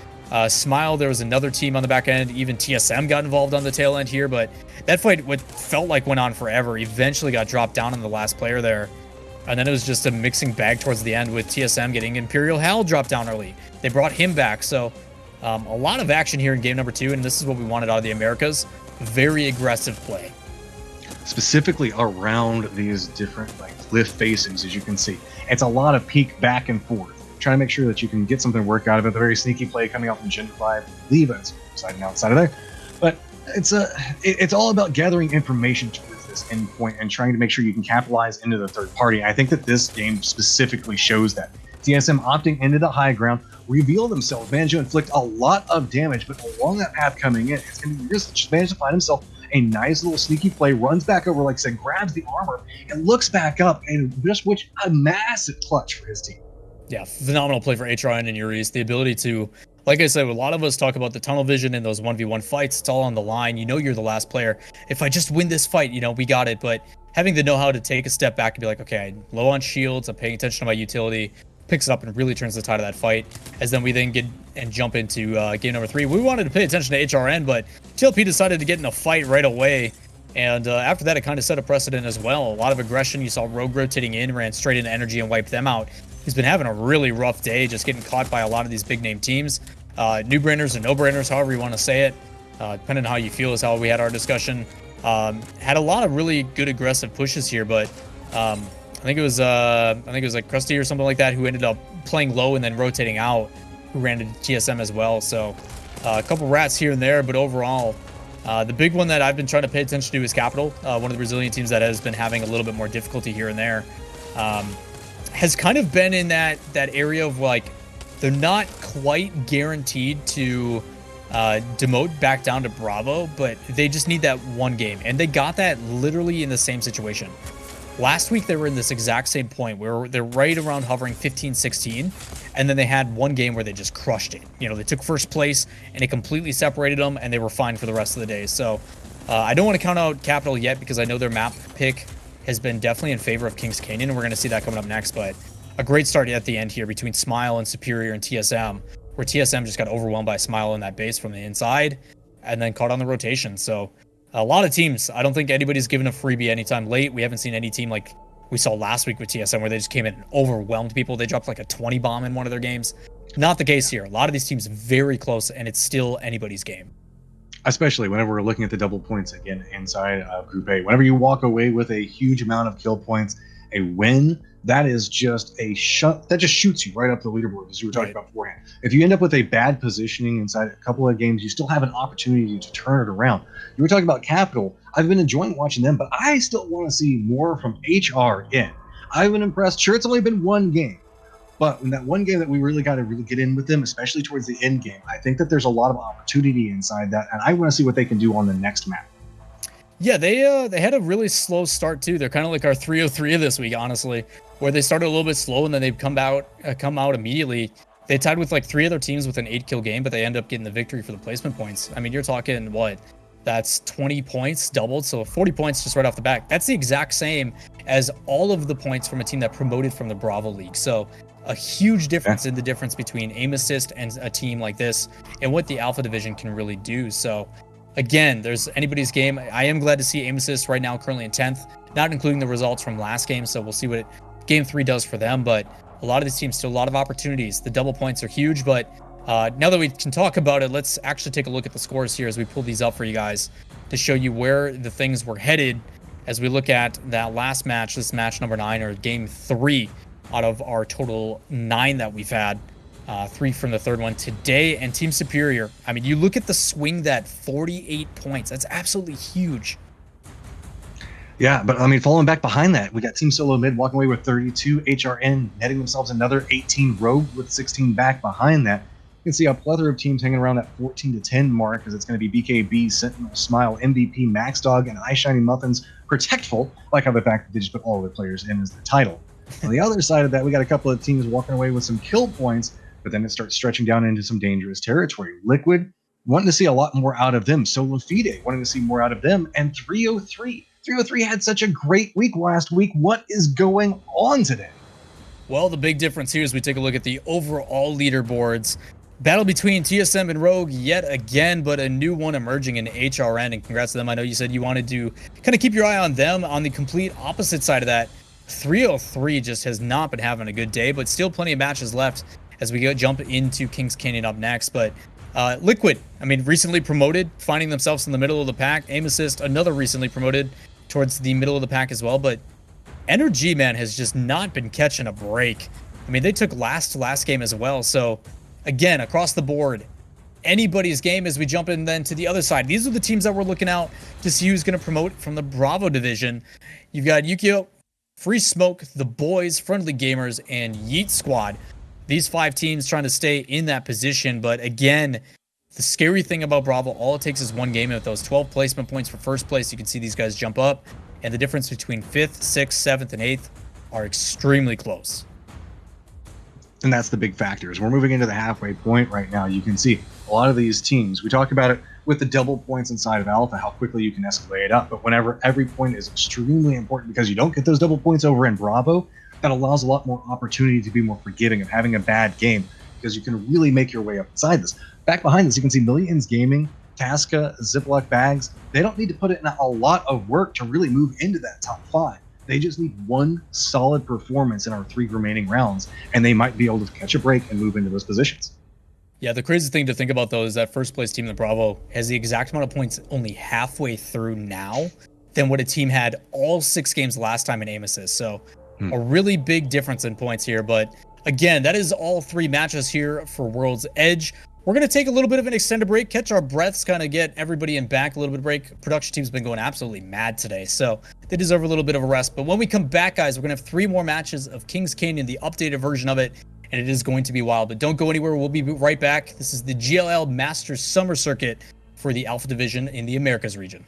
Smile. There was another team on the back end. Even TSM got involved on the tail end here, but that fight, what felt like went on forever, eventually got dropped down on the last player there. And then it was just a mixing bag towards the end, with TSM getting Imperial Hell dropped down early. They brought him back. So a lot of action here in game number 2, and this is what we wanted out of the Americas. Very aggressive play. Specifically around these different like cliff facings, as you can see. It's a lot of peek back and forth, trying to make sure that you can get something to work out of it. The very sneaky play coming out from Gen 5, leave it inside and outside of there. But it's all about gathering information towards this endpoint and trying to make sure you can capitalize into the third party. I think that this game specifically shows that. TSM opting into the high ground, reveal themselves, manage to inflict a lot of damage, but along that path coming in, it's going to be just manage to find himself a nice little sneaky play, runs back over, like I said, grabs the armor, and looks back up, and just which a massive clutch for his team. Yeah, phenomenal play for HRN and Uris. The ability to, like I said, a lot of us talk about the tunnel vision in those 1v1 fights. It's all on the line. You know you're the last player. If I just win this fight, you know, we got it. But having the know-how to take a step back and be like, okay, I'm low on shields, I'm paying attention to my utility, picks it up and really turns the tide of that fight. As then we then get and jump into game number 3. We wanted to pay attention to HRN, but TLP decided to get in a fight right away. And after that, it kind of set a precedent as well. A lot of aggression. You saw Rogue rotating in, ran straight into energy and wiped them out. He's been having a really rough day, just getting caught by a lot of these big name teams. New brainers and no brainers, however you want to say it. Depending on how you feel is how we had our discussion. Had a lot of really good aggressive pushes here, but I think it was like Krusty or something like that who ended up playing low and then rotating out, who ran into TSM as well. So a couple rats here and there, but overall, the big one that I've been trying to pay attention to is Capital, one of the Brazilian teams that has been having a little bit more difficulty here and there. Has kind of been in that area of like, they're not quite guaranteed to demote back down to Bravo, but they just need that one game. And they got that literally in the same situation. Last week, they were in this exact same point where they're right around hovering 15-16, and then they had one game where they just crushed it. You know, they took first place, and it completely separated them, and they were fine for the rest of the day. So I don't want to count out Capital yet, because I know their map pick has been definitely in favor of Kings Canyon, and we're going to see that coming up next. But a great start at the end here between Smile and Superior and TSM, where TSM just got overwhelmed by Smile in that base from the inside, and then caught on the rotation. So a lot of teams, I don't think anybody's given a freebie anytime late. We haven't seen any team like we saw last week with TSM where they just came in and overwhelmed people. They dropped like a 20 bomb in one of their games. Not the case here. A lot of these teams very close, and it's still anybody's game. Especially whenever we're looking at the double points again inside of Group A. Whenever you walk away with a huge amount of kill points, a win, that is just a shut. That just shoots you right up the leaderboard, as you were talking about beforehand. If you end up with a bad positioning inside a couple of games, you still have an opportunity to turn it around. You were talking about Capital. I've been enjoying watching them, but I still want to see more from HRN. I've been impressed. Sure, it's only been one game, but in that one game that we really got to get in with them, especially towards the end game, I think that there's a lot of opportunity inside that, and I want to see what they can do on the next map. Yeah, they had a really slow start too. They're kind of like our 303 of this week, honestly, where they started a little bit slow and then they've come out immediately. They tied with like 3 other teams with an 8-kill game, but they end up getting the victory for the placement points. I mean, you're talking what? That's 20 points doubled, so 40 points just right off the back. That's the exact same as all of the points from a team that promoted from the Bravo League. So a huge difference in the difference between aim assist and a team like this and what the Alpha Division can really do. So again, there's anybody's game. I am glad to see aim assist right now currently in 10th, not including the results from last game. So we'll see what game 3 does for them. But a lot of these teams still a lot of opportunities. The double points are huge, but now that we can talk about it, let's actually take a look at the scores here as we pull these up for you guys to show you where the things were headed as we look at that last match, this match number 9, or game 3 out of our total 9 that we've had. 3 from the third one today, and Team Superior. I mean, you look at the swing, that 48 points. That's absolutely huge. Yeah, but I mean, falling back behind that, we got Team Solo Mid walking away with 32, HRN netting themselves another 18, Rogue with 16 back behind that. You can see a plethora of teams hanging around that 14 to 10 mark, as it's going to be BKB, Sentinel, Smile, MVP, Max Dog, and Eye Shiny Muffins, Protectful, like how the fact that they just put all of the players in as their title. On the other side of that, we got a couple of teams walking away with some kill points, but then it starts stretching down into some dangerous territory. Liquid, wanting to see a lot more out of them. Solo Fide, wanting to see more out of them. And 303. 303 had such a great week last week. What is going on today? Well, the big difference here is we take a look at the overall leaderboards. Battle between TSM and Rogue yet again, but a new one emerging in HRN. And congrats to them. I know you said you wanted to kind of keep your eye on them. On the complete opposite side of that, 303 just has not been having a good day, but still plenty of matches left as we jump into Kings Canyon up next. But Liquid, I mean, recently promoted, finding themselves in the middle of the pack. Aim Assist, another recently promoted towards the middle of the pack as well. But Energy, man, has just not been catching a break. I mean, they took last game as well. So again, across the board, anybody's game as we jump in then to the other side. These are the teams that we're looking out to see who's going to promote from the Bravo division. You've got Yukio, Free Smoke, The Boys, Friendly Gamers, and Yeet Squad. These 5 teams trying to stay in that position. But again, the scary thing about Bravo, all it takes is one game. With those 12 placement points for first place, you can see these guys jump up. And the difference between 5th, 6th, 7th, and 8th are extremely close. And that's the big factor. As we're moving into the halfway point right now, you can see a lot of these teams. We talk about it with the double points inside of Alpha, how quickly you can escalate it up. But whenever every point is extremely important because you don't get those double points over in Bravo, that allows a lot more opportunity to be more forgiving of having a bad game, because you can really make your way up inside this. Back behind this, you can see Millions Gaming, Tasca, Ziploc Bags. They don't need to put in a lot of work to really move into that top 5. They just need one solid performance in our 3 remaining rounds, and they might be able to catch a break and move into those positions. Yeah, the crazy thing to think about, though, is that first place team in the Bravo has the exact amount of points only halfway through now than what a team had all 6 games last time in aim assist. So a really big difference in points here. But again, that is all 3 matches here for World's Edge. We're going to take a little bit of an extended break, catch our breaths, kind of get everybody in back, a little bit of break. Production team's been going absolutely mad today, so they deserve a little bit of a rest. But when we come back, guys, we're going to have 3 more matches of Kings Canyon, the updated version of it, and it is going to be wild. But don't go anywhere. We'll be right back. This is the GLL Masters Summer Circuit for the Alpha Division in the Americas region.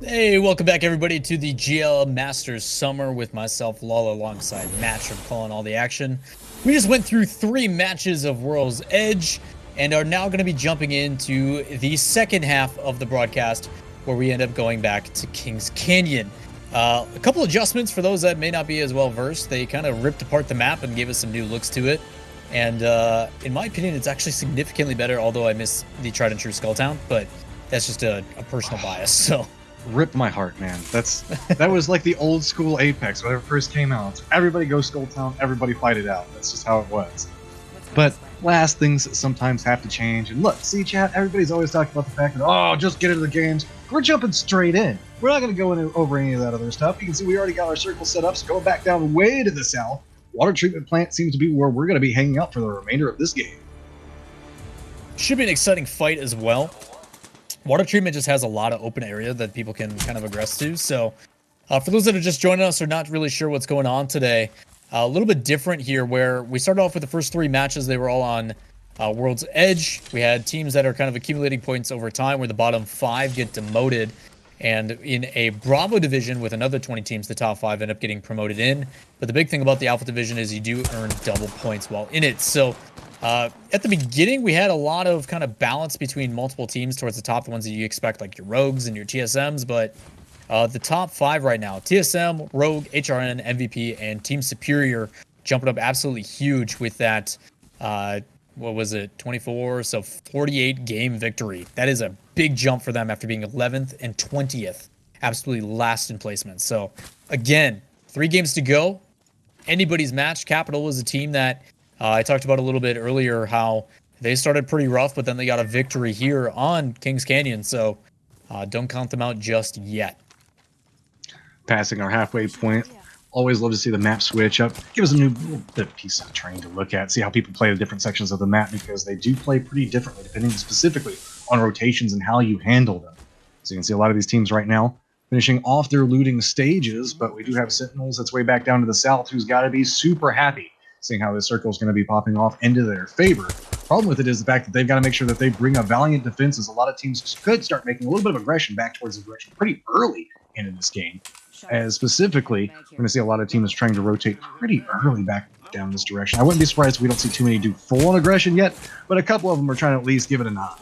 Hey, welcome back everybody to the GL Masters Summer with myself, Lala, alongside Match calling all the action. We just went through 3 matches of World's Edge and are now going to be jumping into the second half of the broadcast where we end up going back to Kings Canyon. A couple adjustments for those that may not be as well versed. They kind of ripped apart the map and gave us some new looks to it. And in my opinion, it's actually significantly better, although I miss the tried and true Skulltown, but that's just a personal bias, so... Rip my heart, man. That was like the old school Apex when it first came out. Everybody go Skulltown, everybody fight it out. That's just how it was. But last things sometimes have to change. And look, see, chat, everybody's always talking about the fact that, oh, just get into the games. We're jumping straight in. We're not going to go over any of that other stuff. You can see we already got our circle set up. So going back down way to the south, water treatment plant seems to be where we're going to be hanging out for the remainder of this game. Should be an exciting fight as well. Water treatment just has a lot of open area that people can kind of aggress to. So for those that are just joining us or not really sure what's going on today, a little bit different here where we started off with the first 3 matches. They were all on World's Edge. We had teams that are kind of accumulating points over time where the bottom 5 get demoted. And in a Bravo division with another 20 teams, the top 5 end up getting promoted in. But the big thing about the Alpha division is you do earn double points while in it. So at the beginning, we had a lot of kind of balance between multiple teams towards the top, the ones that you expect, like your Rogues and your TSMs. But the top 5 right now, TSM, Rogue, HRN, MVP, and Team Superior jumping up absolutely huge with that, what was it, 24, so 48 game victory. That is a big jump for them after being 11th and 20th, absolutely last in placement. So again, 3 games to go, anybody's match. Capital was a team that I talked about a little bit earlier, how they started pretty rough, but then they got a victory here on Kings Canyon. So don't count them out just yet. Passing our halfway point. Always love to see the map switch up. Give us a new little piece of terrain to look at. See how people play the different sections of the map, because they do play pretty differently depending specifically on rotations and how you handle them. So you can see a lot of these teams right now finishing off their looting stages, but we do have Sentinels that's way back down to the south who's got to be super happy seeing how this circle is going to be popping off into their favor. Problem with it is the fact that they've got to make sure that they bring a valiant defense, as a lot of teams could start making a little bit of aggression back towards the direction pretty early into this game. As specifically, we're going to see a lot of teams trying to rotate pretty early back down this direction. I wouldn't be surprised if we don't see too many do full-on aggression yet, but a couple of them are trying to at least give it a nod.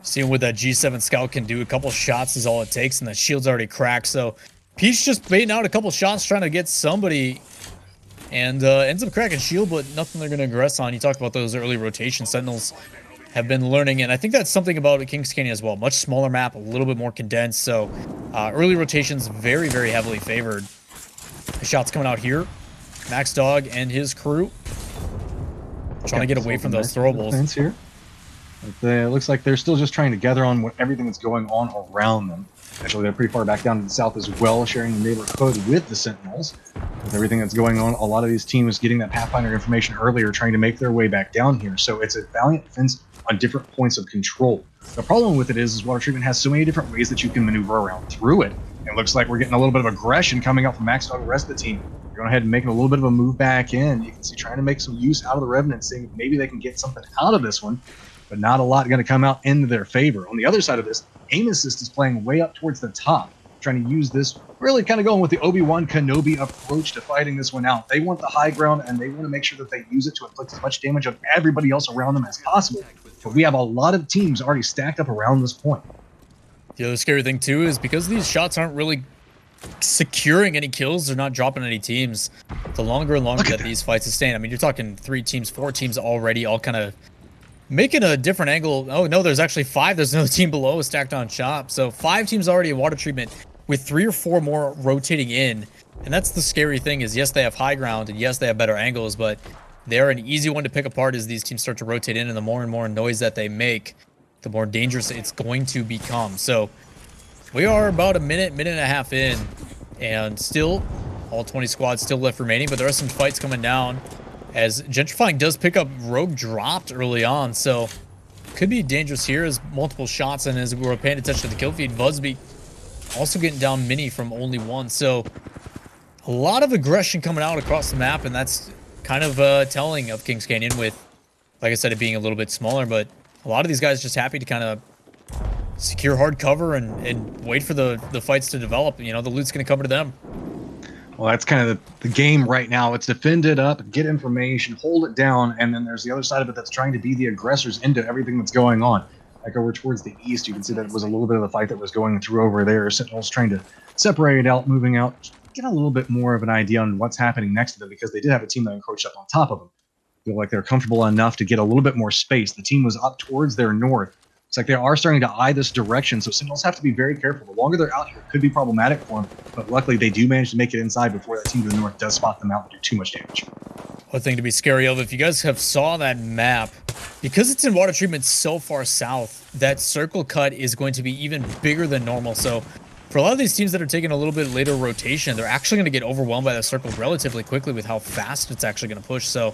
Seeing what that G7 Scout can do, a couple shots is all it takes, and the shield's already cracked. So Peach just baiting out a couple shots, trying to get somebody, and ends up cracking shield, but nothing they're going to aggress on. You talked about those early rotation. Sentinels have been learning, and I think that's something about Kings Canyon as well. Much smaller map, a little bit more condensed, so early rotations very, very heavily favored. The shots coming out here. Max Dog and his crew trying to get away from those throwables. Here. It looks like they're still just trying to gather on everything that's going on around them. Actually, they're pretty far back down to the south as well, sharing the neighborhood with the Sentinels. With everything that's going on, a lot of these teams getting that Pathfinder information earlier, trying to make their way back down here. So it's a valiant defense on different points of control. The problem with it is water treatment has so many different ways that you can maneuver around through it. It looks like we're getting a little bit of aggression coming out from Max Dog and the rest of the team. They're going ahead and making a little bit of a move back in. You can see trying to make some use out of the Revenant, seeing if maybe they can get something out of this one, but not a lot going to come out into their favor. On the other side of this, Aim Assist is playing way up towards the top, trying to use this, really kind of going with the Obi-Wan Kenobi approach to fighting this one out. They want the high ground, and they want to make sure that they use it to inflict as much damage on everybody else around them as possible. But we have a lot of teams already stacked up around this point. The other scary thing, too, is because these shots aren't really securing any kills, they're not dropping any teams. The longer and longer that these fights sustain, I mean, you're talking 3 teams, 4 teams already, all kind of making a different angle. Oh, no, there's actually 5. There's another team below stacked on shop. So 5 teams already in water treatment with 3 or 4 more rotating in. And that's the scary thing is, yes, they have high ground, and yes, they have better angles, but they're an easy one to pick apart as these teams start to rotate in, and the more and more noise that they make, the more dangerous it's going to become. So we are about a minute and a half in, and still all 20 squads still left remaining, but there are some fights coming down as Gentrifying does pick up Rogue dropped early on, so could be dangerous here as multiple shots, and as we were paying attention to the kill feed, Vuzby also getting down Mini from only 1. So a lot of aggression coming out across the map, and that's kind of telling of Kings Canyon with, like I said, it being a little bit smaller, but a lot of these guys just happy to kind of secure hard cover and wait for the fights to develop. You know, the loot's going to come to them. Well, that's kind of the game right now. It's defend it up, get information, hold it down, and then there's the other side of it that's trying to be the aggressors into everything that's going on. Like over towards the east, you can see that it was a little bit of the fight that was going through over there. Sentinels trying to separate it out, moving out, get a little bit more of an idea on what's happening next to them, because they did have a team that encroached up on top of them. Feel like they're comfortable enough to get a little bit more space. The team was up towards their north. It's like they are starting to eye this direction, so Sentinels have to be very careful. The longer they're out here, it could be problematic for them, but luckily they do manage to make it inside before that team to the north does spot them out and do too much damage. A thing to be scary of. If you guys have saw that map, because it's in water treatment so far south, that circle cut is going to be even bigger than normal. So for a lot of these teams that are taking a little bit later rotation, they're actually going to get overwhelmed by the circle relatively quickly with how fast it's actually going to push. So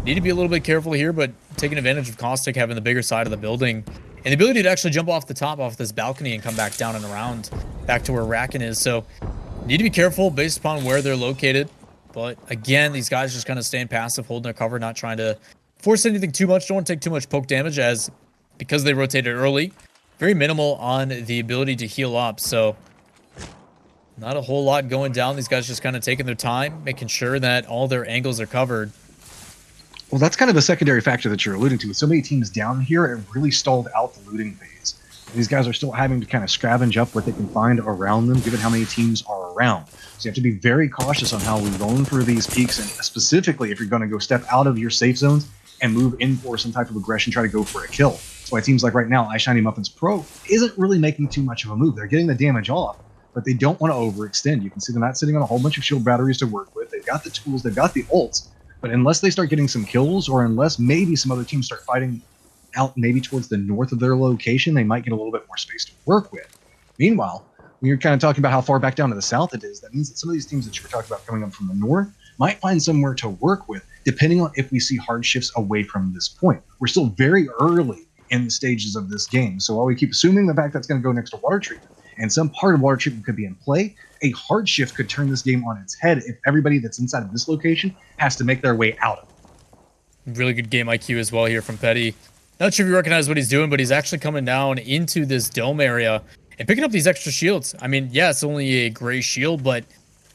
need to be a little bit careful here, but taking advantage of Caustic having the bigger side of the building and the ability to actually jump off the top off this balcony and come back down and around back to where Racken is. So need to be careful based upon where they're located. But again, these guys just kind of staying passive, holding their cover, not trying to force anything too much. Don't want to take too much poke damage, as because they rotated early, very minimal on the ability to heal up. So not a whole lot going down. These guys just kind of taking their time, making sure that all their angles are covered. Well, that's kind of a secondary factor that you're alluding to. With so many teams down here, it really stalled out the looting phase. These guys are still having to kind of scavenge up what they can find around them, given how many teams are around. So you have to be very cautious on how we roam through these peaks, and specifically if you're going to go step out of your safe zones and move in for some type of aggression, try to go for a kill. That's why teams like right now, iShiny Muffins Pro isn't really making too much of a move. They're getting the damage off, but they don't want to overextend. You can see they're not sitting on a whole bunch of shield batteries to work with. They've got the tools, they've got the ults, but unless they start getting some kills, or unless maybe some other teams start fighting out maybe towards the north of their location, they might get a little bit more space to work with. Meanwhile, when you're kind of talking about how far back down to the south it is, that means that some of these teams that you were talking about coming up from the north might find somewhere to work with, depending on if we see hard shifts away from this point. We're still very early in the stages of this game, so while we keep assuming the fact that's going to go next to water treatment, and some part of water treatment could be in play, a hard shift could turn this game on its head if everybody that's inside of this location has to make their way out of it. Really good game IQ as well here from Petty. Not sure if you recognize what he's doing, but he's actually coming down into this dome area and picking up these extra shields. I mean, yeah, it's only a gray shield, but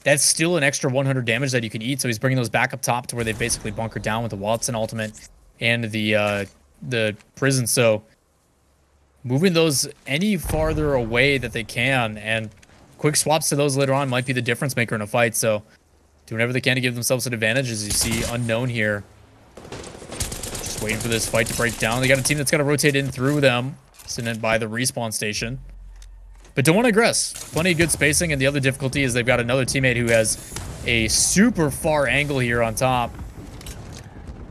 that's still an extra 100 damage that you can eat. So he's bringing those back up top to where they basically bunkered down with the Watson ultimate and the prison. So moving those any farther away that they can, and quick swaps to those later on might be the difference maker in a fight. So doing whatever they can to give themselves an advantage. As you see, Unknown here just waiting for this fight to break down. They got a team that's got to rotate in through them, sitting by the respawn station, but don't want to aggress. Plenty of good spacing, and the other difficulty is they've got another teammate who has a super far angle here on top.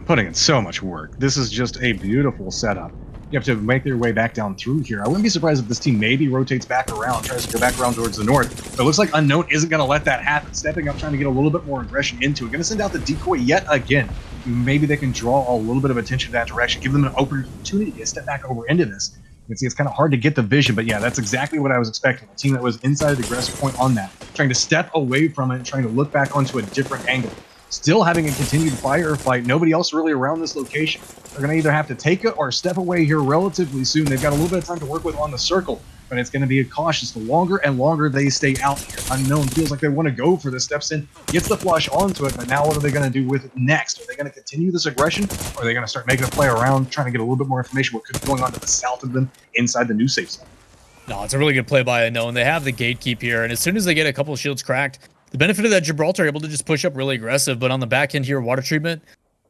Putting in so much work. This is just a beautiful setup. You have to make their way back down through here. I wouldn't be surprised if this team maybe rotates back around, tries to go back around towards the north. But it looks like Unknown isn't going to let that happen. Stepping up, trying to get a little bit more aggression into it. Going to send out the decoy yet again. Maybe they can draw a little bit of attention to that direction, give them an opportunity to step back over into this. You can see it's kind of hard to get the vision, but yeah, that's exactly what I was expecting. A team that was inside the aggressive point on that, trying to step away from it, trying to look back onto a different angle. Still having a continued firefight. Nobody else really around this location. They're going to either have to take it or step away here relatively soon. They've got a little bit of time to work with on the circle, but it's going to be cautious. The longer and longer they stay out here. Unknown feels like they want to go for this, steps in, gets the flush onto it, but now what are they going to do with it next? Are they going to continue this aggression, or are they going to start making a play around, trying to get a little bit more information what could be going on to the south of them inside the new safe zone? No, it's a really good play by Unknown. They have the gatekeep here, and as soon as they get a couple of shields cracked, the benefit of that Gibraltar able to just push up really aggressive, but on the back end here, water treatment,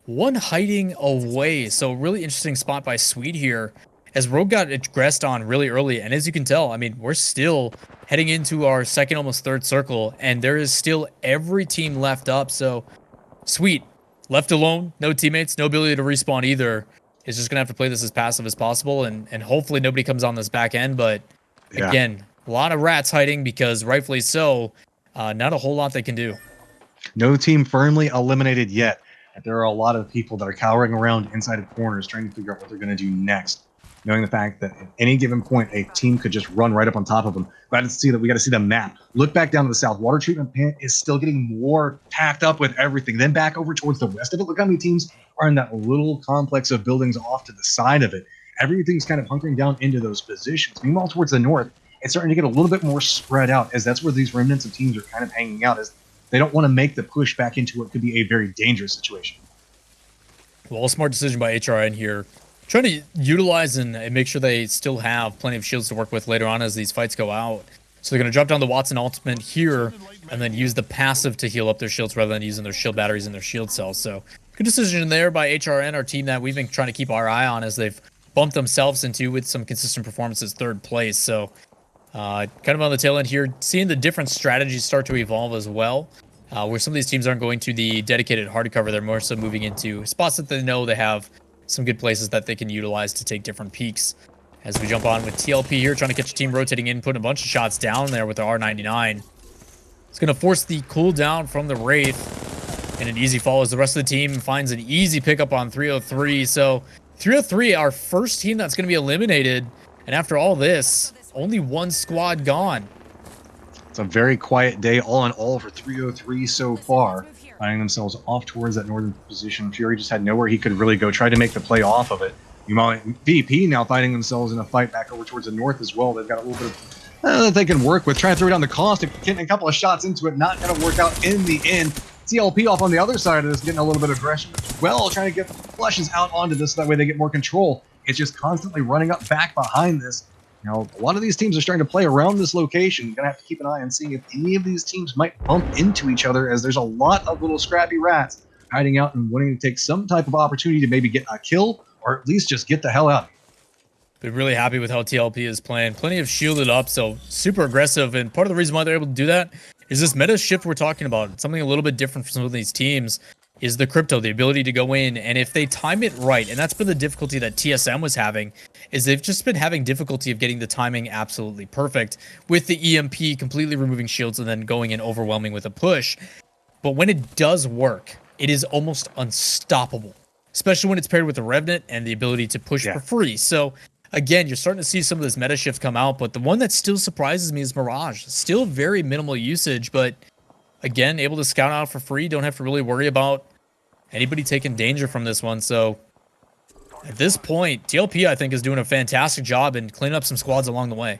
one hiding away. So really interesting spot by Sweet here, as Rogue got aggressed on really early. And as you can tell, I mean, we're still heading into our second, almost third circle, and there is still every team left up. So Sweet, left alone, no teammates, no ability to respawn either, is just going to have to play this as passive as possible, and hopefully nobody comes on this back end. But again, a lot of rats hiding, because rightfully so, not a whole lot they can do. No team firmly eliminated yet. There are a lot of people that are cowering around inside of corners trying to figure out what they're going to do next, knowing the fact that at any given point a team could just run right up on top of them. Glad to see that. We got to see the map. Look back down to the south. Water treatment plant is still getting more packed up with everything. Then back over towards the west of it. Look how many teams are in that little complex of buildings off to the side of it. Everything's kind of hunkering down into those positions. Meanwhile, towards the north, it's starting to get a little bit more spread out, as that's where these remnants of teams are kind of hanging out, as they don't want to make the push back into what could be a very dangerous situation. Well, a smart decision by HRN here, trying to utilize and make sure they still have plenty of shields to work with later on as these fights go out. So they're going to drop down the Watson ultimate here and then use the passive to heal up their shields rather than using their shield batteries and their shield cells. So good decision there by HRN, our team that we've been trying to keep our eye on as they've bumped themselves into, with some consistent performances, third place. So kind of on the tail end here, seeing the different strategies start to evolve as well. where some of these teams aren't going to the dedicated hard cover. They're more so moving into spots that they know they have some good places that they can utilize to take different peaks. As we jump on with TLP here, trying to catch a team rotating in, putting a bunch of shots down there with the R99. It's going to force the cooldown from the Wraith, and an easy fall as the rest of the team finds an easy pickup on 303. So 303, our first team that's going to be eliminated, and after all this, only one squad gone. It's a very quiet day all in all for 303 so far, finding themselves off towards that northern position. Fury just had nowhere he could really go, tried to make the play off of it. VP now finding themselves in a fight back over towards the north as well. They've got a little bit of that they can work with, trying to throw down the cost, getting a couple of shots into it, not going to work out in the end. TLP off on the other side of this, getting a little bit of aggression as well, trying to get flushes out onto this so that way they get more control. It's just constantly running up back behind this. You know, a lot of these teams are starting to play around this location. You're going to have to keep an eye on seeing if any of these teams might bump into each other, as there's a lot of little scrappy rats hiding out and wanting to take some type of opportunity to maybe get a kill or at least just get the hell out. Been really happy with how TLP is playing. Plenty of shielded up, so super aggressive. And part of the reason why they're able to do that is this meta shift we're talking about. Something a little bit different for some of these teams is the crypto, the ability to go in, and if they time it right, and that's been the difficulty that TSM was having, is they've just been having difficulty of getting the timing absolutely perfect with the EMP completely removing shields and then going in overwhelming with a push. But when it does work, it is almost unstoppable, especially when it's paired with the Revenant and the ability to push for free. So again, you're starting to see some of this meta shift come out, but the one that still surprises me is Mirage. Still very minimal usage, but again, able to scout out for free. Don't have to really worry about anybody taking danger from this one. So at this point, TLP, I think, is doing a fantastic job in cleaning up some squads along the way.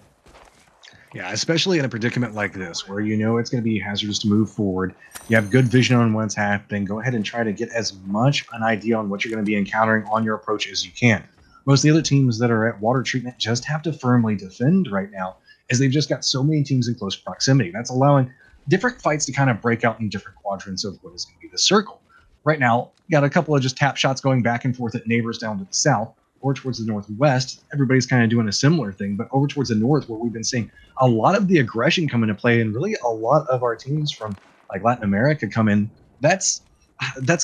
Yeah, especially in a predicament like this, where you know it's going to be hazardous to move forward. You have good vision on what's happening. Go ahead and try to get as much an idea on what you're going to be encountering on your approach as you can. Most of the other teams that are at water treatment just have to firmly defend right now, as they've just got so many teams in close proximity. That's allowing different fights to kind of break out in different quadrants of what is going to be the circle. Right now, you got a couple of just tap shots going back and forth at neighbors down to the south or towards the northwest. Everybody's kind of doing a similar thing, but over towards the north, where we've been seeing a lot of the aggression come into play, and really a lot of our teams from like Latin America come in. That's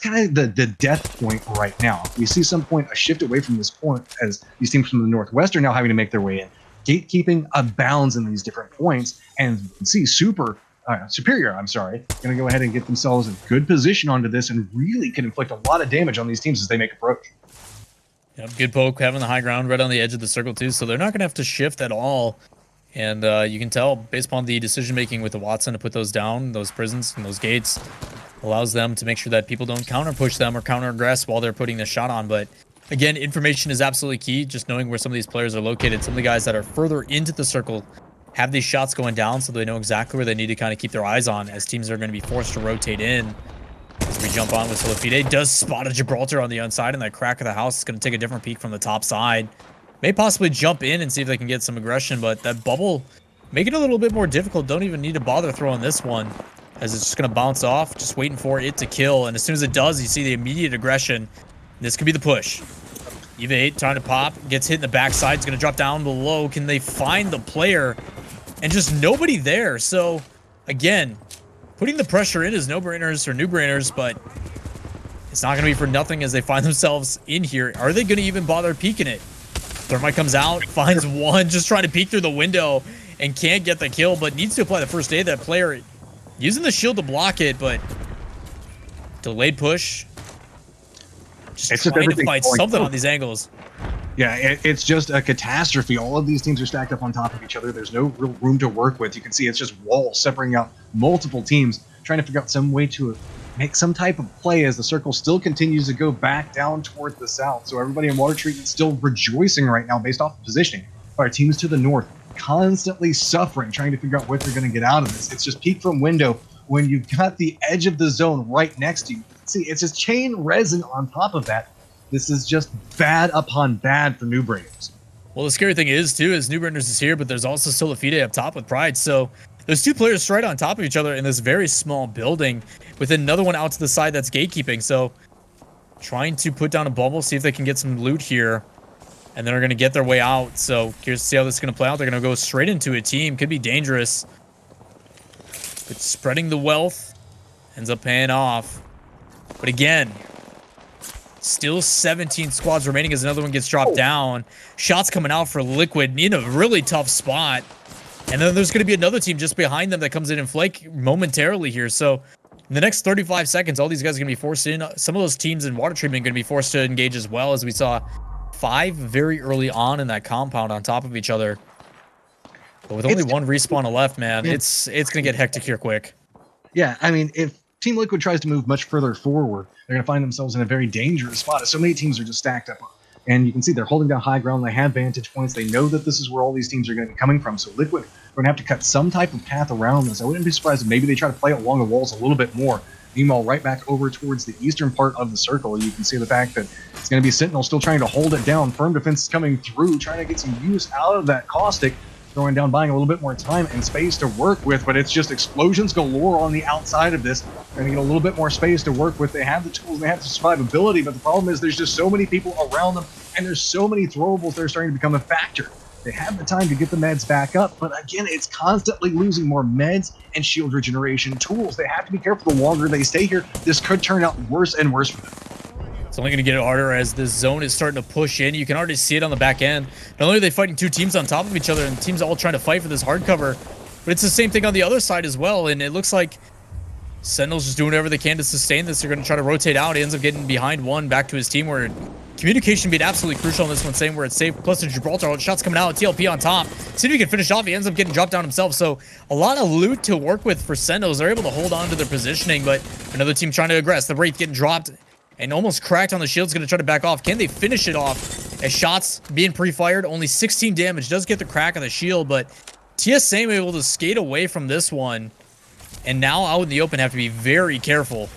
kind of the death point right now. We see some point a shift away from this point, as these teams from the northwest are now having to make their way in. Gatekeeping abounds in these different points, and you can see Superior, going to go ahead and get themselves in good position onto this, and really can inflict a lot of damage on these teams as they make approach. Yep, good poke, having the high ground right on the edge of the circle too, so they're not going to have to shift at all. And you can tell, based upon the decision-making with the Watson to put those down, those prisons and those gates, allows them to make sure that people don't counter-push them or counter-aggress while they're putting the shot on. But again, information is absolutely key, just knowing where some of these players are located. Some of the guys that are further into the circle have these shots going down, so they know exactly where they need to kind of keep their eyes on, as teams are going to be forced to rotate in. As we jump on with Solifide, does spot a Gibraltar on the inside, and that crack of the house is going to take a different peek from the top side. May possibly jump in and see if they can get some aggression, but that bubble make it a little bit more difficult. Don't even need to bother throwing this one, as it's just going to bounce off, just waiting for it to kill. And as soon as it does, you see the immediate aggression. This could be the push. Eva 8 trying to pop, gets hit in the backside. It's going to drop down below. Can they find the player? And just nobody there. So again, putting the pressure in is no-brainers or new-brainers, but it's not going to be for nothing as they find themselves in here. Are they going to even bother peeking it? Thermite comes out, finds one, just trying to peek through the window and can't get the kill, but needs to apply the first aid. That player using the shield to block it, but delayed push. Just trying to find something on these angles. Yeah, it's just a catastrophe. All of these teams are stacked up on top of each other. There's no real room to work with. You can see it's just walls separating out multiple teams, trying to figure out some way to make some type of play as the circle still continues to go back down toward the south. So everybody in water treatment still rejoicing right now based off of positioning. Our teams to the north constantly suffering, trying to figure out what they're going to get out of this. It's just peek from window when you've got the edge of the zone right next to you. See, it's just chain resin on top of that. This is just bad upon bad for New Brainers. Well, the scary thing is, too, is New Brainers is here, but there's also Solifide up top with Pride. So there's two players right on top of each other in this very small building, with another one out to the side that's gatekeeping. So trying to put down a bubble, see if they can get some loot here, and then are going to get their way out. So curious to see how this is going to play out. They're going to go straight into a team. Could be dangerous. But spreading the wealth Ends up paying off. But again, still 17 squads remaining as another one gets dropped down. Shots coming out for Liquid in a really tough spot. And then there's going to be another team just behind them that comes in and flake momentarily here. So in the next 35 seconds, all these guys are going to be forced in. Some of those teams in water treatment are going to be forced to engage as well, as we saw 5 very early on in that compound on top of each other. But with only one respawn left, man, it's going to get hectic here quick. Yeah, I mean, if Team Liquid tries to move much further forward, they're going to find themselves in a very dangerous spot. So many teams are just stacked up. And you can see they're holding down high ground. They have vantage points. They know that this is where all these teams are going to be coming from. So Liquid are going to have to cut some type of path around this. I wouldn't be surprised if maybe they try to play along the walls a little bit more. Meanwhile, right back over towards the eastern part of the circle, you can see the fact that it's going to be Sentinel still trying to hold it down. Firm defense is coming through, trying to get some use out of that caustic. Throwing down, buying a little bit more time and space to work with, but it's just explosions galore on the outside of this. They're going to get a little bit more space to work with. They have the tools, they have the survivability, but the problem is there's just so many people around them, and there's so many throwables that are starting to become a factor. They have the time to get the meds back up, but again, it's constantly losing more meds and shield regeneration tools. They have to be careful the longer they stay here. This could turn out worse and worse for them. It's only going to get harder as the zone is starting to push in. You can already see it on the back end. Not only are they fighting 2 teams on top of each other, and teams all trying to fight for this hard cover, but it's the same thing on the other side as well. And it looks like Sentinel's just doing whatever they can to sustain this. They're going to try to rotate out. He ends up getting behind one back to his team, where communication being absolutely crucial on this one, saying where it's safe. Plus the Gibraltar shots coming out, TLP on top. See if he can finish off. He ends up getting dropped down himself. So a lot of loot to work with for Sentinels. They're able to hold on to their positioning, but another team trying to aggress. The Wraith getting dropped and almost cracked on the shield. Is going to try to back off. Can they finish it off? As shots being pre-fired, only 16 damage. Does get the crack on the shield, but TSM able to skate away from this one. And now out in the open have to be very careful.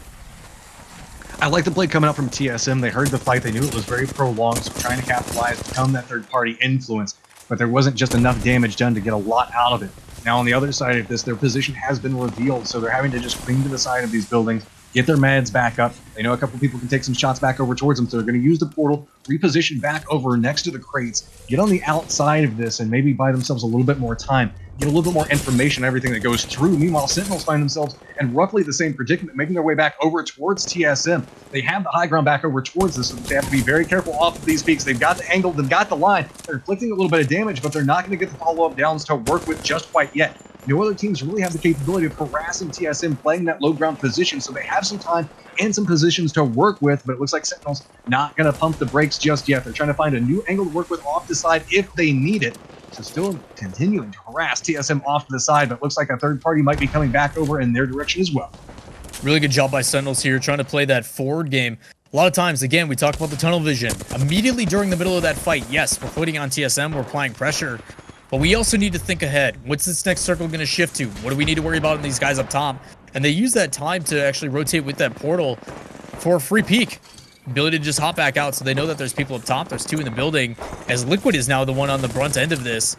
I like the play coming out from TSM. They heard the fight. They knew it was very prolonged, so trying to capitalize, become that third-party influence. But there wasn't just enough damage done to get a lot out of it. Now on the other side of this, their position has been revealed, so they're having to just cling to the side of these buildings, get their meds back up. They know a couple people can take some shots back over towards them, so they're going to use the portal, reposition back over next to the crates, get on the outside of this, and maybe buy themselves a little bit more time, get a little bit more information on everything that goes through. Meanwhile, Sentinels find themselves in roughly the same predicament, making their way back over towards TSM. They have the high ground back over towards this, so they have to be very careful off of these peaks. They've got the angle, they've got the line. They're inflicting a little bit of damage, but they're not going to get the follow-up downs to work with just quite yet. No other teams really have the capability of harassing TSM, playing that low ground position, so they have some time and some positions to work with, but it looks like Sentinel's not going to pump the brakes just yet. They're trying to find a new angle to work with off the side if they need it. So still continuing to harass TSM off to the side, but looks like a third party might be coming back over in their direction as well. Really good job by Sentinels here, trying to play that forward game. A lot of times, again, we talk about the tunnel vision. Immediately during the middle of that fight, yes, we're putting on TSM, we're applying pressure, but we also need to think ahead. What's this next circle going to shift to? What do we need to worry about in these guys up top? And they use that time to actually rotate with that portal for a free peek. Ability to just hop back out, so they know that there's people up top. There's 2 in the building, as Liquid is now the one on the brunt end of this.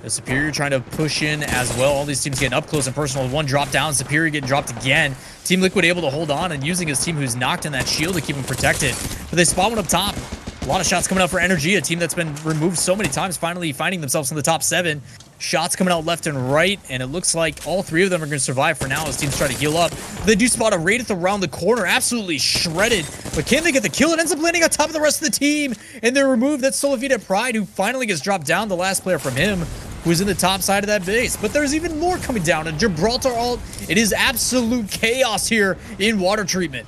The Superior trying to push in as well. All these teams getting up close and personal. One drop down, Superior getting dropped again. Team Liquid able to hold on and using his team who's knocked in that shield to keep him protected. But they spawn one up top. A lot of shots coming out for Energy, a team that's been removed so many times, finally finding themselves in the top 7. Shots coming out left and right, and it looks like all 3 of them are going to survive for now as teams try to heal up. They do spot a Wraith around the corner, absolutely shredded, but can they get the kill? It ends up landing on top of the rest of the team, and they're removed. That's Solivita Pride, who finally gets dropped down, the last player from him, who's in the top side of that base. But there's even more coming down, and Gibraltar ult. It is absolute chaos here in water treatment.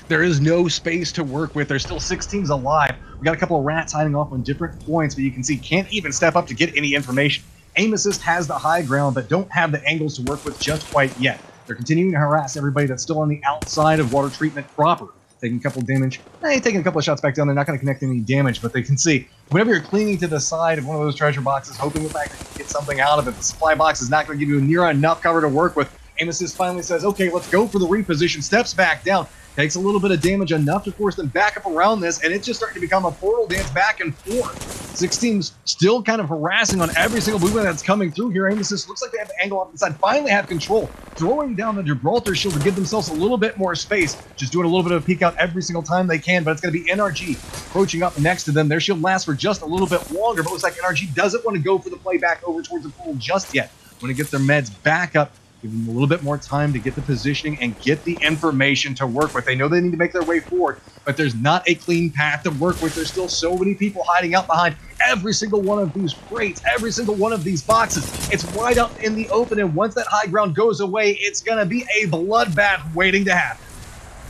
There is no space to work with. There's still 6 teams alive. We got a couple of rats hiding off on different points, but you can see can't even step up to get any information. Aim Assist has the high ground, but don't have the angles to work with just quite yet. They're continuing to harass everybody that's still on the outside of water treatment proper. Taking a couple of damage. Taking a couple of shots back down. They're not going to connect any damage, but they can see whenever you're clinging to the side of one of those treasure boxes, hoping the fact that you can get something out of it, the supply box is not going to give you near enough cover to work with. Aim Assist finally says, okay, let's go for the reposition. Steps back down. Takes a little bit of damage, enough to force them back up around this, and it's just starting to become a portal dance back and forth. 6 teams still kind of harassing on every single movement that's coming through here. Aim Assist looks like they have the angle off the side, finally have control, throwing down the Gibraltar shield to give themselves a little bit more space, just doing a little bit of a peek out every single time they can, but it's going to be NRG approaching up next to them. Their shield lasts for just a little bit longer, but it looks like NRG doesn't want to go for the play back over towards the portal just yet. When it gets their meds back up, give them a little bit more time to get the positioning and get the information to work with. They know they need to make their way forward, but there's not a clean path to work with. There's still so many people hiding out behind every single one of these crates, every single one of these boxes. It's wide out in the open, and once that high ground goes away, it's going to be a bloodbath waiting to happen.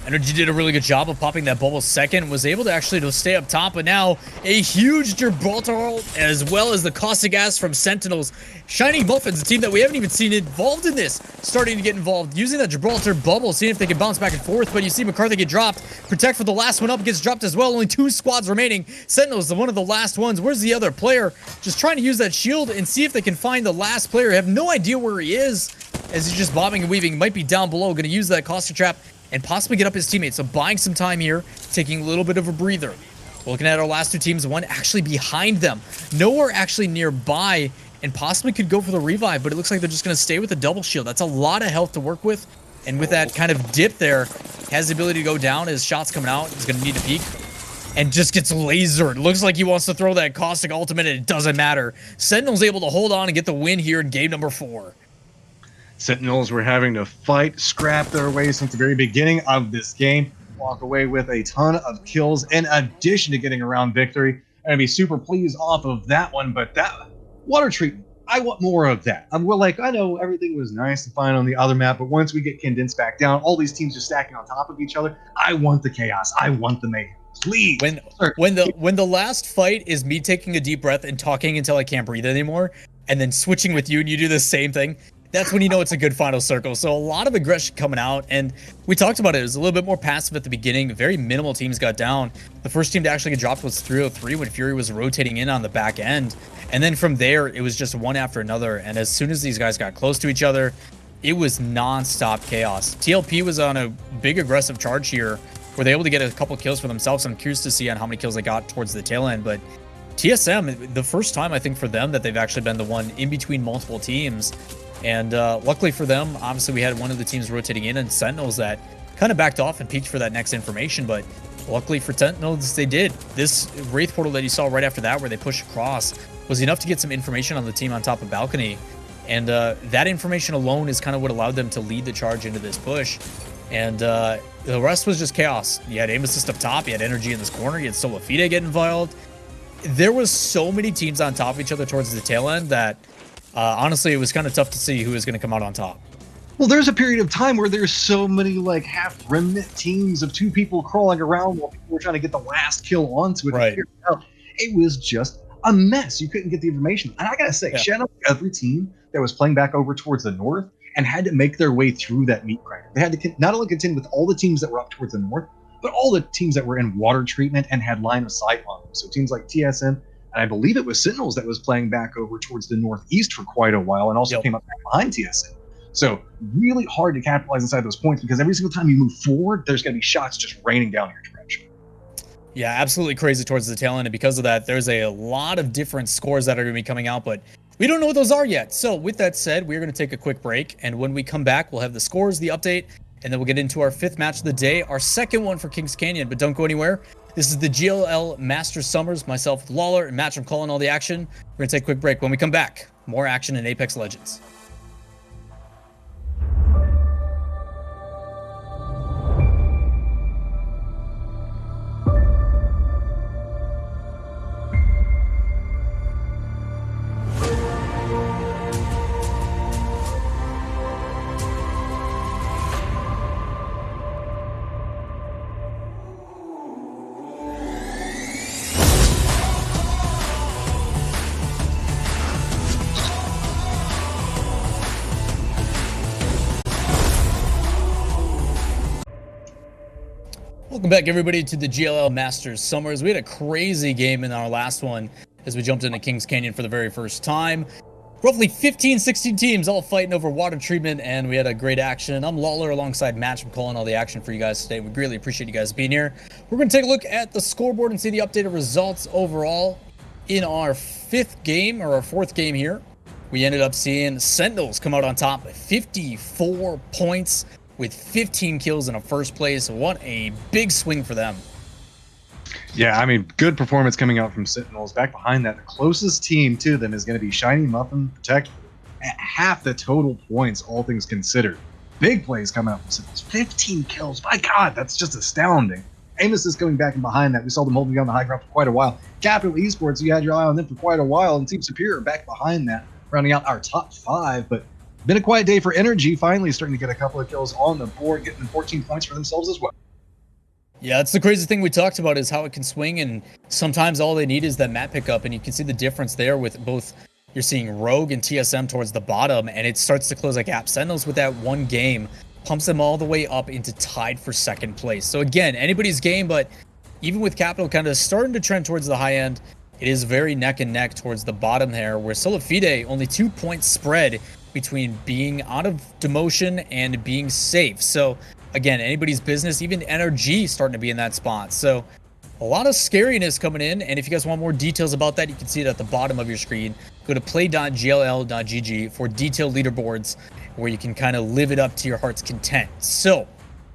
Energy did a really good job of popping that bubble second, was able to actually stay up top, but now a huge Gibraltar as well as the caustic gas from Sentinels. Shining Muffins, a team that we haven't even seen involved in this, starting to get involved, using that Gibraltar bubble, seeing if they can bounce back and forth, but you see McCarthy get dropped. Protect for the last one up gets dropped as well. Only 2 squads remaining. Sentinels, one of the last ones. Where's the other player? Just trying to use that shield and see if they can find the last player. I have no idea where he is, as he's just bobbing and weaving. Might be down below. Going to use that caustic trap and possibly get up his teammates. So buying some time here, taking a little bit of a breather. Looking at our last 2 teams, one actually behind them, nowhere actually nearby, and possibly could go for the revive, but it looks like they're just going to stay with the double shield. That's a lot of health to work with, and with that kind of dip there, has the ability to go down as shots coming out. He's going to need to peek, and just gets lasered. Looks like he wants to throw that caustic ultimate, and it doesn't matter. Sentinel's able to hold on and get the win here in game number 4. Sentinels were having to fight, scrap their way since the very beginning of this game, walk away with a ton of kills in addition to getting around victory. And I'd be super pleased off of that one, but that water treatment, I want more of that. We're like, I know everything was nice and fine on the other map, but once we get condensed back down, all these teams are stacking on top of each other. I want the chaos. I want the mayhem. Please. When the last fight is me taking a deep breath and talking until I can't breathe anymore, and then switching with you and you do the same thing, that's when you know it's a good final circle. So a lot of aggression coming out, and we talked about it. It was a little bit more passive at the beginning. Very minimal teams got down. The first team to actually get dropped was 303 when Fury was rotating in on the back end. And then from there, it was just one after another. And as soon as these guys got close to each other, it was non-stop chaos. TLP was on a big aggressive charge here. Were they able to get a couple kills for themselves? I'm curious to see on how many kills they got towards the tail end. But TSM, the first time I think for them that they've actually been the one in between multiple teams. And luckily for them, obviously we had one of the teams rotating in, and Sentinels that kind of backed off and peeked for that next information. But luckily for Sentinels, they did. This Wraith portal that you saw right after that, where they pushed across, was enough to get some information on the team on top of balcony. And that information alone is kind of what allowed them to lead the charge into this push. And the rest was just chaos. You had aim assist up top, you had energy in this corner, you had Solafide get involved. There was so many teams on top of each other towards the tail end that honestly, it was kind of tough to see who was going to come out on top. Well, there's a period of time where there's so many like half remnant teams of 2 people crawling around while people were trying to get the last kill onto it. Right. It was just a mess. You couldn't get the information. And I got to say, shout out to every team that was playing back over towards the north and had to make their way through that meat grinder. They had to not only contend with all the teams that were up towards the north, but all the teams that were in water treatment and had line of sight on them. So teams like TSM, and I believe it was Sentinels that was playing back over towards the northeast for quite a while and also came up back behind TSM. So really hard to capitalize inside those points because every single time you move forward, there's going to be shots just raining down your direction. Yeah, absolutely crazy towards the tail end. And because of that, there's a lot of different scores that are going to be coming out, but we don't know what those are yet. So with that said, we're going to take a quick break. And when we come back, we'll have the scores, the update, and then we'll get into our 5th match of the day, our 2nd one for Kings Canyon. But don't go anywhere. This is the GLL Masters Summers, myself with Lawler and Match. I'm calling all the action. We're going to take a quick break. When we come back, more action in Apex Legends. Welcome back, everybody, to the GLL Masters Summers. We had a crazy game in our last one as we jumped into Kings Canyon for the very first time. Roughly 15, 16 teams all fighting over water treatment, and we had a great action. I'm Lawler alongside Match. I'm calling all the action for you guys today. We greatly appreciate you guys being here. We're going to take a look at the scoreboard and see the updated results overall in our 5th game, or our 4th game here. We ended up seeing Sentinels come out on top at 54 points. With 15 kills in a first place. What a big swing for them. Yeah, I mean, good performance coming out from Sentinels. Back behind that, the closest team to them is going to be Shiny Muffin, Protect, at half the total points, all things considered. Big plays coming up from Sentinels. 15 kills. My God, that's just astounding. Amos is coming back and behind that. We saw them holding down the high ground for quite a while. Capital Esports, you had your eye on them for quite a while, and Team Superior back behind that, rounding out our top 5. But been a quiet day for Energy, finally starting to get a couple of kills on the board, getting 14 points for themselves as well. Yeah, that's the crazy thing we talked about, is how it can swing, and sometimes all they need is that map pickup, and you can see the difference there with both. You're seeing Rogue and TSM towards the bottom, and it starts to close that gap. Sentinels with that one game pumps them all the way up into tied for second place. So again, anybody's game, but even with Capital kind of starting to trend towards the high end, it is very neck and neck towards the bottom there, where Solifide only 2 points spread between being out of demotion and being safe. So again, anybody's business, even NRG starting to be in that spot. So a lot of scariness coming in, and if you guys want more details about that, you can see it at the bottom of your screen. Go to play.gll.gg for detailed leaderboards where you can kind of live it up to your heart's content. So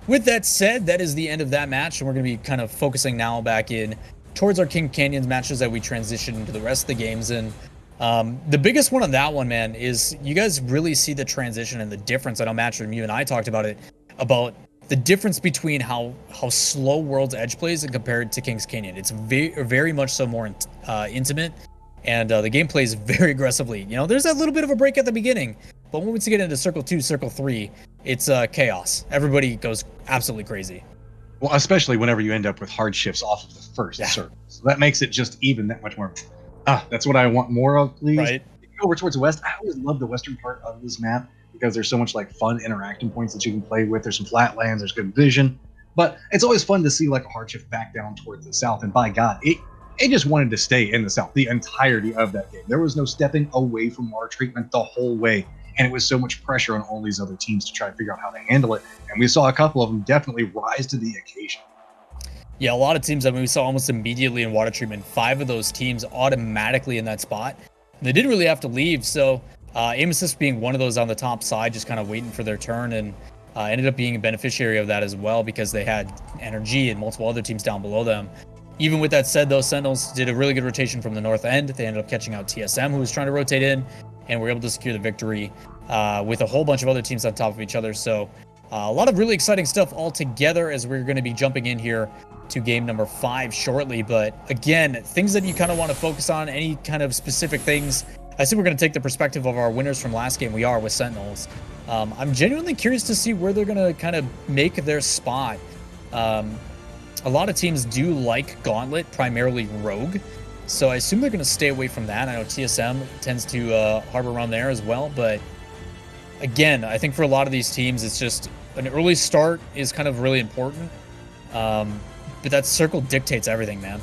with that said, that is the end of that match, and we're going to be kind of focusing now back in towards our King Canyons matches that we transition into the rest of the games. And the biggest one on that one, man, is you guys really see the transition and the difference. I know Matchroom, you and I talked about it, about the difference between how slow World's Edge plays and compared to King's Canyon. It's very much so more intimate, and the game plays very aggressively. You know, there's that little bit of a break at the beginning, but once you get into Circle 2, Circle 3, it's chaos. Everybody goes absolutely crazy. Well, especially whenever you end up with hard shifts off of the first circle. So that makes it just even that much more. That's what I want more of, please. Right. Over towards the west, I always love the western part of this map, because there's so much like fun interacting points that you can play with. There's some flat lands, there's good vision, but it's always fun to see like a hard shift back down towards the south. And by God, it just wanted to stay in the south the entirety of that game. There was no stepping away from water treatment the whole way, and it was so much pressure on all these other teams to try to figure out how to handle it. And we saw a couple of them definitely rise to the occasion. Yeah, a lot of teams, I mean, we saw almost immediately in water treatment, 5 of those teams automatically in that spot. They didn't really have to leave, so Aim Assist being one of those on the top side, just kind of waiting for their turn, and ended up being a beneficiary of that as well, because they had NRG and multiple other teams down below them. Even with that said, though, Sentinels did a really good rotation from the north end. They ended up catching out TSM, who was trying to rotate in, and were able to secure the victory with a whole bunch of other teams on top of each other. So a lot of really exciting stuff all together, as we're going to be jumping in here to game number 5 shortly. But again, things that you kind of want to focus on, any kind of specific things. I think we're going to take the perspective of our winners from last game. We are with Sentinels. I'm genuinely curious to see where they're going to kind of make their spot. A lot of teams do like Gauntlet, primarily Rogue, so I assume they're going to stay away from that. I know TSM tends to harbor around there as well, but again, I think for a lot of these teams, it's just an early start is kind of really important. But that circle dictates everything, man.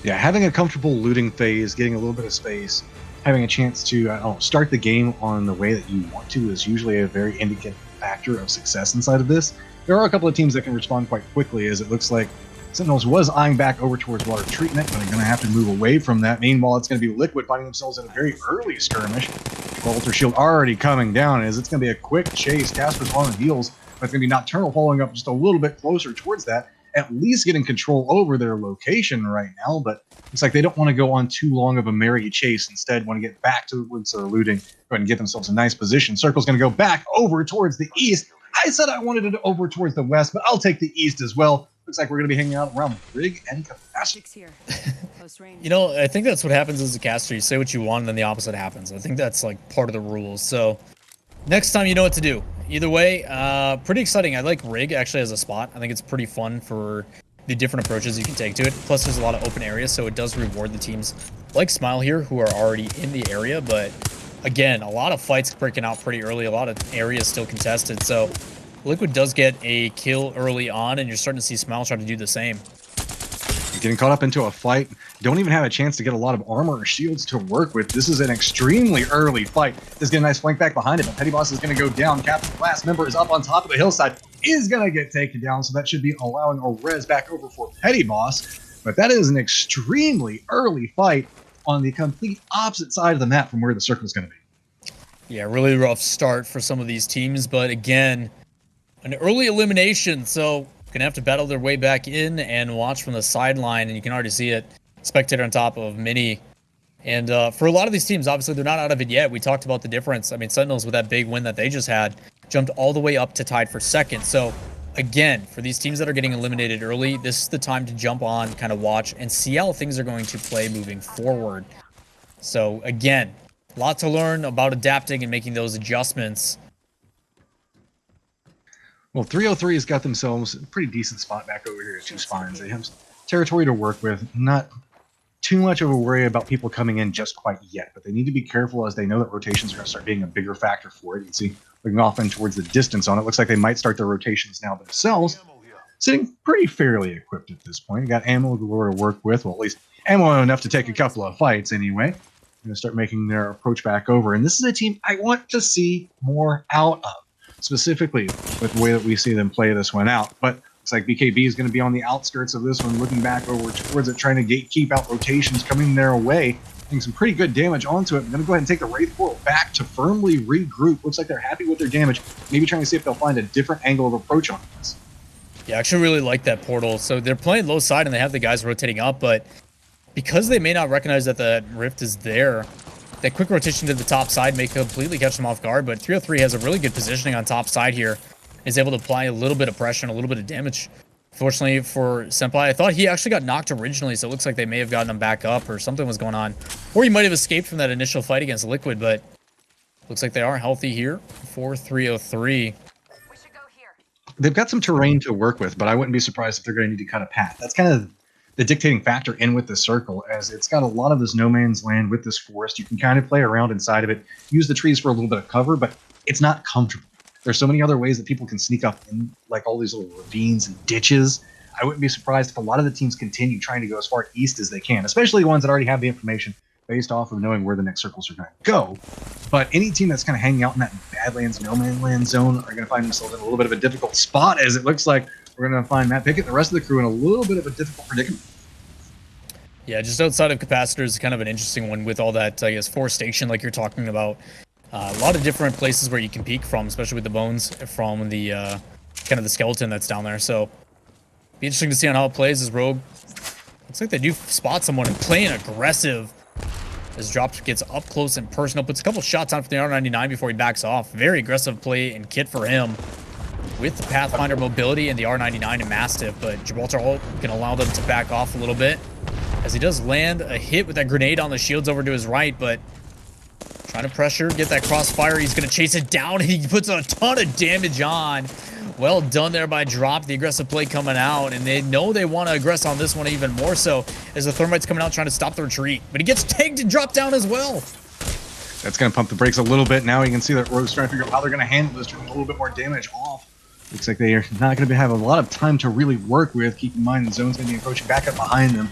Yeah, having a comfortable looting phase, getting a little bit of space, having a chance to start the game on the way that you want to is usually a very indicative factor of success inside of this. There are a couple of teams that can respond quite quickly, as it looks like Sentinels was eyeing back over towards water treatment, but they're going to have to move away from that. Meanwhile, it's going to be Liquid finding themselves in a very early skirmish. Ultra Shield already coming down, as it's going to be a quick chase. Casper's on the heels, but it's going to be Nocturnal following up just a little bit closer towards that, at least getting control over their location right now. But looks like they don't want to go on too long of a merry chase. Instead, want to get back to the woods they're looting, go ahead and get themselves a nice position. Circle's going to go back over towards the east. I said I wanted it over towards the west, but I'll take the east as well. Looks like we're going to be hanging out around Rig and Capacity. You know, I think that's what happens as a caster. You say what you want, and then the opposite happens. I think that's like part of the rules. So next time you know what to do. Either way, pretty exciting. I like Rig actually as a spot. I think it's pretty fun for the different approaches you can take to it. Plus, there's a lot of open areas, so it does reward the teams like Smile here, who are already in the area. But again, a lot of fights breaking out pretty early. A lot of areas still contested. So Liquid does get a kill early on, and you're starting to see Smile try to do the same. Getting caught up into a fight, don't even have a chance to get a lot of armor or shields to work with. This is an extremely early fight. This is getting a nice flank back behind it, but Petty Boss is going to go down. Captain Class member is up on top of the hillside, is going to get taken down, so that should be allowing a res back over for Petty Boss. But that is an extremely early fight on the complete opposite side of the map from where the circle is going to be. Yeah, really rough start for some of these teams, but again, an early elimination, so gonna have to battle their way back in and watch from the sideline, and you can already see it. Spectator on top of Mini And for a lot of these teams, obviously, they're not out of it yet. We talked about the difference. I mean, Sentinels, with that big win that they just had, jumped all the way up to tied for second. So, again, for these teams that are getting eliminated early, this is the time to jump on, kind of watch, and see how things are going to play moving forward. So, again, a lot to learn about adapting and making those adjustments. Well, 303 has got themselves a pretty decent spot back over here at Two Spines. They have territory to work with, not too much of a worry about people coming in just quite yet, but they need to be careful as they know that rotations are going to start being a bigger factor for it. You can see looking off and towards the distance on it. Looks like they might start their rotations now themselves. Sitting pretty fairly equipped at this point. You got ammo galore to work with. Well, at least ammo enough to take a couple of fights anyway. Going to start making their approach back over. And this is a team I want to see more out of, specifically with the way that we see them play this one out. But looks like BKB is going to be on the outskirts of this one, looking back over towards it, trying to keep out rotations coming their way. Doing some pretty good damage onto it. I'm going to go ahead and take the Wraith Portal back to firmly regroup. Looks like they're happy with their damage. Maybe trying to see if they'll find a different angle of approach on this. Yeah, I actually really like that portal. So they're playing low side and they have the guys rotating up, but because they may not recognize that the rift is there, that quick rotation to the top side may completely catch them off guard. But 303 has a really good positioning on top side here. Is able to apply a little bit of pressure and a little bit of damage. Fortunately for Senpai, I thought he actually got knocked originally, so it looks like they may have gotten him back up or something was going on. Or he might have escaped from that initial fight against Liquid, but looks like they are healthy here for 303. They've got some terrain to work with, but I wouldn't be surprised if they're going to need to cut a path. That's kind of the dictating factor in with the circle, as it's got a lot of this no man's land with this forest. You can kind of play around inside of it, use the trees for a little bit of cover, but it's not comfortable. There's so many other ways that people can sneak up in, like all these little ravines and ditches. I wouldn't be surprised if a lot of the teams continue trying to go as far east as they can, especially the ones that already have the information based off of knowing where the next circles are going to go. But any team that's kind of hanging out in that Badlands, no man's land zone are going to find themselves in a little bit of a difficult spot, as it looks like we're going to find Matt Pickett and the rest of the crew in a little bit of a difficult predicament. Yeah, just outside of capacitors is kind of an interesting one with all that, I guess, forestation like you're talking about. A lot of different places where you can peek from, especially with the bones from the kind of the skeleton that's down there. So be interesting to see on how it plays as Rogue. Looks like they do spot someone and playing aggressive. As Dropped gets up close and personal, puts a couple shots on for the R99 before he backs off. Very aggressive play and kit for him with the Pathfinder mobility and the R99 and Mastiff, but Gibraltar can allow them to back off a little bit as he does land a hit with that grenade on the shields over to his right, but trying to pressure, get that crossfire. He's going to chase it down, and he puts a ton of damage on. Well done there by Drop, the aggressive play coming out, and they know they want to aggress on this one even more so as the Thermite's coming out trying to stop the retreat. But he gets tagged and dropped down as well. That's going to pump the brakes a little bit. Now you can see that Rogue's trying to figure out how they're going to handle this, turning a little bit more damage off. Looks like they are not going to have a lot of time to really work with. Keep in mind the zone's going to be approaching back up behind them.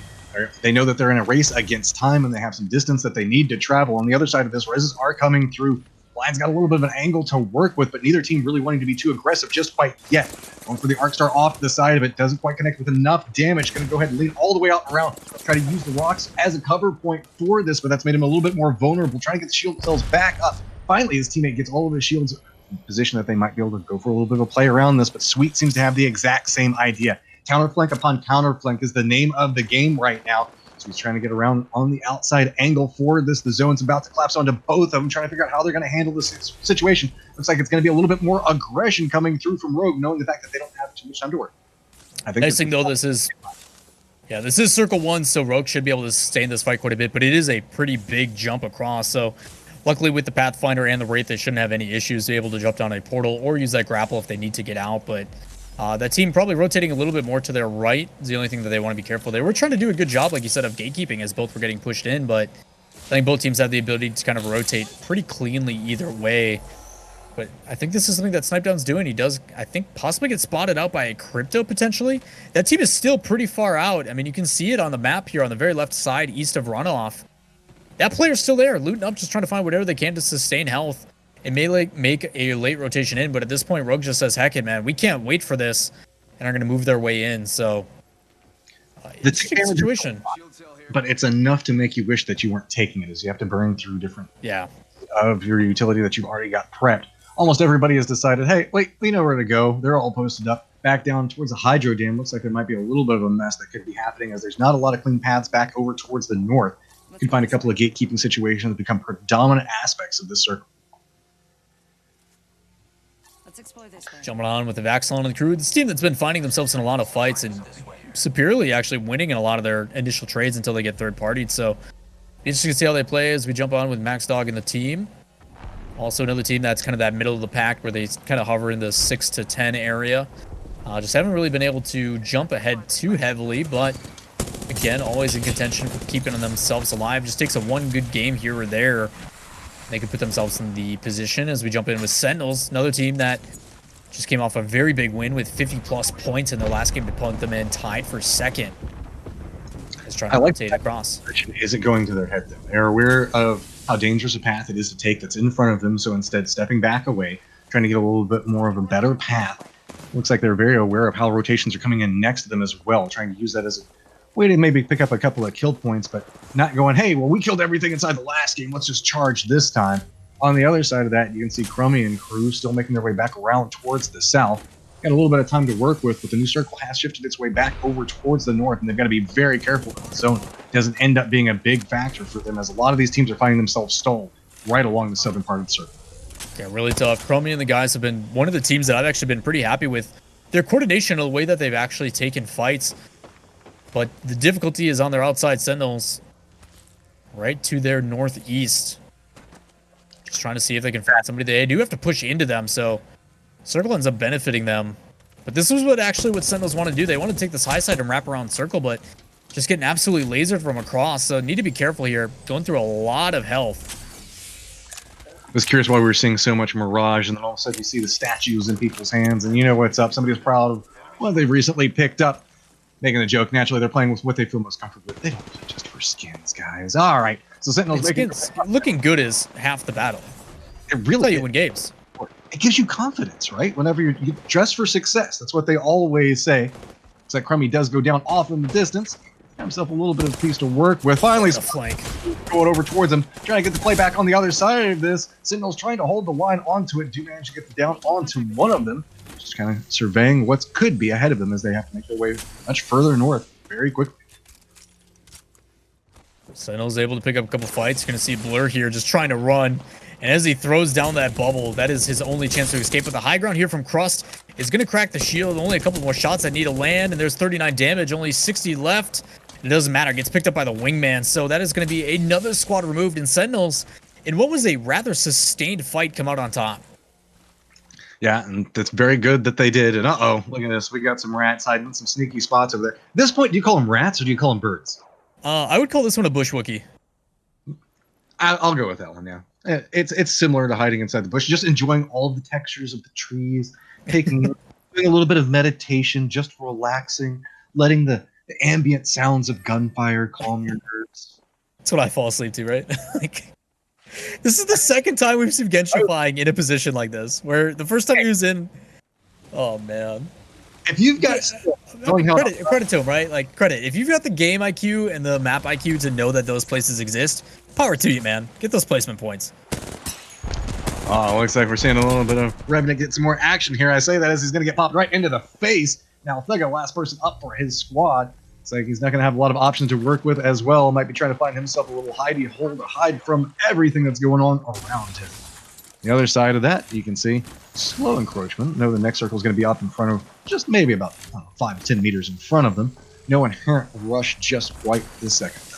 They know that they're in a race against time and they have some distance that they need to travel. On the other side of this, reses are coming through. Blind's got a little bit of an angle to work with, but neither team really wanting to be too aggressive just quite yet. Going for the Arc Star off the side of it, doesn't quite connect with enough damage. Going to go ahead and lead all the way out and around. Try to use the rocks as a cover point for this, but that's made him a little bit more vulnerable. Trying to get the shield cells back up. Finally, his teammate gets all of his shields in position that they might be able to go for a little bit of a play around this, but Sweet seems to have the exact same idea. Counterflank upon counterflank is the name of the game right now. So he's trying to get around on the outside angle for this. The zone's about to collapse onto both of them, trying to figure out how they're going to handle this situation. Looks like it's going to be a little bit more aggression coming through from Rogue, knowing the fact that they don't have too much time to work. I think nice thing though, this is circle one, so Rogue should be able to sustain this fight quite a bit, but it is a pretty big jump across. So luckily with the Pathfinder and the Wraith, they shouldn't have any issues to be able to jump down a portal or use that grapple if they need to get out. But that team probably rotating a little bit more to their right is the only thing that they want to be careful. They were trying to do a good job, like you said, of gatekeeping as both were getting pushed in, but I think both teams have the ability to kind of rotate pretty cleanly either way. But I think this is something that Snipedown's doing. He does, I think, possibly get spotted out by a Crypto, potentially. That team is still pretty far out. I mean, you can see it on the map here on the very left side, east of Runoff. That player's still there, looting up, just trying to find whatever they can to sustain health. It may like make a late rotation in, but at this point, Rogue just says, heck it, man, we can't wait for this, and are going to move their way in. So, the situation. But it's enough to make you wish that you weren't taking it, as you have to burn through different of your utility that you've already got prepped. Almost everybody has decided, hey, wait, we know where to go. They're all posted up. Back down towards the Hydro Dam. Looks like there might be a little bit of a mess that could be happening, as there's not a lot of clean paths back over towards the north. You can find a couple of gatekeeping situations that become predominant aspects of this circle. Let's explore this way. Jumping on with the Vaxilon and the crew. This team that's been finding themselves in a lot of fights and superiorly actually winning in a lot of their initial trades until they get third-partied. So interesting to see how they play as we jump on with Max Dog and the team. Also another team that's kind of that middle of the pack where they kind of hover in the 6 to 10 area. Just haven't really been able to jump ahead too heavily, but again, always in contention for keeping themselves alive. Just takes a one good game here or there. They could put themselves in the position as we jump in with Sentinels, another team that just came off a very big win with 50-plus points in their last game to punt them in, tied for second. Is trying to rotate across. Isn't going to their head, though. They're aware of how dangerous a path it is to take that's in front of them, so instead stepping back away, trying to get a little bit more of a better path. Looks like they're very aware of how rotations are coming in next to them as well, trying to use that as a way to maybe pick up a couple of kill points, but not going, hey, well, we killed everything inside the last game, let's just charge this time. On the other side of that, you can see Crummy and crew still making their way back around towards the south. Got a little bit of time to work with, but the new circle has shifted its way back over towards the north, and they've got to be very careful that the zone doesn't end up being a big factor for them, as a lot of these teams are finding themselves stalled right along the southern part of the circle. Yeah, really tough. Crummy and the guys have been one of the teams that I've actually been pretty happy with. Their coordination and the way that they've actually taken fights. But the difficulty is on their outside Sentinels right to their northeast. Just trying to see if they can find somebody. They do have to push into them, so Circle ends up benefiting them. But this is what Sentinels want to do. They want to take this high side and wrap around Circle, but just getting absolutely lasered from across. So need to be careful here. Going through a lot of health. I was curious why we were seeing so much Mirage, and then all of a sudden you see the statues in people's hands, and you know what's up. Somebody's proud of what they've recently picked up. Making a joke. Naturally, they're playing with what they feel most comfortable with. They don't play just for skins, guys. All right. So Sentinels looking good is half the battle. It really you win games. It gives you confidence, right? Whenever you dress for success. That's what they always say. It's like Crummy does go down off in the distance. Got himself a little bit of a piece to work with. Finally, flank going over towards him, trying to get the play back on the other side of this. Sentinels trying to hold the line onto it. Do manage to get down onto one of them. Just kind of surveying what could be ahead of them as they have to make their way much further north very quickly. Sentinel's able to pick up a couple fights. You're going to see Blur here just trying to run. And as he throws down that bubble, that is his only chance to escape. But the high ground here from Crust is going to crack the shield. Only a couple more shots that need to land. And there's 39 damage, only 60 left. It doesn't matter. It gets picked up by the wingman. So that is going to be another squad removed. And Sentinels, in what was a rather sustained fight, come out on top. Yeah, and that's very good that they did. And look at this. We got some rats hiding in some sneaky spots over there. At this point, do you call them rats or do you call them birds? I would call this one a bush Wookiee. I'll go with that one, yeah. It's similar to hiding inside the bush, just enjoying all the textures of the trees, doing a little bit of meditation, just relaxing, letting the ambient sounds of gunfire calm your nerves. That's what I fall asleep to, right? Like, this is the second time we've seen gentrifying in a position like this, where the first time he was in, oh man. If you've got credit to him, right? Like credit. If you've got the game IQ and the map IQ to know that those places exist, power to you, man. Get those placement points. Oh, looks like we're seeing a little bit of Revenant get some more action here. I say that as he's going to get popped right into the face. Now, Thugga, last person up for his squad. It's like he's not going to have a lot of options to work with as well. Might be trying to find himself a little hidey hole to hide from everything that's going on around him. The other side of that, you can see slow encroachment. No, the next circle is going to be up in front of just maybe about 5 to 10 meters in front of them. No inherent rush just quite this second, though.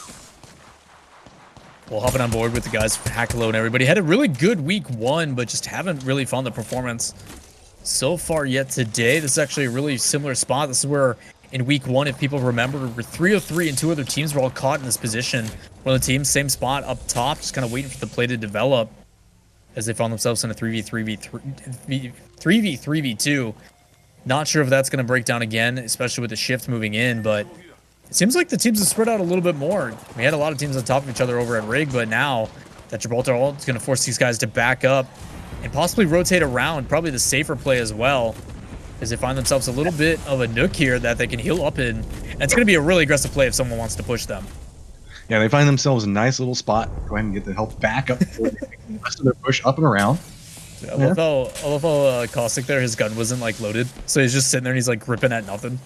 Well, hopping on board with the guys from Hackalo and everybody. Had a really good week one, but just haven't really found the performance so far yet today. This is actually a really similar spot. This is where in week one, if people remember, we're 3-3 and 2 other teams were all caught in this position. One of the teams, same spot up top, just kind of waiting for the play to develop as they found themselves in a 3v3v2. Not sure if that's going to break down again, especially with the shift moving in, but it seems like the teams have spread out a little bit more. We had a lot of teams on top of each other over at Rig, but now that Gibraltar ult is going to force these guys to back up and possibly rotate around, probably the safer play as well, as they find themselves a little bit of a nook here that they can heal up in. And it's going to be a really aggressive play if someone wants to push them. Yeah, they find themselves a nice little spot. Go ahead and get the health back up before they make the rest of their push up and around. I love how Caustic there, his gun wasn't like loaded. So he's just sitting there and he's like gripping at nothing.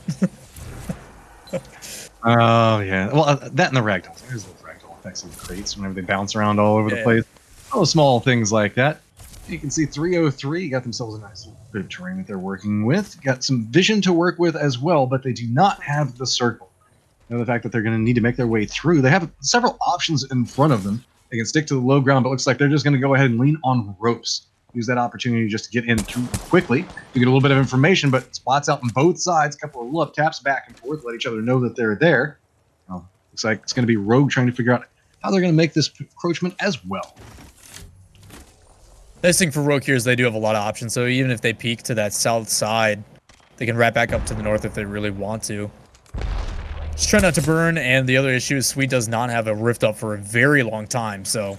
Oh, yeah. Well, that and the ragdoll. There's a little ragdoll. effects of the crates whenever they bounce around all over the place. Oh, small things like that. You can see 303 got themselves a nice little bit of terrain that they're working with. Got some vision to work with as well, but they do not have the circle. You know, the fact that they're going to need to make their way through. They have several options in front of them. They can stick to the low ground, but it looks like they're just going to go ahead and lean on ropes. Use that opportunity just to get in through quickly to get a little bit of information, but spots out on both sides. A couple of love taps back and forth, let each other know that they're there. Looks like it's going to be Rogue trying to figure out how they're going to make this encroachment as well. Nice thing for Rogue here is they do have a lot of options, so even if they peek to that south side, they can wrap back up to the north if they really want to. Just try not to burn, and the other issue is Sweet does not have a rift up for a very long time, so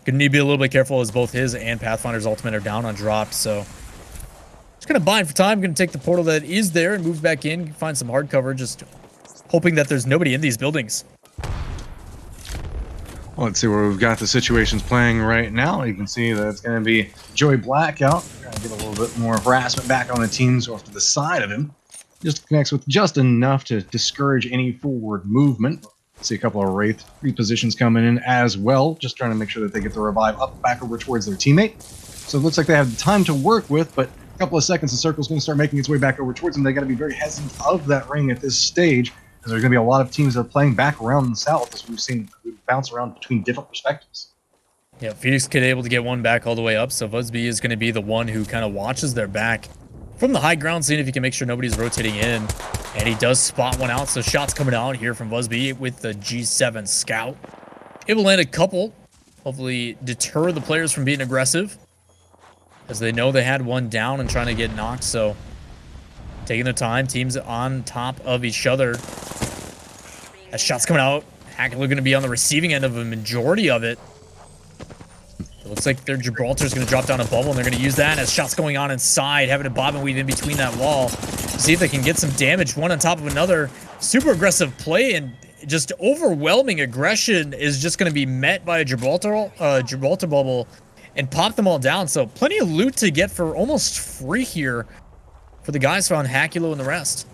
gonna need to be a little bit careful as both his and Pathfinder's ultimate are down on dropped, so just gonna bind for time, gonna take the portal that is there and move back in, find some hard cover, just hoping that there's nobody in these buildings. Well, let's see where we've got the situations playing right now. You can see that it's going to be Joey Blackout. Trying to get a little bit more harassment back on the teams off to the side of him. Just connects with just enough to discourage any forward movement. See a couple of Wraith repositions coming in as well. Just trying to make sure that they get the revive up back over towards their teammate. So it looks like they have the time to work with, but a couple of seconds, the circle's going to start making its way back over towards them. They got to be very hesitant of that ring at this stage, because there's going to be a lot of teams that are playing back around the south, as we've seen bounce around between different perspectives. Yeah, Phoenix kid able to get one back all the way up, so Busby is going to be the one who kind of watches their back from the high ground, seeing if he can make sure nobody's rotating in. And he does spot one out, so shots coming out here from Busby with the G7 Scout. Able to land a couple, hopefully deter the players from being aggressive, as they know they had one down and trying to get knocked, so taking their time, teams on top of each other. As shots coming out, Hackler going to be on the receiving end of a majority of it. It looks like their Gibraltar's going to drop down a bubble, and they're going to use that as shots going on inside, having to bob and weave in between that wall. See if they can get some damage, one on top of another. Super aggressive play, and just overwhelming aggression is just going to be met by a Gibraltar bubble and pop them all down. So plenty of loot to get for almost free here for the guys on Hakulo and the rest.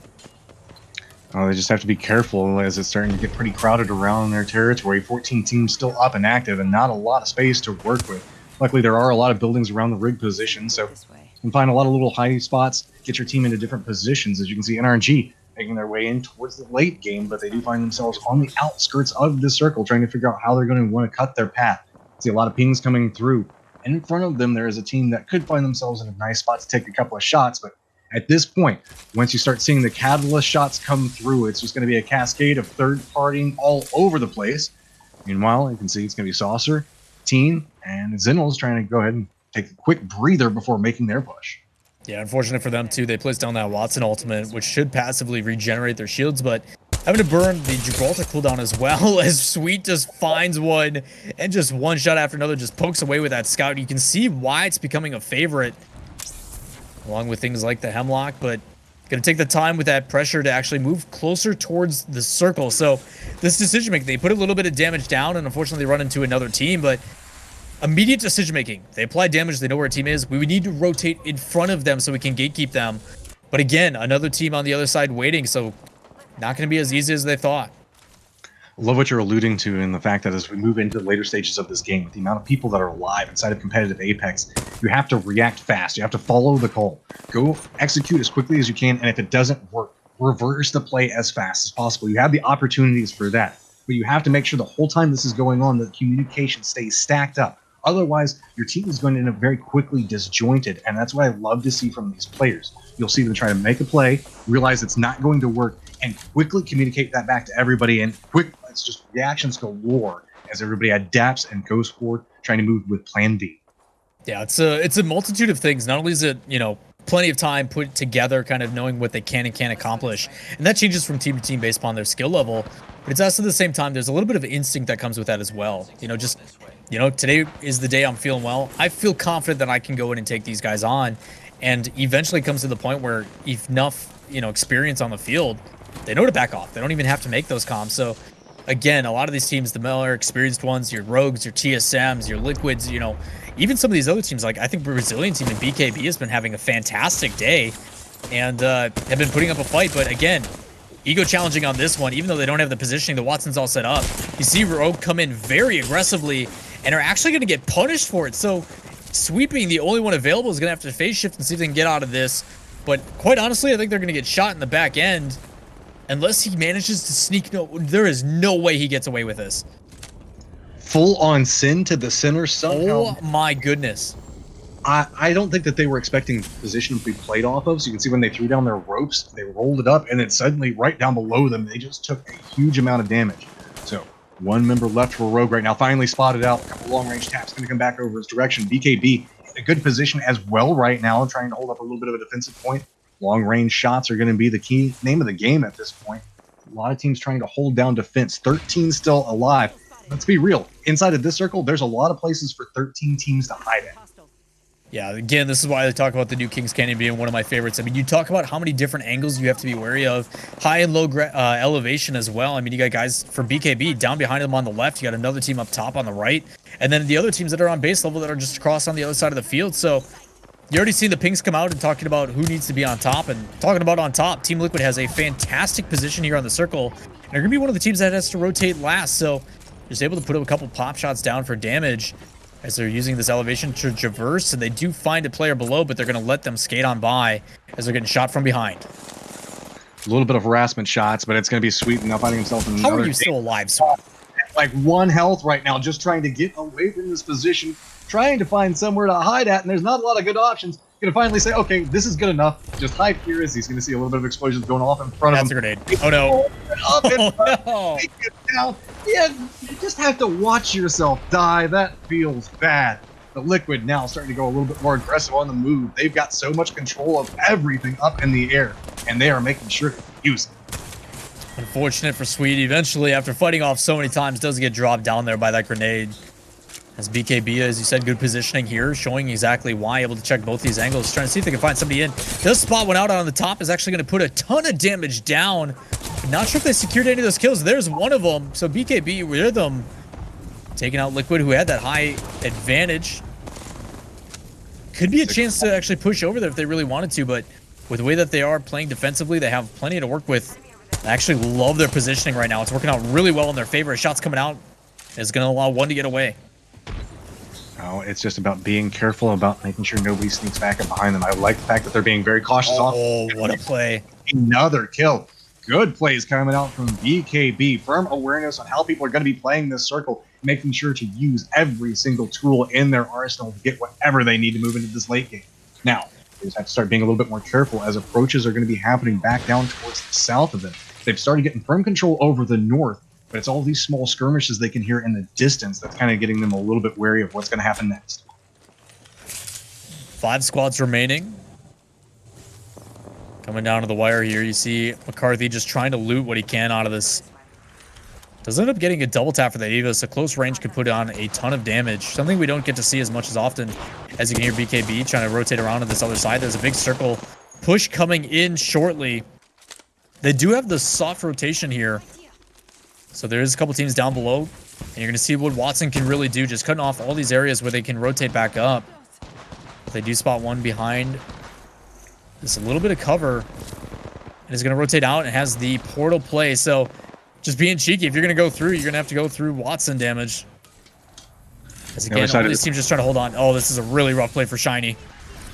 They just have to be careful as it's starting to get pretty crowded around their territory. 14 teams still up and active and not a lot of space to work with. Luckily, there are a lot of buildings around the rig position, so you can find a lot of little hiding spots, get your team into different positions. As you can see, NRG making their way in towards the late game, but they do find themselves on the outskirts of the circle, trying to figure out how they're going to want to cut their path. See a lot of pings coming through. And in front of them, there is a team that could find themselves in a nice spot to take a couple of shots, but at this point, once you start seeing the catalyst shots come through, it's just going to be a cascade of third-partying all over the place. Meanwhile, you can see it's going to be Saucer, Teen, and Zinel's trying to go ahead and take a quick breather before making their push. Yeah, unfortunate for them, too. They placed down that Watson ultimate, which should passively regenerate their shields, but having to burn the Gibraltar cooldown as well, as Sweet just finds one, and just one shot after another just pokes away with that Scout. You can see why it's becoming a favorite, along with things like the Hemlock, but going to take the time with that pressure to actually move closer towards the circle. So this decision making, they put a little bit of damage down and unfortunately run into another team, but immediate decision making. They apply damage, they know where a team is. We would need to rotate in front of them so we can gatekeep them. But again, another team on the other side waiting, so not going to be as easy as they thought. Love what you're alluding to in the fact that as we move into the later stages of this game, with the amount of people that are alive inside of competitive Apex, you have to react fast. You have to follow the call. Go execute as quickly as you can, and if it doesn't work, reverse the play as fast as possible. You have the opportunities for that, but you have to make sure the whole time this is going on, the communication stays stacked up. Otherwise, your team is going to end up very quickly disjointed, and that's what I love to see from these players. You'll see them try to make a play, realize it's not going to work, and quickly communicate that back to everybody, and it's just reactions galore as everybody adapts and goes forward, trying to move with Plan B. Yeah, it's a multitude of things. Not only is it, plenty of time put together, kind of knowing what they can and can't accomplish, and that changes from team to team based upon their skill level, but it's also at the same time, there's a little bit of instinct that comes with that as well. Today is the day I'm feeling well. I feel confident that I can go in and take these guys on, and eventually comes to the point where enough, experience on the field, they know to back off. They don't even have to make those comms. So again, a lot of these teams, the more experienced ones, your Rogues, your TSMs, your Liquids, even some of these other teams, like I think Brazilian team in BKB has been having a fantastic day and have been putting up a fight. But again, Ego challenging on this one, even though they don't have the positioning, the Watson's all set up. You see Rogue come in very aggressively and are actually going to get punished for it. So Sweeping, the only one available, is going to have to phase shift and see if they can get out of this. But quite honestly, I think they're going to get shot in the back end. Unless he manages to sneak, no, there is no way he gets away with this. Full on sin to the center somehow. Oh my goodness. I don't think that they were expecting the position to be played off of. So you can see when they threw down their ropes, they rolled it up, and then suddenly right down below them, they just took a huge amount of damage. So one member left for Rogue right now, finally spotted out. A couple long-range taps going to come back over his direction. BKB in a good position as well right now, trying to hold up a little bit of a defensive point. Long-range shots are going to be the key name of the game at this point. A lot of teams trying to hold down defense. 13 still alive. Let's be real. Inside of this circle, there's a lot of places for 13 teams to hide at. Yeah, again, this is why I talk about the new Kings Canyon being one of my favorites. I mean, you talk about how many different angles you have to be wary of. High and low elevation as well. I mean, you got guys for BKB down behind them on the left. You got another team up top on the right. And then the other teams that are on base level that are just across on the other side of the field. So you already seen the Pings come out and talking about who needs to be on top. And talking about on top, Team Liquid has a fantastic position here on the circle. And they're going to be one of the teams that has to rotate last. So just able to put up a couple pop shots down for damage as they're using this elevation to traverse, and they do find a player below, but they're going to let them skate on by as they're getting shot from behind. A little bit of harassment shots, but it's going to be Sweet now finding himself in How are you still alive, Sweet? Like 1 health right now, just trying to get away from this position, trying to find somewhere to hide at, and there's not a lot of good options. Going to finally say, okay, this is good enough. Just hide here as he's going to see a little bit of explosions going off in front of him. That's a grenade. Oh, no. Oh, no. Yeah, you just have to watch yourself die. That feels bad. The Liquid now starting to go a little bit more aggressive on the move. They've got so much control of everything up in the air, and they are making sure to use it. Unfortunate for Sweet. Eventually, after fighting off so many times, does get dropped down there by that grenade. As BKB, as you said, good positioning here, showing exactly why, able to check both these angles, trying to see if they can find somebody in. Does spot one out on the top, is actually going to put a ton of damage down. Not sure if they secured any of those kills. There's one of them. So BKB with them taking out Liquid, who had that high advantage. Could be a chance to actually push over there if they really wanted to, but with the way that they are playing defensively, they have plenty to work with. I actually love their positioning right now. It's working out really well in their favor. Shots coming out is going to allow one to get away. Oh, it's just about being careful about making sure nobody sneaks back up behind them. I like the fact that they're being very cautious. Oh, what a play. Another kill. Good plays coming out from BKB. Firm awareness on how people are going to be playing this circle, making sure to use every single tool in their arsenal to get whatever they need to move into this late game. Now, they just have to start being a little bit more careful as approaches are going to be happening back down towards the south of them. They've started getting firm control over the north, but it's all these small skirmishes they can hear in the distance that's kind of getting them a little bit wary of what's going to happen next. 5 squads remaining. Coming down to the wire here, you see McCarthy just trying to loot what he can out of this. Does end up getting a double tap for the Eva, so close range could put on a ton of damage. Something we don't get to see as much as often. As you can hear BKB trying to rotate around to this other side. There's a big circle push coming in shortly. They do have the soft rotation here. So there's a couple teams down below, and you're going to see what Watson can really do, just cutting off all these areas where they can rotate back up. They do spot one behind. Just a little bit of cover, and is going to rotate out and has the portal play. So just being cheeky, if you're going to go through, you're going to have to go through Watson damage. As again, all these teams just trying to hold on. Oh, this is a really rough play for Shiny.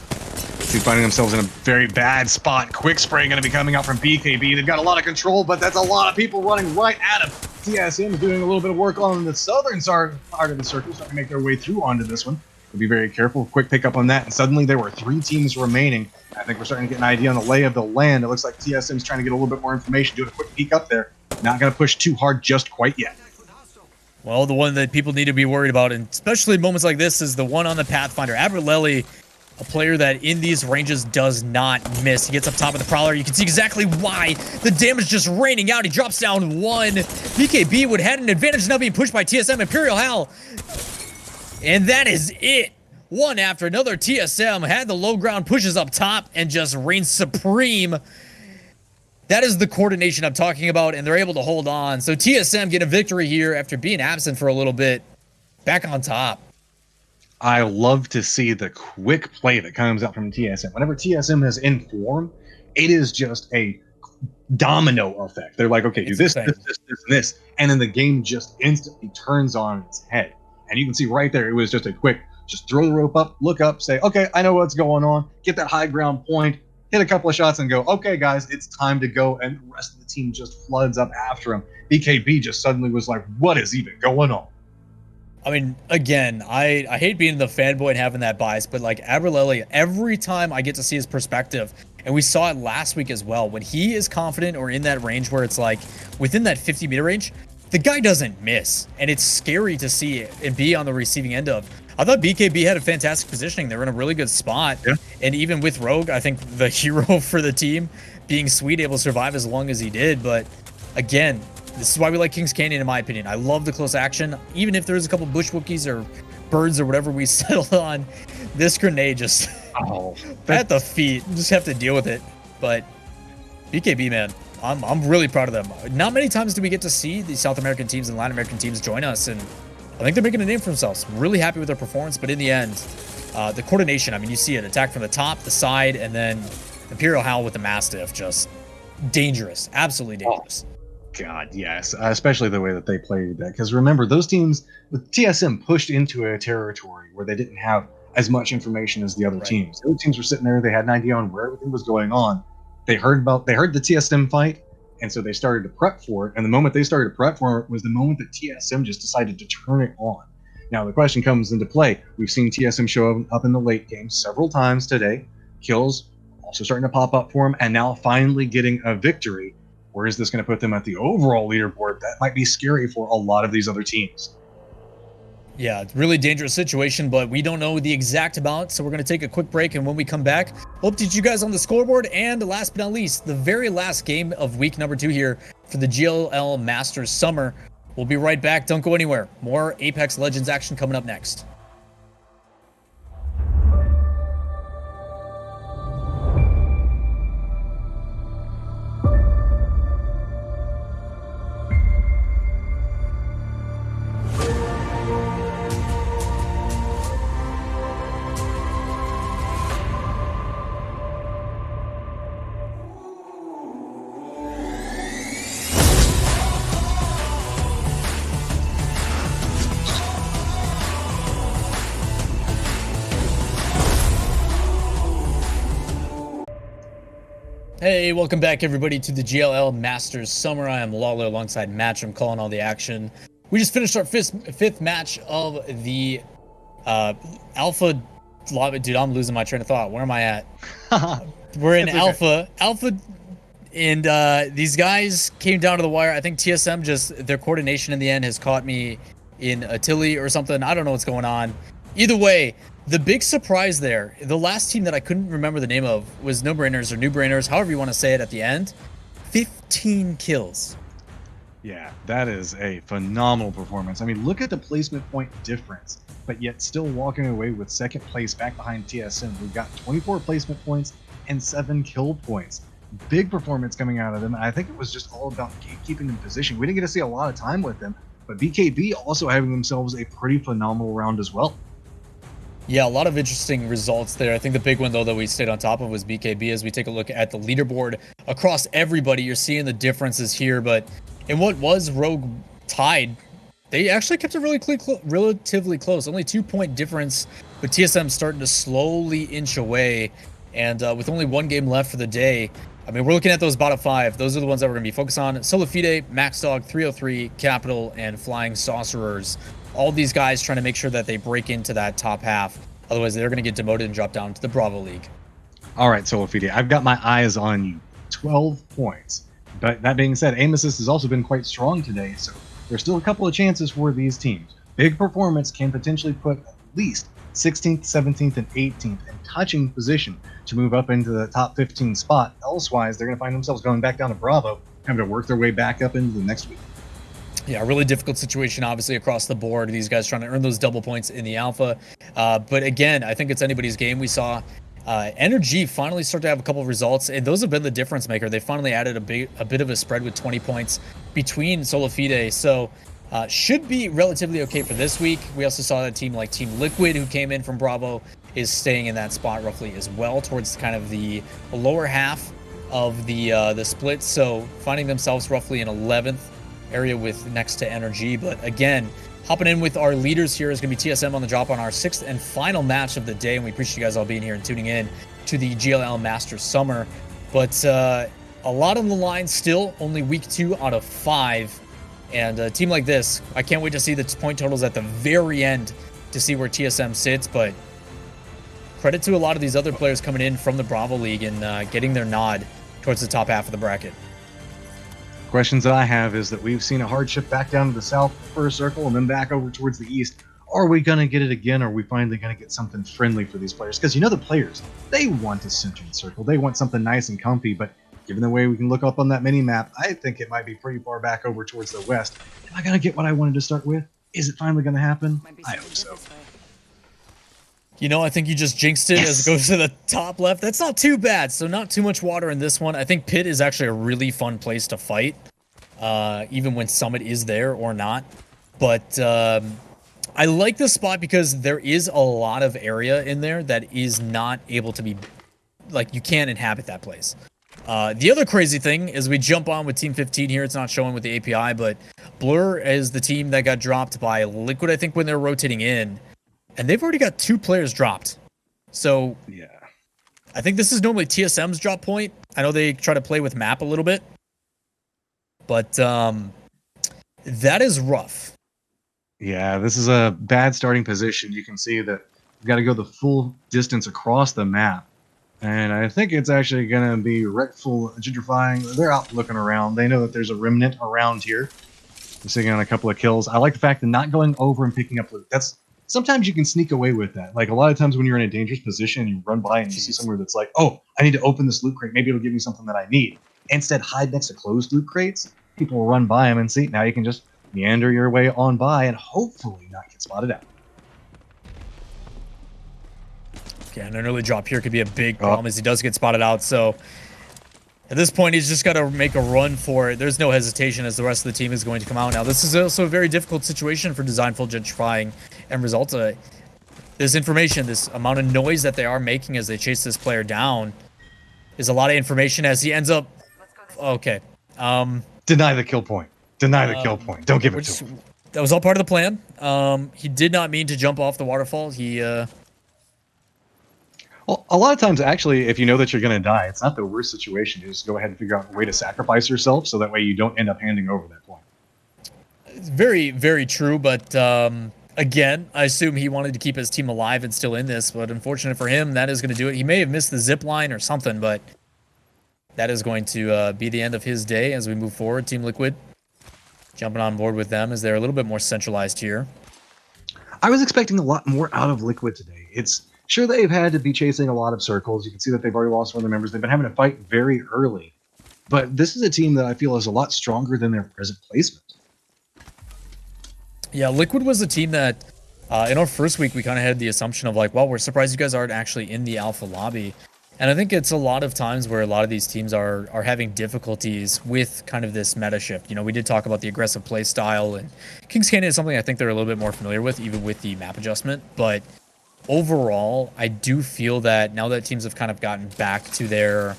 They're finding themselves in a very bad spot. Quick spray going to be coming out from BKB. They've got a lot of control, but that's a lot of people running right at him. TSM is doing a little bit of work on the southern part of the circle, starting to make their way through onto this one. So be very careful. Quick pick up on that, and suddenly there were 3 teams remaining. I think we're starting to get an idea on the lay of the land. It looks like TSM is trying to get a little bit more information, doing a quick peek up there. Not going to push too hard just quite yet. Well, the one that people need to be worried about, and especially moments like this, is the one on the Pathfinder. Aberlelli, a player that in these ranges does not miss. He gets up top of the Prowler. You can see exactly why. The damage just raining out. He drops down 1. BKB would have had an advantage now being pushed by TSM. Imperial Hell. And that is it. One after another. TSM had the low ground, pushes up top, and just reigns supreme. That is the coordination I'm talking about, and they're able to hold on. So TSM get a victory here after being absent for a little bit. Back on top. I love to see the quick play that comes out from TSM. Whenever TSM is in form, it is just a domino effect. They're like, okay, do It's this, insane. this, and this, and then the game just instantly turns on its head. And you can see right there, it was just a quick, just throw the rope up, look up, say, okay, I know what's going on, get that high ground point, hit a couple of shots, and go, okay, guys, it's time to go. And the rest of the team just floods up after him. BKB just suddenly was like, what is even going on? I mean, again, I hate being the fanboy and having that bias, but like Abreleli, every time I get to see his perspective, and we saw it last week as well, when he is confident or in that range where it's like within that 50-meter range, the guy doesn't miss, and it's scary to see it and be on the receiving end of. I thought BKB had a fantastic positioning. They were in a really good spot, and even with Rogue, I think the hero for the team, being Sweet, able to survive as long as he did. But again, this is why we like Kings Canyon, in my opinion. I love the close action, even if there's a couple bushwookies or birds or whatever we settle on. This grenade just at the feet, just have to deal with it. But BKB, man, I'm really proud of them. Not many times do we get to see these South American teams and Latin American teams join us, and I think they're making a name for themselves. I'm really happy with their performance, but in the end, the coordination, I mean, you see it, attack from the top, the side, and then Imperial Howl with the Mastiff, just dangerous, absolutely dangerous. God, yes, especially the way that they played that. Because remember, those teams with TSM pushed into a territory where they didn't have as much information as the other teams. The other teams were sitting there; they had an idea on where everything was going on. They heard the TSM fight, and so they started to prep for it. And the moment they started to prep for it was the moment that TSM just decided to turn it on. Now the question comes into play. We've seen TSM show up in the late game several times today. Kills also starting to pop up for them, and now finally getting a victory. Where is this going to put them at the overall leaderboard? That might be scary for a lot of these other teams. Yeah, it's a really dangerous situation, but we don't know the exact amount, so we're going to take a quick break, and when we come back, we'll update you guys on the scoreboard, and last but not least, the very last game of week number 2 here for the GLL Masters Summer. We'll be right back. Don't go anywhere. More Apex Legends action coming up next. Hey, welcome back everybody to the GLL Masters Summer. I am Lawler alongside Match. I'm calling all the action. We just finished our fifth match of the Alpha. Dude, I'm losing my train of thought. Where am I at? We're in Alpha. And these guys came down to the wire. I think TSM just, their coordination in the end has caught me in a Tilly or something. I don't know what's going on. Either way, the big surprise there, the last team that I couldn't remember the name of was No Brainers or New Brainers, however you want to say it at the end. 15 kills. Yeah, that is a phenomenal performance. I mean, look at the placement point difference, but yet still walking away with second place back behind TSM. We've got 24 placement points and 7 kill points. Big performance coming out of them. And I think it was just all about keeping in position. We didn't get to see a lot of time with them, but BKB also having themselves a pretty phenomenal round as well. Yeah, a lot of interesting results there. I think the big one, though, that we stayed on top of was BKB. As we take a look at the leaderboard across everybody, you're seeing the differences here. But in what was Rogue tied, they actually kept it relatively close. Only 2-point difference, but TSM starting to slowly inch away. And with only 1 game left for the day, I mean, we're looking at those bottom 5. Those are the ones that we're going to be focused on. Solifide, Maxdog, 303, Capital, and Flying Sorcerers. All these guys trying to make sure that they break into that top half. Otherwise, they're going to get demoted and drop down to the Bravo League. All right, Solifide, I've got my eyes on you. 12 points. But that being said, aim assist has also been quite strong today, so there's still a couple of chances for these teams. Big performance can potentially put at least 16th, 17th, and 18th in touching position to move up into the top 15 spot. Elsewise, they're going to find themselves going back down to Bravo, having to work their way back up into the next week. Yeah, really difficult situation, obviously, across the board. These guys trying to earn those double points in the Alpha. But again, I think it's anybody's game. We saw NRG finally start to have a couple of results, and those have been the difference maker. They finally added a bit of a spread with 20 points between Solifide. So should be relatively okay for this week. We also saw a team like Team Liquid, who came in from Bravo, is staying in that spot roughly as well, towards kind of the lower half of the split, so finding themselves roughly in 11th area with next to energy. But again, hopping in with our leaders here is going to be TSM on the drop on our 6th and final match of the day, and we appreciate you guys all being here and tuning in to the GLL Masters Summer. But a lot on the line still, only week 2 out of 5, and a team like this, I can't wait to see the point totals at the very end to see where TSM sits. But credit to a lot of these other players coming in from the Bravo League and getting their nod towards the top half of the bracket. Questions that I have is that we've seen a hard shift back down to the south first circle and then back over towards the east. Are we going to get it again? Or are we finally going to get something friendly for these players? Because you know the players, they want a centered circle. They want something nice and comfy, but given the way we can look up on that mini map, I think it might be pretty far back over towards the west. Am I going to get what I wanted to start with? Is it finally going to happen? I hope so. You know, I think you just jinxed it as it goes to the top left. That's not too bad. So not too much water in this one. I think Pit is actually a really fun place to fight, even when Summit is there or not. But I like this spot because there is a lot of area in there that is not able to be, like, you can't inhabit that place. The other crazy thing is we jump on with Team 15 here. It's not showing with the API, but Blur is the team that got dropped by Liquid, I think, when they're rotating in. And they've already got 2 players dropped. So, yeah, I think this is normally TSM's drop point. I know they try to play with map a little bit. But that is rough. Yeah, this is a bad starting position. You can see that we've got to go the full distance across the map. And I think it's actually going to be Wreckful gentrifying. They're out looking around. They know that there's a remnant around here. They're sitting on a couple of kills. I like the fact that not going over and picking up loot. That's sometimes you can sneak away with that. Like a lot of times when you're in a dangerous position and you run by and you see somewhere that's like, oh, I need to open this loot crate. Maybe it'll give me something that I need. Instead, hide next to closed loot crates. People will run by them and see. Now you can just meander your way on by and hopefully not get spotted out. Okay, and an early drop here could be a big problem as he does get spotted out. So at this point, he's just got to make a run for it. There's no hesitation as the rest of the team is going to come out. Now, this is also a very difficult situation for Designful gentrifying and result. This information, this amount of noise that they are making as they chase this player down is a lot of information as he ends up... Okay. Deny the kill point. Deny the kill point. Don't give it to him. That was all part of the plan. He did not mean to jump off the waterfall. He... Well, a lot of times, actually, if you know that you're going to die, it's not the worst situation. You just go ahead and figure out a way to sacrifice yourself so that way you don't end up handing over that point. It's very, very true, but again, I assume he wanted to keep his team alive and still in this, but unfortunate for him, that is going to do it. He may have missed the zip line or something, but that is going to be the end of his day as we move forward. Team Liquid jumping on board with them as they're a little bit more centralized here. I was expecting a lot more out of Liquid today. It's sure they've had to be chasing a lot of circles. You can see that they've already lost one of their members. They've been having to fight very early. But this is a team that I feel is a lot stronger than their present placement. Yeah, Liquid was a team that in our first week, we kind of had the assumption of like, well, we're surprised you guys aren't actually in the alpha lobby. And I think it's a lot of times where a lot of these teams are having difficulties with kind of this meta shift. You know, we did talk about the aggressive play style, and Kings Canyon is something I think they're a little bit more familiar with, even with the map adjustment. But overall, I do feel that now that teams have kind of gotten back to their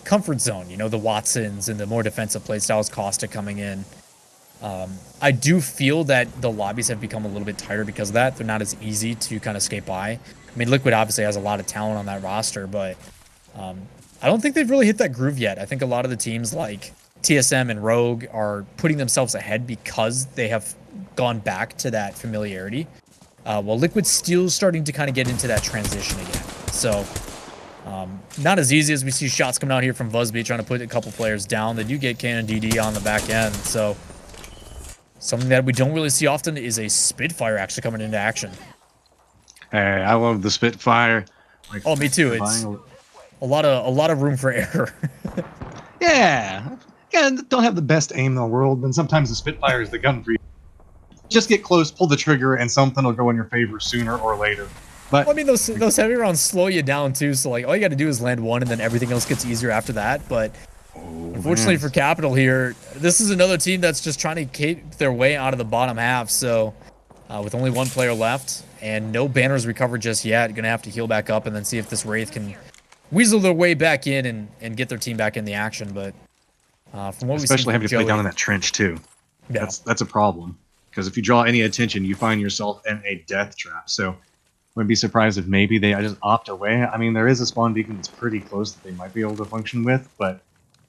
comfort zone, you know, the Watsons and the more defensive play styles, Costa coming in, I do feel that the lobbies have become a little bit tighter because of that. They're not as easy to kind of skate by. I mean, Liquid obviously has a lot of talent on that roster, but I don't think they've really hit that groove yet. I think a lot of the teams like TSM and Rogue are putting themselves ahead because they have gone back to that familiarity. While Liquid's still starting to kind of get into that transition again. So, not as easy as we see shots coming out here from Vuzby trying to put a couple players down. They do get Cannon DD on the back end. So, something that we don't really see often is a Spitfire actually coming into action. Hey, I love the Spitfire. Like, oh, me too. It's a lot of room for error. Yeah, don't have the best aim in the world, and sometimes the Spitfire is the gun for you. Just get close, pull the trigger, and something will go in your favor sooner or later. But well, I mean, those heavy rounds slow you down too. So like, all you got to do is land one, and then everything else gets easier after that. But unfortunately for Capital here, this is another team that's just trying to keep their way out of the bottom half. So with only one player left and no banners recovered just yet, gonna have to heal back up and then see if this Wraith can weasel their way back in and get their team back in the action. But from what we've seen, especially having to play down in that trench too. Yeah. That's a problem, because if you draw any attention, you find yourself in a death trap. So wouldn't be surprised if maybe they just opt away. I mean, there is a spawn beacon that's pretty close that they might be able to function with, but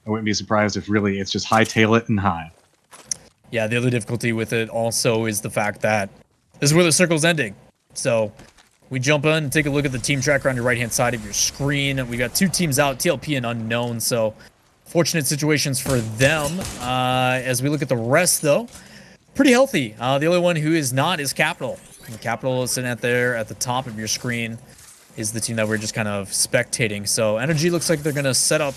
I wouldn't be surprised if really it's just hightail it and hide. Yeah, the other difficulty with it also is the fact that this is where the circle's ending. So we jump in and take a look at the team tracker on your right-hand side of your screen. We got 2 teams out, TLP and Unknown, so fortunate situations for them. As we look at the rest, though, pretty healthy. The only one who is not is Capital. And Capital is sitting at the top of your screen is the team that we're just kind of spectating. So Energy looks like they're going to set up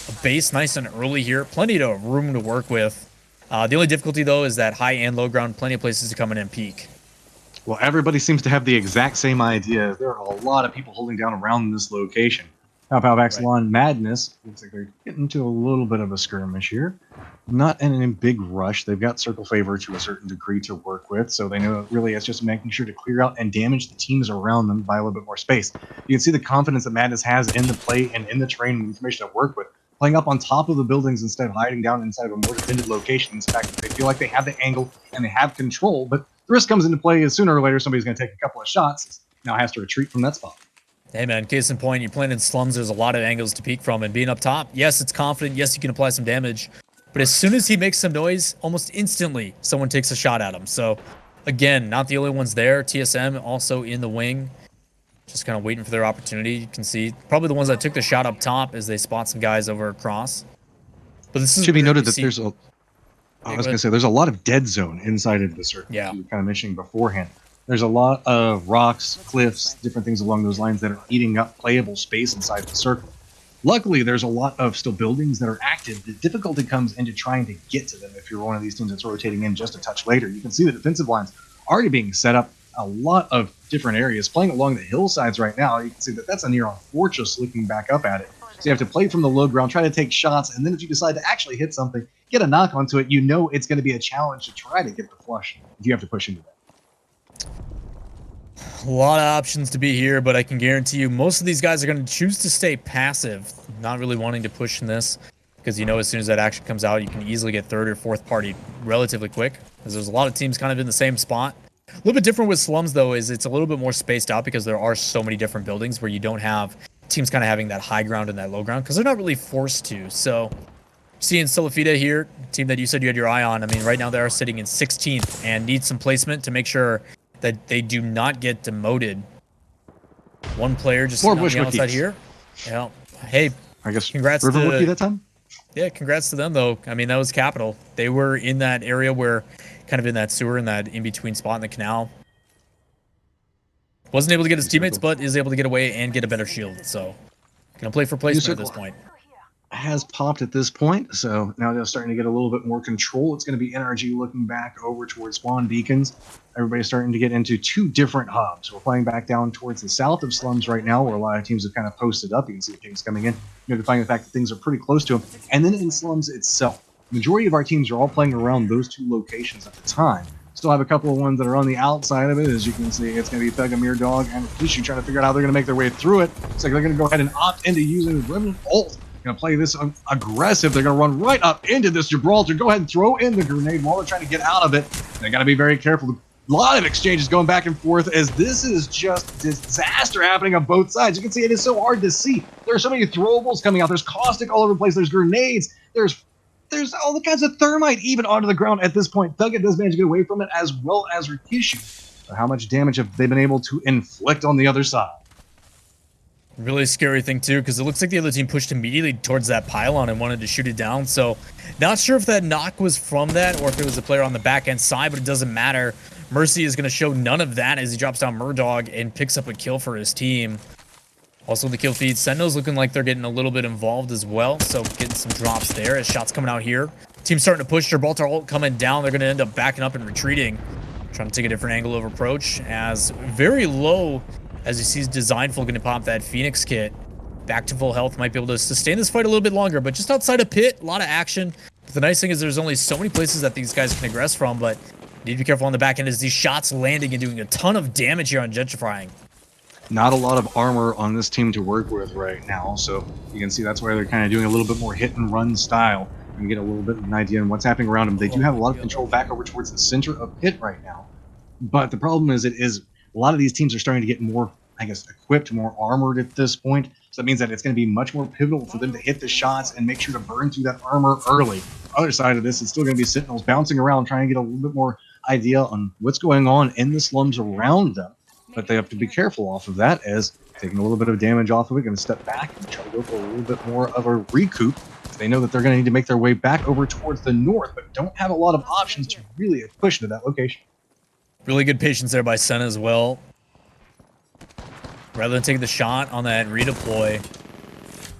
a base nice and early here. Plenty of room to work with. The only difficulty, though, is that high and low ground, plenty of places to come in and peek. Well, everybody seems to have the exact same idea. There are a lot of people holding down around this location. How about Axelon Madness? Looks like they're getting into a little bit of a skirmish here. Not in a big rush. They've got circle favor to a certain degree to work with, so they know really it's just making sure to clear out and damage the teams around them by a little bit more space. You can see the confidence that Madness has in the play and in the terrain and information to work with. Playing up on top of the buildings instead of hiding down inside of a more defended location. In fact, they feel like they have the angle and they have control, but the risk comes into play as sooner or later somebody's going to take a couple of shots. Now has to retreat from that spot. Hey man, case in point, you're playing in slums, there's a lot of angles to peek from, and being up top, yes, it's confident, yes, you can apply some damage, but as soon as he makes some noise, almost instantly, someone takes a shot at him. So, again, not the only ones there. TSM also in the wing, just kind of waiting for their opportunity. You can see probably the ones that took the shot up top as they spot some guys over across. But this should be noted that there's a... I was going to say, there's a lot of dead zone inside of the circle. Yeah. You were kind of mentioning beforehand. There's a lot of rocks, cliffs, different things along those lines that are eating up playable space inside the circle. Luckily, there's a lot of still buildings that are active. The difficulty comes into trying to get to them if you're one of these teams that's rotating in just a touch later. You can see the defensive lines already being set up a lot of different areas. Playing along the hillsides right now, you can see that that's a near fortress looking back up at it. So you have to play from the low ground, try to take shots, and then if you decide to actually hit something, get a knock onto it, you know it's going to be a challenge to try to get the flush if you have to push into that. A lot of options to be here, but I can guarantee you most of these guys are going to choose to stay passive, not really wanting to push in this, because you know as soon as that action comes out, you can easily get third or fourth party relatively quick, because there's a lot of teams kind of in the same spot. A little bit different with slums, though, is it's a little bit more spaced out because there are so many different buildings where you don't have teams kind of having that high ground and that low ground, because they're not really forced to. So seeing Silafita here, team that you said you had your eye on, I mean, right now they are sitting in 16th and need some placement to make sure that they do not get demoted. One player just on the outside here. Yeah. Hey, I guess congrats River to Rookie that time. Yeah, congrats to them though. I mean, that was Capital. They were in that area where, kind of in that sewer, in that in between spot in the canal. Wasn't able to get his teammates, but is able to get away and get a better shield. So, gonna play for placement at this point. Has popped at this point, so now they're starting to get a little bit more control. It's going to be NRG looking back over towards spawn beacons. Everybody's starting to get into 2 different hubs. We're playing back down towards the south of slums right now, where a lot of teams have kind of posted up. You can see the teams coming in. You know, defying the fact that things are pretty close to them. And then in slums itself, the majority of our teams are all playing around those 2 locations at the time. Still have a couple of ones that are on the outside of it. As you can see, it's going to be Thugamir Dog and Fishy trying to figure out how they're going to make their way through it. It's like they're going to go ahead and opt into using the Remnant ult. Going to play this aggressive. They're going to run right up into this Gibraltar. Go ahead and throw in the grenade while they're trying to get out of it. They got to be very careful. A lot of exchanges going back and forth as this is just disaster happening on both sides. You can see it is so hard to see. There are so many throwables coming out. There's caustic all over the place. There's grenades. There's all the kinds of thermite even onto the ground at this point. Thugget does manage to get away from it, as well as Rikishu. So how much damage have they been able to inflict on the other side? Really scary thing too, because it looks like the other team pushed immediately towards that pylon and wanted to shoot it down. So not sure if that knock was from that or if it was a player on the back end side, but it doesn't matter. Mercy is going to show none of that as he drops down Murdog and picks up a kill for his team. Also the kill feed, Sentinels looking like they're getting a little bit involved as well, so getting some drops there as shots coming out here. Team starting to push, Gibraltar ult coming down. They're going to end up backing up and retreating, trying to take a different angle of approach as very low. As he sees Designful going to pop that Phoenix kit. Back to full health, might be able to sustain this fight a little bit longer, but just outside of pit, a lot of action. But the nice thing is there's only so many places that these guys can aggress from, but need to be careful on the back end as these shots landing and doing a ton of damage here on Gentrifying. Not a lot of armor on this team to work with right now, so you can see that's why they're kind of doing a little bit more hit and run style and get a little bit of an idea on what's happening around them. They do have a lot of control back over towards the center of pit right now, but the problem is a lot of these teams are starting to get more, I guess, equipped, more armored at this point. So that means that it's going to be much more pivotal for them to hit the shots and make sure to burn through that armor early. Other side of this, it's still going to be Sentinels bouncing around, trying to get a little bit more idea on what's going on in the slums around them. But they have to be careful off of that, as taking a little bit of damage off of it, going to step back and try to go for a little bit more of a recoup. They know that they're going to need to make their way back over towards the north, but don't have a lot of options to really push to that location. Really good patience there by Senna as well. Rather than taking the shot on that redeploy,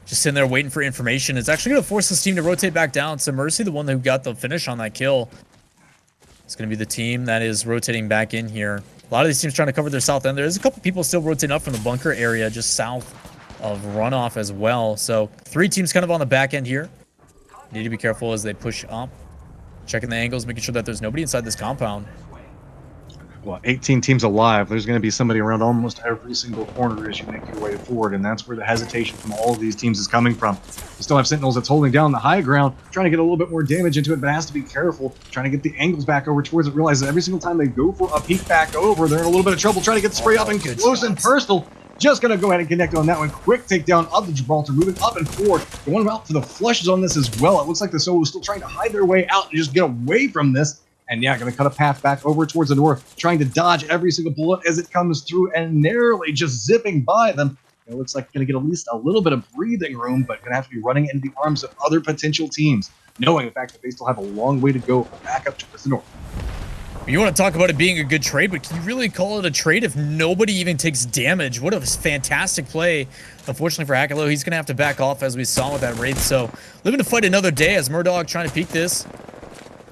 just sitting there waiting for information. It's actually going to force this team to rotate back down. So Mercy, the one who got the finish on that kill, it's going to be the team that is rotating back in here. A lot of these teams trying to cover their south end. There's a couple people still rotating up from the bunker area just south of runoff as well. So 3 teams kind of on the back end here. Need to be careful as they push up. Checking the angles, making sure that there's nobody inside this compound. Well, 18 teams alive. There's going to be somebody around almost every single corner as you make your way forward, and that's where the hesitation from all of these teams is coming from. You still have Sentinels that's holding down the high ground, trying to get a little bit more damage into it, but has to be careful, trying to get the angles back over towards it. Realize that every single time they go for a peek back over, they're in a little bit of trouble trying to get the spray up and close and personal. Just going to go ahead and connect on that one. Quick takedown of the Gibraltar, moving up and forward. They're going out for the flushes on this as well. It looks like the Solo is still trying to hide their way out and just get away from this. And yeah, going to cut a path back over towards the north, trying to dodge every single bullet as it comes through and narrowly just zipping by them. It looks like going to get at least a little bit of breathing room, but going to have to be running into the arms of other potential teams, knowing the fact that they still have a long way to go back up towards the north. You want to talk about it being a good trade, but can you really call it a trade if nobody even takes damage? What a fantastic play. Unfortunately for Akalo, he's going to have to back off as we saw with that raid. So living to fight another day as Murdog trying to peek this.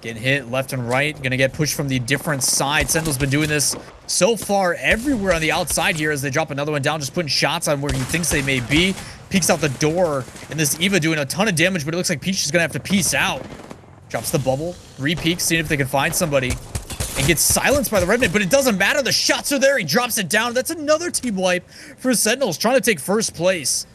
Getting hit left and right. Going to get pushed from the different side. Sentinel's been doing this so far everywhere on the outside here as they drop another one down, just putting shots on where he thinks they may be. Peeks out the door, and this Eva doing a ton of damage, but it looks like Peach is going to have to peace out. Drops the bubble, re-peeks, seeing if they can find somebody, and gets silenced by the Redman, but it doesn't matter. The shots are there. He drops it down. That's another team wipe for Sentinels, trying to take first place.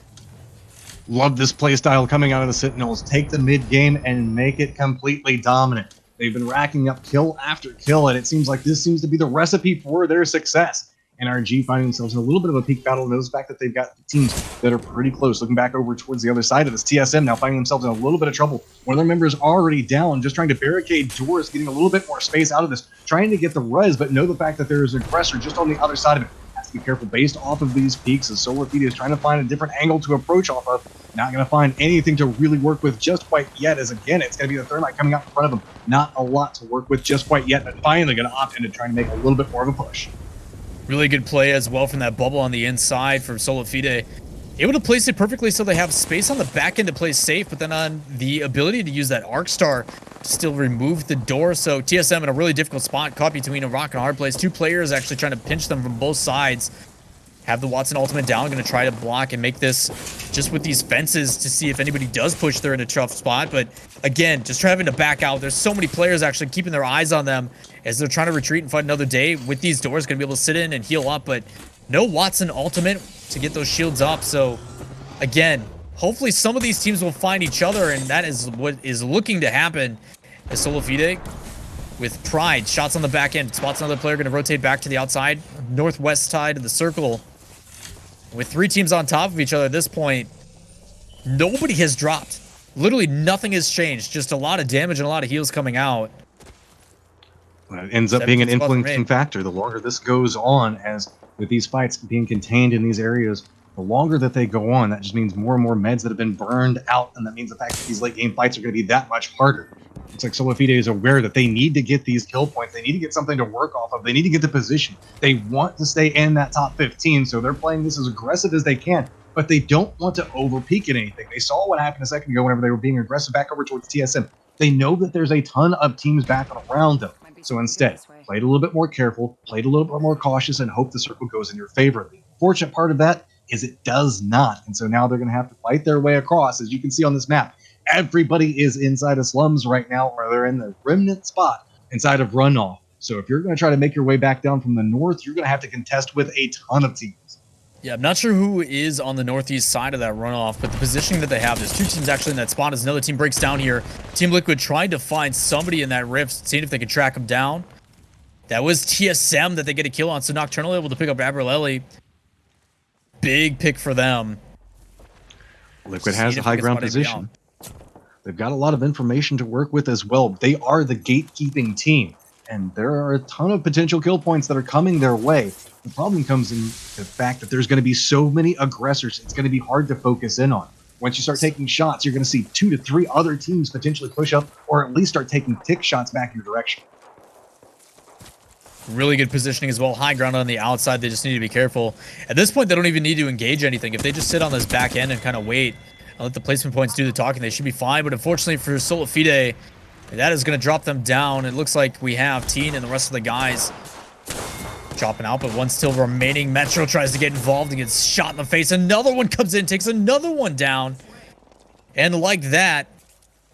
Love this play style coming out of the Sentinels. Take the mid game and make it completely dominant. They've been racking up kill after kill, and it seems like this seems to be the recipe for their success. NRG finding themselves in a little bit of a peak battle, and knows the fact that they've got teams that are pretty close. Looking back over towards the other side of this, TSM now finding themselves in a little bit of trouble. One of their members already down, just trying to barricade doors, getting a little bit more space out of this, trying to get the res, but know the fact that there is an aggressor just on the other side of it. Has to be careful based off of these peaks, as Solarpedia is trying to find a different angle to approach off of. Not going to find anything to really work with just quite yet, as again, it's going to be the Thermite coming out in front of them. Not a lot to work with just quite yet, but finally going to opt into trying to make a little bit more of a push. Really good play as well from that bubble on the inside for Solofide. Able to place it perfectly so they have space on the back end to play safe, but then on the ability to use that Arc Star to still remove the door. So TSM in a really difficult spot, caught between a rock and a hard place. 2 players actually trying to pinch them from both sides. Have the Watson ultimate down, going to try to block and make this just with these fences to see if anybody does push. They're in a tough spot, but again, just having to back out. There's so many players actually keeping their eyes on them as they're trying to retreat and fight another day with these doors. Going to be able to sit in and heal up, but no Watson ultimate to get those shields up. So again, hopefully some of these teams will find each other, and that is what is looking to happen as Solofide with Pride. Shots on the back end. Spots another player, going to rotate back to the outside, northwest side of the circle. With 3 teams on top of each other at this point, nobody has dropped. Literally nothing has changed. Just a lot of damage and a lot of heals coming out. It ends up being an influencing factor. The longer this goes on, as with these fights being contained in these areas, the longer that they go on, that just means more and more meds that have been burned out, and that means the fact that these late game fights are going to be that much harder. It's like Solofide is aware that they need to get these kill points. They need to get something to work off of. They need to get the position. They want to stay in that top 15, so they're playing this as aggressive as they can, but they don't want to over-peak at anything. They saw what happened a second ago whenever they were being aggressive back over towards TSM. They know that there's a ton of teams back around them. So instead, played a little bit more careful, played a little bit more cautious, and hope the circle goes in your favor. The unfortunate part of that is it does not. And so now they're going to have to fight their way across. As you can see on this map, everybody is inside of slums right now, or they're in the remnant spot inside of runoff. So if you're going to try to make your way back down from the north, you're going to have to contest with a ton of teams. Yeah, I'm not sure who is on the northeast side of that runoff, but the positioning that they have, there's two teams actually in that spot as another team breaks down here. Team Liquid trying to find somebody in that rift, seeing if they can track them down. That was TSM that they get a kill on, so Nocturnal able to pick up GLL. Big pick for them. Liquid has a high ground position. They've got a lot of information to work with as well. They are the gatekeeping team, and there are a ton of potential kill points that are coming their way. The problem comes in the fact that there's going to be so many aggressors, it's going to be hard to focus in on. Once you start taking shots, you're going to see 2 to 3 other teams potentially push up, or at least start taking tick shots back your direction. Really good positioning as well. High ground on the outside. They just need to be careful. At this point, they don't even need to engage anything. If they just sit on this back end and kind of wait and let the placement points do the talking, they should be fine. But unfortunately for Solifide, that is going to drop them down. It looks like we have Teen and the rest of the guys dropping out, but one still remaining. Metro tries to get involved and gets shot in the face. Another one comes in, takes another one down. And like that,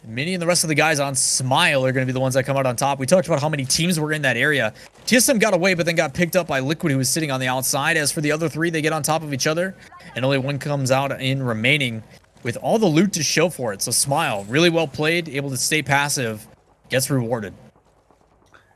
Mini and the rest of the guys on Smile are going to be the ones that come out on top. We talked about how many teams were in that area. TSM got away, but then got picked up by Liquid, who was sitting on the outside. As for the other 3, they get on top of each other, and only one comes out in remaining with all the loot to show for it. So Smile, really well played, able to stay passive, gets rewarded.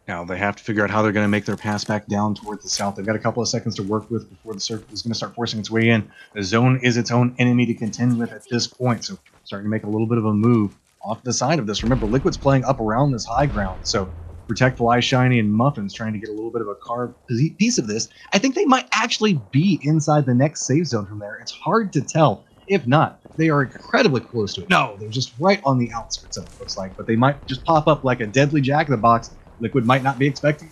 Now they have to figure out how they're going to make their pass back down towards the south. They've got a couple of seconds to work with before the circle is going to start forcing its way in. The zone is its own enemy to contend with at this point, so starting to make a little bit of a move off the side of this. Remember, Liquid's playing up around this high ground, so Protectful, Eye Shiny, and Muffin's trying to get a little bit of a carved piece of this. I think they might actually be inside the next safe zone from there. It's hard to tell. If not, they are incredibly close to it. No, they're just right on the outskirts of it, looks like, but they might just pop up like a deadly jack-in-the-box Liquid might not be expecting.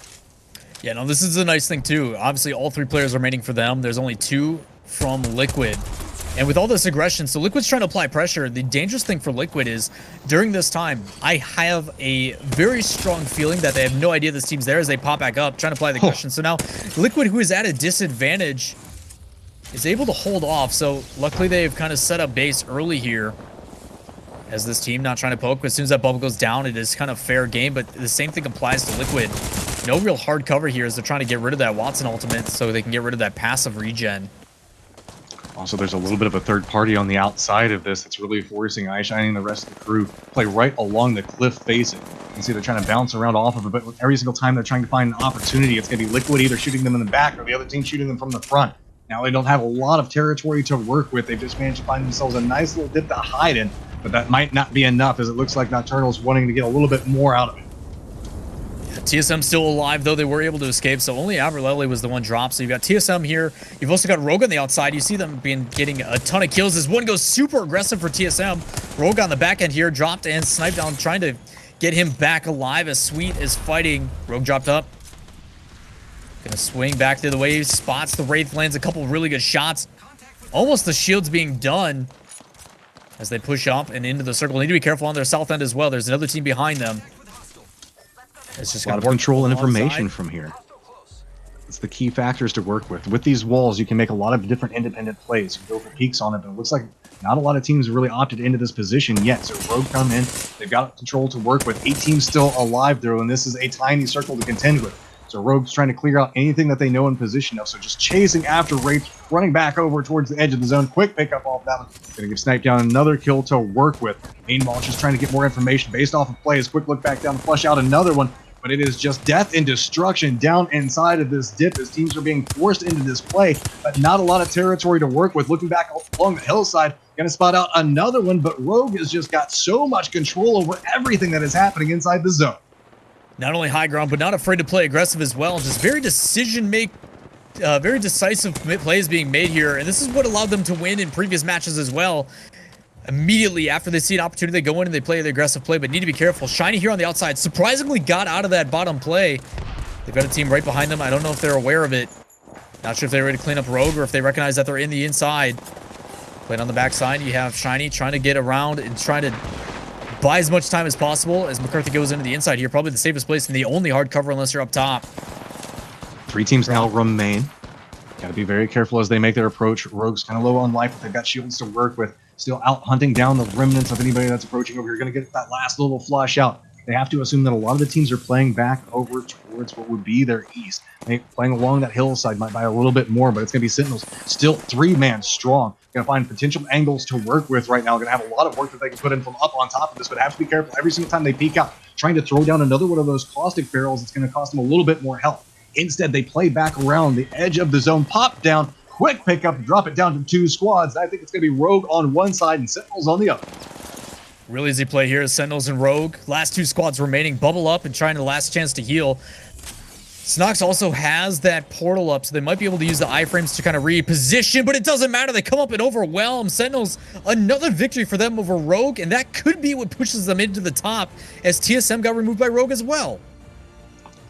Yeah, no, this is a nice thing too. Obviously, all 3 players remaining for them. There's only 2 from Liquid. And with all this aggression, so Liquid's trying to apply pressure. The dangerous thing for Liquid is, during this time, I have a very strong feeling that they have no idea this team's there as they pop back up, trying to apply the aggression. So now, Liquid, who is at a disadvantage, is able to hold off. So luckily, they've kind of set up base early here. As this team not trying to poke, as soon as that bubble goes down, it is kind of fair game, but the same thing applies to Liquid. No real hard cover here as they're trying to get rid of that Watson ultimate so they can get rid of that passive regen. Also, there's a little bit of a third party on the outside of this that's really forcing Eye Shiny and the rest of the crew play right along the cliff facing. You can see they're trying to bounce around off of it, but every single time they're trying to find an opportunity, it's going to be Liquid either shooting them in the back or the other team shooting them from the front. Now, they don't have a lot of territory to work with. They've just managed to find themselves a nice little dip to hide in, but that might not be enough, as it looks like Nocturnal's wanting to get a little bit more out of it. TSM still alive, though they were able to escape, so only Avreleli was the one dropped. So you've got TSM here. You've also got Rogue on the outside. You see them getting a ton of kills as one goes super aggressive for TSM. Rogue on the back end here, dropped and sniped down, trying to get him back alive as Sweet is fighting. Rogue dropped up. Gonna swing back to the wave, spots the Wraith, lands a couple really good shots. Almost the shield's being done as they push up and into the circle. They need to be careful on their south end as well. There's another team behind them. It's just a lot of control and information from here. It's the key factors to work with. With these walls, you can make a lot of different independent plays. You go for peeks on it, but it looks like not a lot of teams have really opted into this position yet. So Rogue come in. They've got control to work with. 8 teams still alive, though, and this is a tiny circle to contend with. So Rogue's trying to clear out anything that they know in position of. So just chasing after Wraith, running back over towards the edge of the zone. Quick pickup off that one. Gonna give Snipe down another kill to work with. Mainball just trying to get more information based off of plays. Quick look back down to flush out another one. But it is just death and destruction down inside of this dip as teams are being forced into this play, but not a lot of territory to work with. Looking back along the hillside, gonna spot out another one, but Rogue has just got so much control over everything that is happening inside the zone. Not only high ground, but not afraid to play aggressive as well. Just very very decisive plays being made here, and this is what allowed them to win in previous matches as well. Immediately after they see an opportunity, they go in and they play the aggressive play, but need to be careful. Shiny here on the outside surprisingly got out of that bottom play. They've got a team right behind them. I don't know if they're aware of it. Not sure if they're ready to clean up Rogue or if they recognize that they're in the inside. Playing on the backside, you have Shiny trying to get around and trying to buy as much time as possible as McCarthy goes into the inside here. Probably the safest place and the only hard cover unless you're up top. 3 teams now remain. Got to be very careful as they make their approach. Rogue's kind of low on life, but they've got shields to work with. Still out hunting down the remnants of anybody that's approaching over here. Going to get that last little flush out. they have to assume that a lot of the teams are playing back over towards what would be their east. Playing along that hillside might buy a little bit more, but it's going to be Sentinels still 3-man strong. Going to find potential angles to work with right now. Going to have a lot of work that they can put in from up on top of this, but have to be careful every single time they peek out. Trying to throw down another one of those caustic barrels, it's going to cost them a little bit more health. Instead, they play back around the edge of the zone, pop down, quick pickup, drop it down to 2 squads. I think it's going to be Rogue on one side and Sentinels on the other. Real easy play here is Sentinels and Rogue. Last 2 squads remaining, bubble up and trying the last chance to heal. Snox also has that portal up, so they might be able to use the iframes to kind of reposition, but it doesn't matter. They come up and overwhelm Sentinels. Another victory for them over Rogue, and that could be what pushes them into the top as TSM got removed by Rogue as well.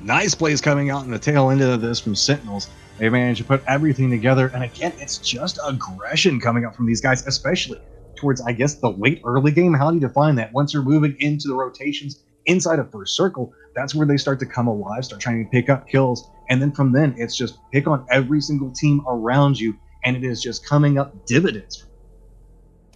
Nice plays coming out in the tail end of this from Sentinels. They managed to put everything together, and again, it's just aggression coming up from these guys, especially towards, I guess, the late early game. How do you define that? Once you're moving into the rotations inside of first circle, that's where they start to come alive, start trying to pick up kills, and then from then, it's just pick on every single team around you, and it is just coming up dividends.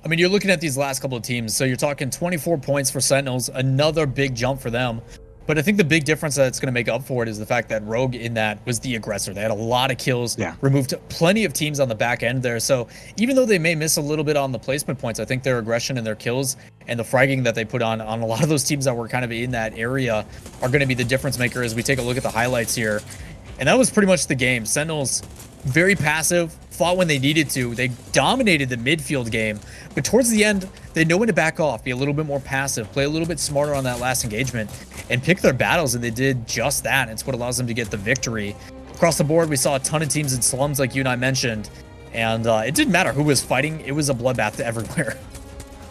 I mean, you're looking at these last couple of teams, so you're talking 24 points for Sentinels, another big jump for them. But I think the big difference that's going to make up for it is the fact that Rogue in that was the aggressor. They had a lot of kills, removed plenty of teams on the back end there. So even though they may miss a little bit on the placement points, I think their aggression and their kills and the fragging that they put on a lot of those teams that were kind of in that area are going to be the difference maker as we take a look at the highlights here. And that was pretty much the game. Sentinels, very passive, fought when they needed to. They dominated the midfield game, but towards the end, they know when to back off, be a little bit more passive, play a little bit smarter on that last engagement, and pick their battles, and they did just that. It's what allows them to get the victory. Across the board, we saw a ton of teams in slums, like you and I mentioned, and it didn't matter who was fighting. It was a bloodbath everywhere.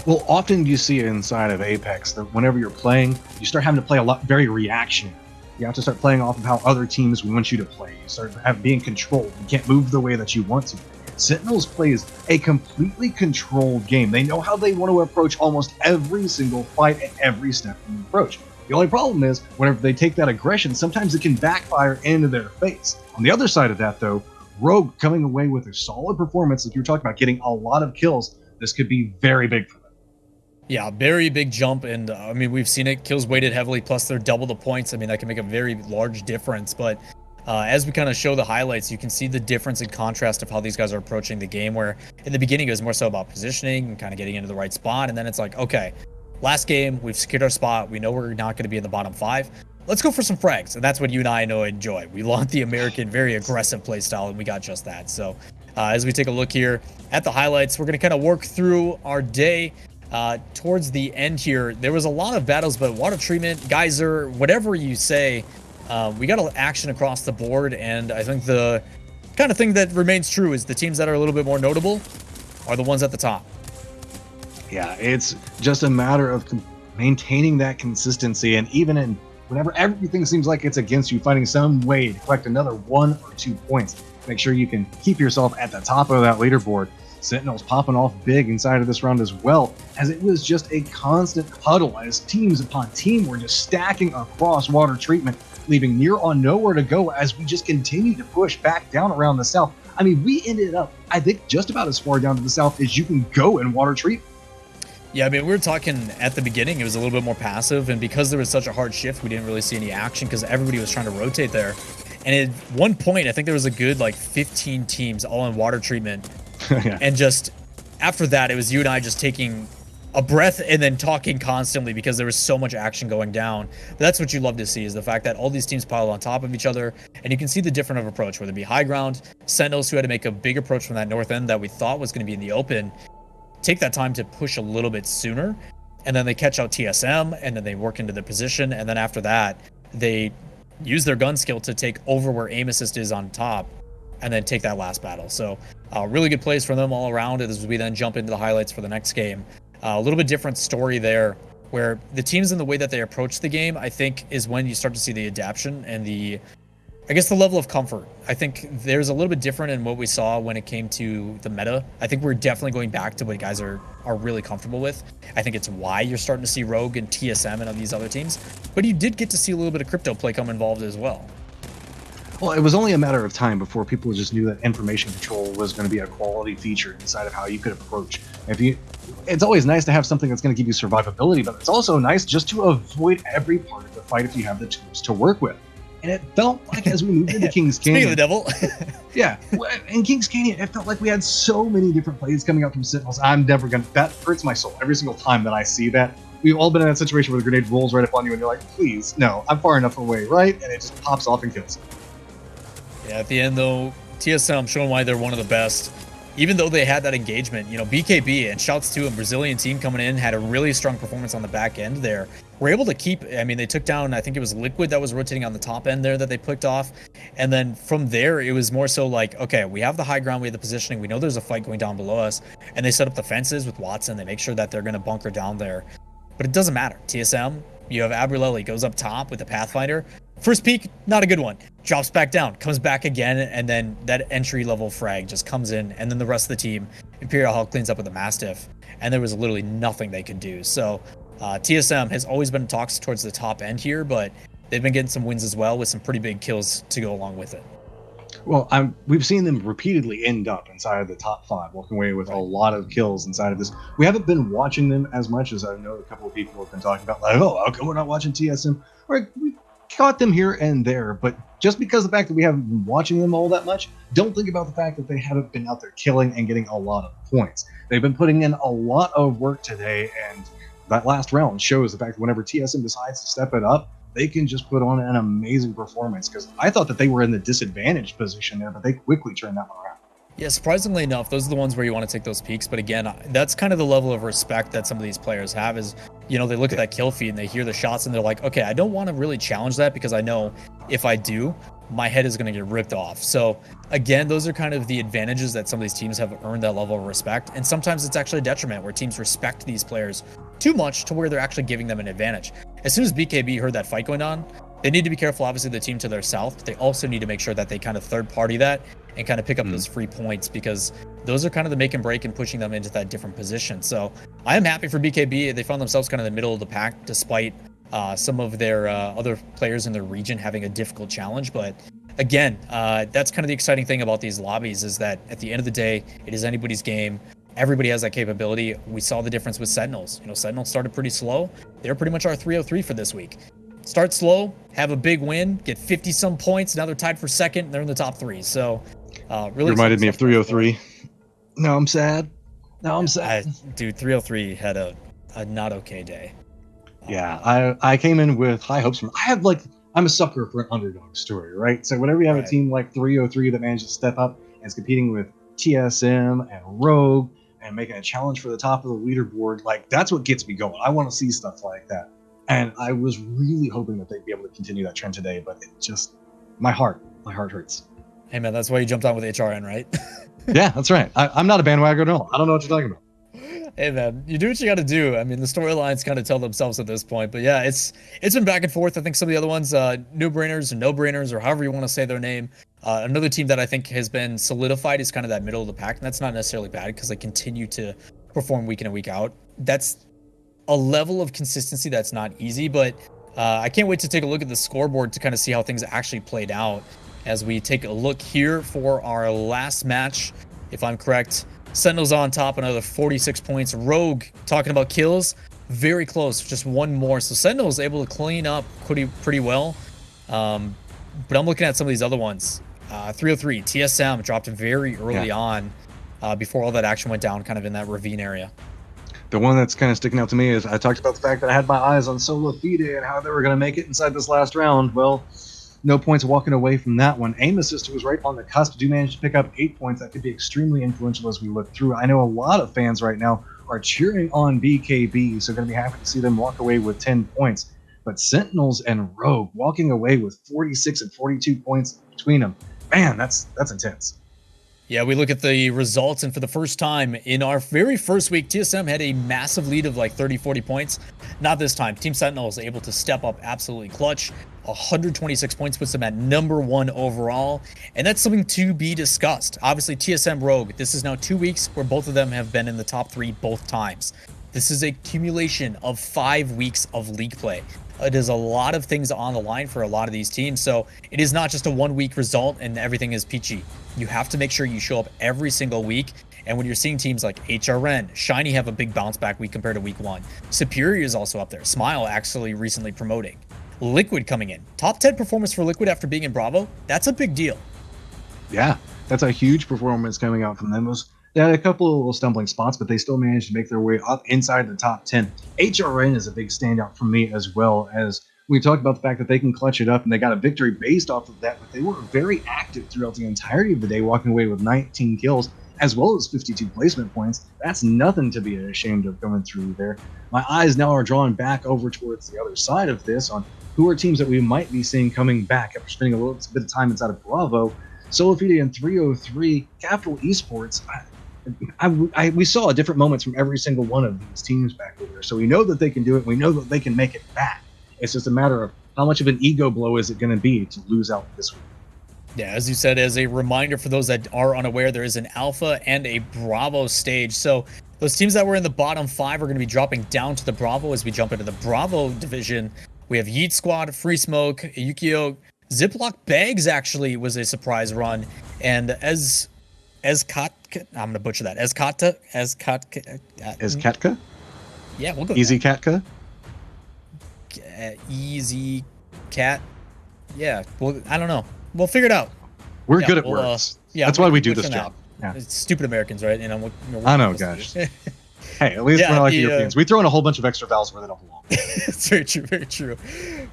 Well, often you see it inside of Apex that whenever you're playing, you start having to play a lot very reactionary. You have to start playing off of how other teams want you to play. You start being controlled. You can't move the way that you want to. Sentinels plays a completely controlled game. They know how they want to approach almost every single fight at every step of the approach. The only problem is, whenever they take that aggression, sometimes it can backfire into their face. On the other side of that, though, Rogue coming away with a solid performance, like you were talking about, getting a lot of kills. This could be very big for them. Yeah, very big jump, and I mean, we've seen it. Kills weighted heavily, plus they're double the points. I mean, that can make a very large difference, but as we kind of show the highlights, you can see the difference in contrast of how these guys are approaching the game, where in the beginning it was more so about positioning and kind of getting into the right spot, and then it's like, okay, last game, we've secured our spot, we know we're not going to be in the bottom 5. Let's go for some frags, and that's what you and I know enjoy. We want the American, very aggressive play style, and we got just that. So as we take a look here at the highlights, we're going to kind of work through our day. Towards the end here, there was a lot of battles, but water treatment, geyser, whatever you say, we got action across the board, and I think the kind of thing that remains true is the teams that are a little bit more notable are the ones at the top. Yeah, it's just a matter of maintaining that consistency, and even in whenever everything seems like it's against you, finding some way to collect another 1 or 2 points. Make sure you can keep yourself at the top of that leaderboard. Sentinels popping off big inside of this round as well, as it was just a constant huddle as teams upon team were just stacking across water treatment, leaving near on nowhere to go as we just continued to push back down around the south. I mean, we ended up, I think, just about as far down to the south as you can go in water treatment. Yeah, I mean, we were talking at the beginning, it was a little bit more passive, and because there was such a hard shift, we didn't really see any action because everybody was trying to rotate there. And at one point, I think there was a good, like, 15 teams all in water treatment. Yeah. And just after that, it was you and I just taking a breath and then talking constantly because there was so much action going down. But that's what you love to see, is the fact that all these teams piled on top of each other, and you can see the different of approach, whether it be high ground, Sentinels, who had to make a big approach from that north end that we thought was going to be in the open, take that time to push a little bit sooner, and then they catch out TSM, and then they work into their position, and then after that, they use their gun skill to take over where aim assist is on top, and then take that last battle. So really good plays from them all around as we then jump into the highlights for the next game. A little bit different story there, where the teams and the way that they approach the game, I think, is when you start to see the adaptation and the, I guess, the level of comfort. I think there's a little bit different in what we saw when it came to the meta. I think we're definitely going back to what guys are really comfortable with. I think it's why you're starting to see Rogue and TSM and these other teams. But you did get to see a little bit of crypto play come involved as well. Well, it was only a matter of time before people just knew that information control was going to be a quality feature inside of how you could approach. It's always nice to have something that's going to give you survivability, but it's also nice just to avoid every part of the fight if you have the tools to work with. And it felt like as we moved into Kings Canyon, Speaking of the devil, yeah, in Kings Canyon, it felt like we had so many different plays coming out from Sentinels. That hurts my soul every single time that I see that. We've all been in that situation where the grenade rolls right up on you and you're like, please, no, I'm far enough away, right? And it just pops off and kills. yeah, at the end though, TSM showing why they're one of the best. Even though they had that engagement, you know, BKB and shouts to a Brazilian team coming in had a really strong performance on the back end there. We're able to keep, I mean, they took down, I think it was Liquid that was rotating on the top end there that they picked off. And then from there, it was more so like, okay, we have the high ground, we have the positioning, we know there's a fight going down below us. And they set up the fences with Watson. They make sure that they're going to bunker down there. But it doesn't matter. TSM, you have Abruleli goes up top with the Pathfinder. First peek, not a good one. Drops back down, comes back again, and then that entry-level frag just comes in, and then the rest of the team, Imperial Hawk cleans up with a Mastiff, and there was literally nothing they could do. So TSM has always been in talks towards the top end here, but they've been getting some wins as well with some pretty big kills to go along with it. Well, we've seen them repeatedly end up inside of the top 5, walking away with a lot of kills inside of this. We haven't been watching them as much as I know a couple of people have been talking about, like, oh, how come we're not watching TSM? Or we caught them here and there, but just because of the fact that we haven't been watching them all that much, don't think about the fact that they haven't been out there killing and getting a lot of points. They've been putting in a lot of work today, and that last round shows the fact that whenever TSM decides to step it up, they can just put on an amazing performance, because I thought that they were in the disadvantaged position there, but they quickly turned that one around. Yeah, surprisingly enough, those are the ones where you want to take those peaks. But again, that's kind of the level of respect that some of these players have is, you know, they look at that kill feed and they hear the shots and they're like, okay, I don't want to really challenge that because I know if I do, my head is going to get ripped off. So again, those are kind of the advantages that some of these teams have earned that level of respect. And sometimes it's actually a detriment where teams respect these players too much to where they're actually giving them an advantage. As soon as BKB heard that fight going on, they need to be careful, obviously, the team to their south, but they also need to make sure that they kind of third party that and kind of pick up those free points, because those are kind of the make and break and pushing them into that different position. So I am happy for BKB. They found themselves kind of in the middle of the pack, despite some of their other players in their region having a difficult challenge. But again, that's kind of the exciting thing about these lobbies, is that at the end of the day, it is anybody's game. Everybody has that capability. We saw the difference with Sentinels. You know, Sentinels started pretty slow. They're pretty much our 303 for this week. Start slow, have a big win, get 50-some points. Now they're tied for second, and they're in the top 3. So, really, you reminded me of 303. No, I'm sad. No, I'm sad. Dude, 303 had a not okay day. Yeah, I came in with high hopes. I'm a sucker for an underdog story, right? So whenever you have a team like 303 that manages to step up and is competing with TSM and Rogue and making a challenge for the top of the leaderboard, like, that's what gets me going. I want to see stuff like that. And I was really hoping that they'd be able to continue that trend today, but it just, my heart hurts. Hey man, that's why you jumped on with HRN, right? Yeah, that's right. I'm not a bandwagon at all. I don't know what you're talking about. Hey man, you do what you got to do. I mean, the storylines kind of tell themselves at this point, but yeah, it's been back and forth. I think some of the other ones, no-brainers or no-brainers, or however you want to say their name. Another team that I think has been solidified is kind of that middle of the pack, and that's not necessarily bad because they continue to perform week in and week out. That's a level of consistency that's not easy, but I can't wait to take a look at the scoreboard to kind of see how things actually played out as we take a look here for our last match. If I'm correct, Sentinels on top, another 46 points. Rogue, talking about kills, very close, just one more. So Sentinels able to clean up pretty well. But I'm looking at some of these other ones. 303, TSM dropped very early on before all that action went down kind of in that ravine area. The one that's kind of sticking out to me is I talked about the fact that I had my eyes on Solo Fide and how they were going to make it inside this last round. Well, no points walking away from that one. Aim Assist was right on the cusp. Do manage to pick up 8 points. That could be extremely influential as we look through. I know a lot of fans right now are cheering on BKB, so going to be happy to see them walk away with 10 points. But Sentinels and Rogue walking away with 46 and 42 points between them. Man, that's intense. Yeah, we look at the results, and for the first time in our very first week, TSM had a massive lead of like 30, 40 points. Not this time. Team Sentinel is able to step up absolutely clutch. 126 points puts them at #1 overall, and that's something to be discussed. Obviously, TSM Rogue, this is now 2 weeks where both of them have been in the top 3 both times. This is a accumulation of 5 weeks of league play. It is a lot of things on the line for a lot of these teams. So it is not just a 1 week result and everything is peachy. You have to make sure you show up every single week. And when you're seeing teams like HRN, Shiny have a big bounce back week compared to week 1. Superior is also up there. Smile actually recently promoting. Liquid coming in. Top 10 performance for Liquid after being in Bravo. That's a big deal. Yeah, that's a huge performance coming out from them. They had a couple of little stumbling spots, but they still managed to make their way up inside the top 10. HRN is a big standout for me, as well as we talked about the fact that they can clutch it up, and they got a victory based off of that, but they were very active throughout the entirety of the day, walking away with 19 kills, as well as 52 placement points. That's nothing to be ashamed of coming through there. My eyes now are drawn back over towards the other side of this on who are teams that we might be seeing coming back after spending a little bit of time inside of Bravo. Solofide and 303, Capital Esports. We saw different moments from every single one of these teams back there. So we know that they can do it. We know that they can make it back. It's just a matter of how much of an ego blow is it going to be to lose out this week. Yeah, as you said, as a reminder for those that are unaware, there is an Alpha and a Bravo stage. So those teams that were in the bottom 5 are going to be dropping down to the Bravo as we jump into the Bravo division. We have Yeet Squad, Free Smoke, Yukio, Ziploc Bags actually was a surprise run, and Katka, I'm gonna butcher that. Katka. Yeah, we'll go. Easy Katka. Easy Cat. Yeah. Well, I don't know. We'll figure it out. We're good at words. Yeah, that's why we do this job. Yeah. It's stupid Americans, right? And I know, gosh. Hey, at least we're not like the Europeans. We throw in a whole bunch of extra vowels where they don't belong. It's very true, very true.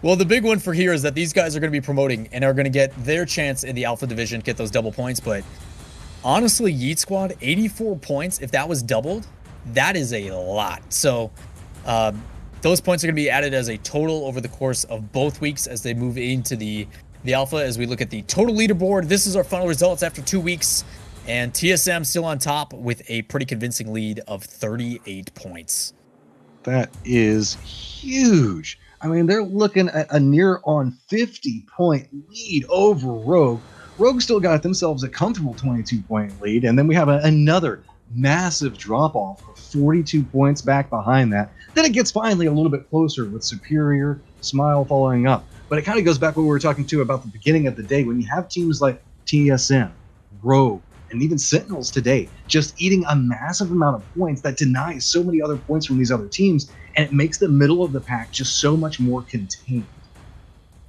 Well, the big one for here is that these guys are going to be promoting and are going to get their chance in the Alpha division, get those double points. But honestly, Yeet Squad, 84 points. If that was doubled, that is a lot. So those points are going to be added as a total over the course of both weeks as they move into the Alpha. As we look at the total leaderboard, this is our final results after 2 weeks. And TSM still on top with a pretty convincing lead of 38 points. That is huge. I mean, they're looking at a near on 50-point lead over Rogue. Rogue still got themselves a comfortable 22-point lead. And then we have another massive drop-off of 42 points back behind that. Then it gets finally a little bit closer with Superior, Smile following up. But it kind of goes back to what we were talking to about the beginning of the day. When you have teams like TSM, Rogue, and even Sentinels today just eating a massive amount of points that denies so many other points from these other teams, and it makes the middle of the pack just so much more contained.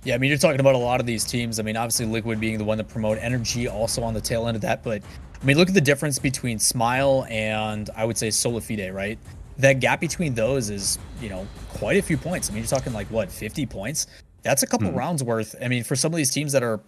Yeah, I mean, you're talking about a lot of these teams. I mean, obviously Liquid being the one to promote, Energy also on the tail end of that, but I mean, look at the difference between Smile and I would say Solofide, right? That gap between those is, you know, quite a few points. I mean, you're talking like what, 50 points? That's a couple rounds worth. I mean, for some of these teams that are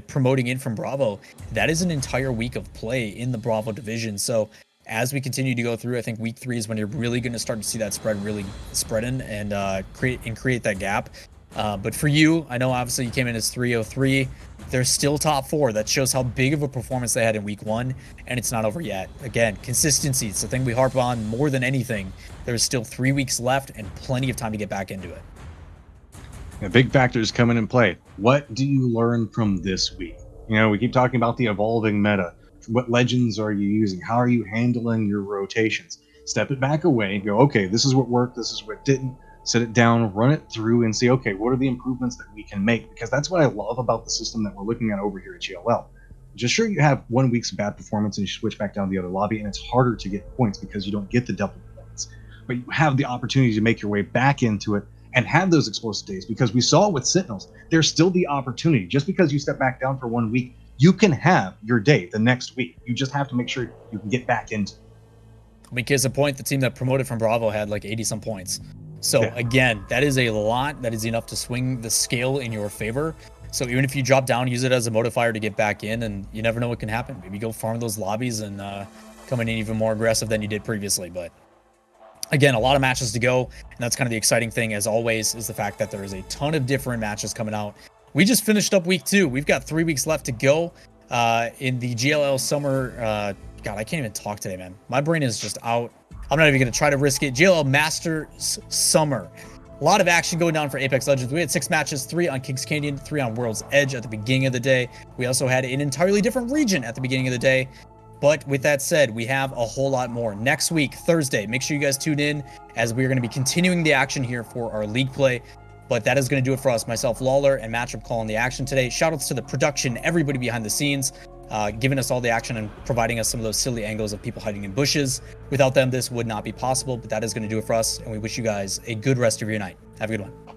promoting in from Bravo, that is an entire week of play in the Bravo division. So as we continue to go through, I think week 3 is when you're really going to start to see that spread really spread in and create that gap. But for you, I know obviously you came in as 303. They're still top 4. That shows how big of a performance they had in week 1, and it's not over yet. Again, consistency. It's the thing we harp on more than anything. There's still 3 weeks left and plenty of time to get back into it. Big factors come in play. What do you learn from this week? You know, we keep talking about the evolving meta. What legends are you using? How are you handling your rotations? Step it back away and go, okay, this is what worked, this is what didn't. Sit it down, run it through, and see, okay, what are the improvements that we can make? Because that's what I love about the system that we're looking at over here at GLL. Just sure, you have 1 week's bad performance and you switch back down to the other lobby, and it's harder to get points because you don't get the double points. But you have the opportunity to make your way back into it and have those explosive days, because we saw with Sentinels, there's still the opportunity. Just because you step back down for 1 week, you can have your day the next week. You just have to make sure you can get back into it. I mean, case in point, the team that promoted from Bravo had like 80-some points. So again, that is a lot. That is enough to swing the scale in your favor. So even if you drop down, use it as a motivator to get back in, and you never know what can happen. Maybe go farm those lobbies and come in even more aggressive than you did previously. But again, a lot of matches to go, and that's kind of the exciting thing, as always, is the fact that there is a ton of different matches coming out. We just finished up week 2. We've got 3 weeks left to go in the GLL Summer. God, I can't even talk today, man. My brain is just out. I'm not even going to try to risk it. GLL Masters Summer. A lot of action going down for Apex Legends. We had 6 matches, 3 on Kings Canyon, 3 on World's Edge at the beginning of the day. We also had an entirely different region at the beginning of the day. But with that said, we have a whole lot more. Next week, Thursday, make sure you guys tune in as we're going to be continuing the action here for our league play. But that is going to do it for us. Myself, Lawler, and Matchup calling the action today. Shoutouts to the production, everybody behind the scenes, giving us all the action and providing us some of those silly angles of people hiding in bushes. Without them, this would not be possible. But that is going to do it for us. And we wish you guys a good rest of your night. Have a good one.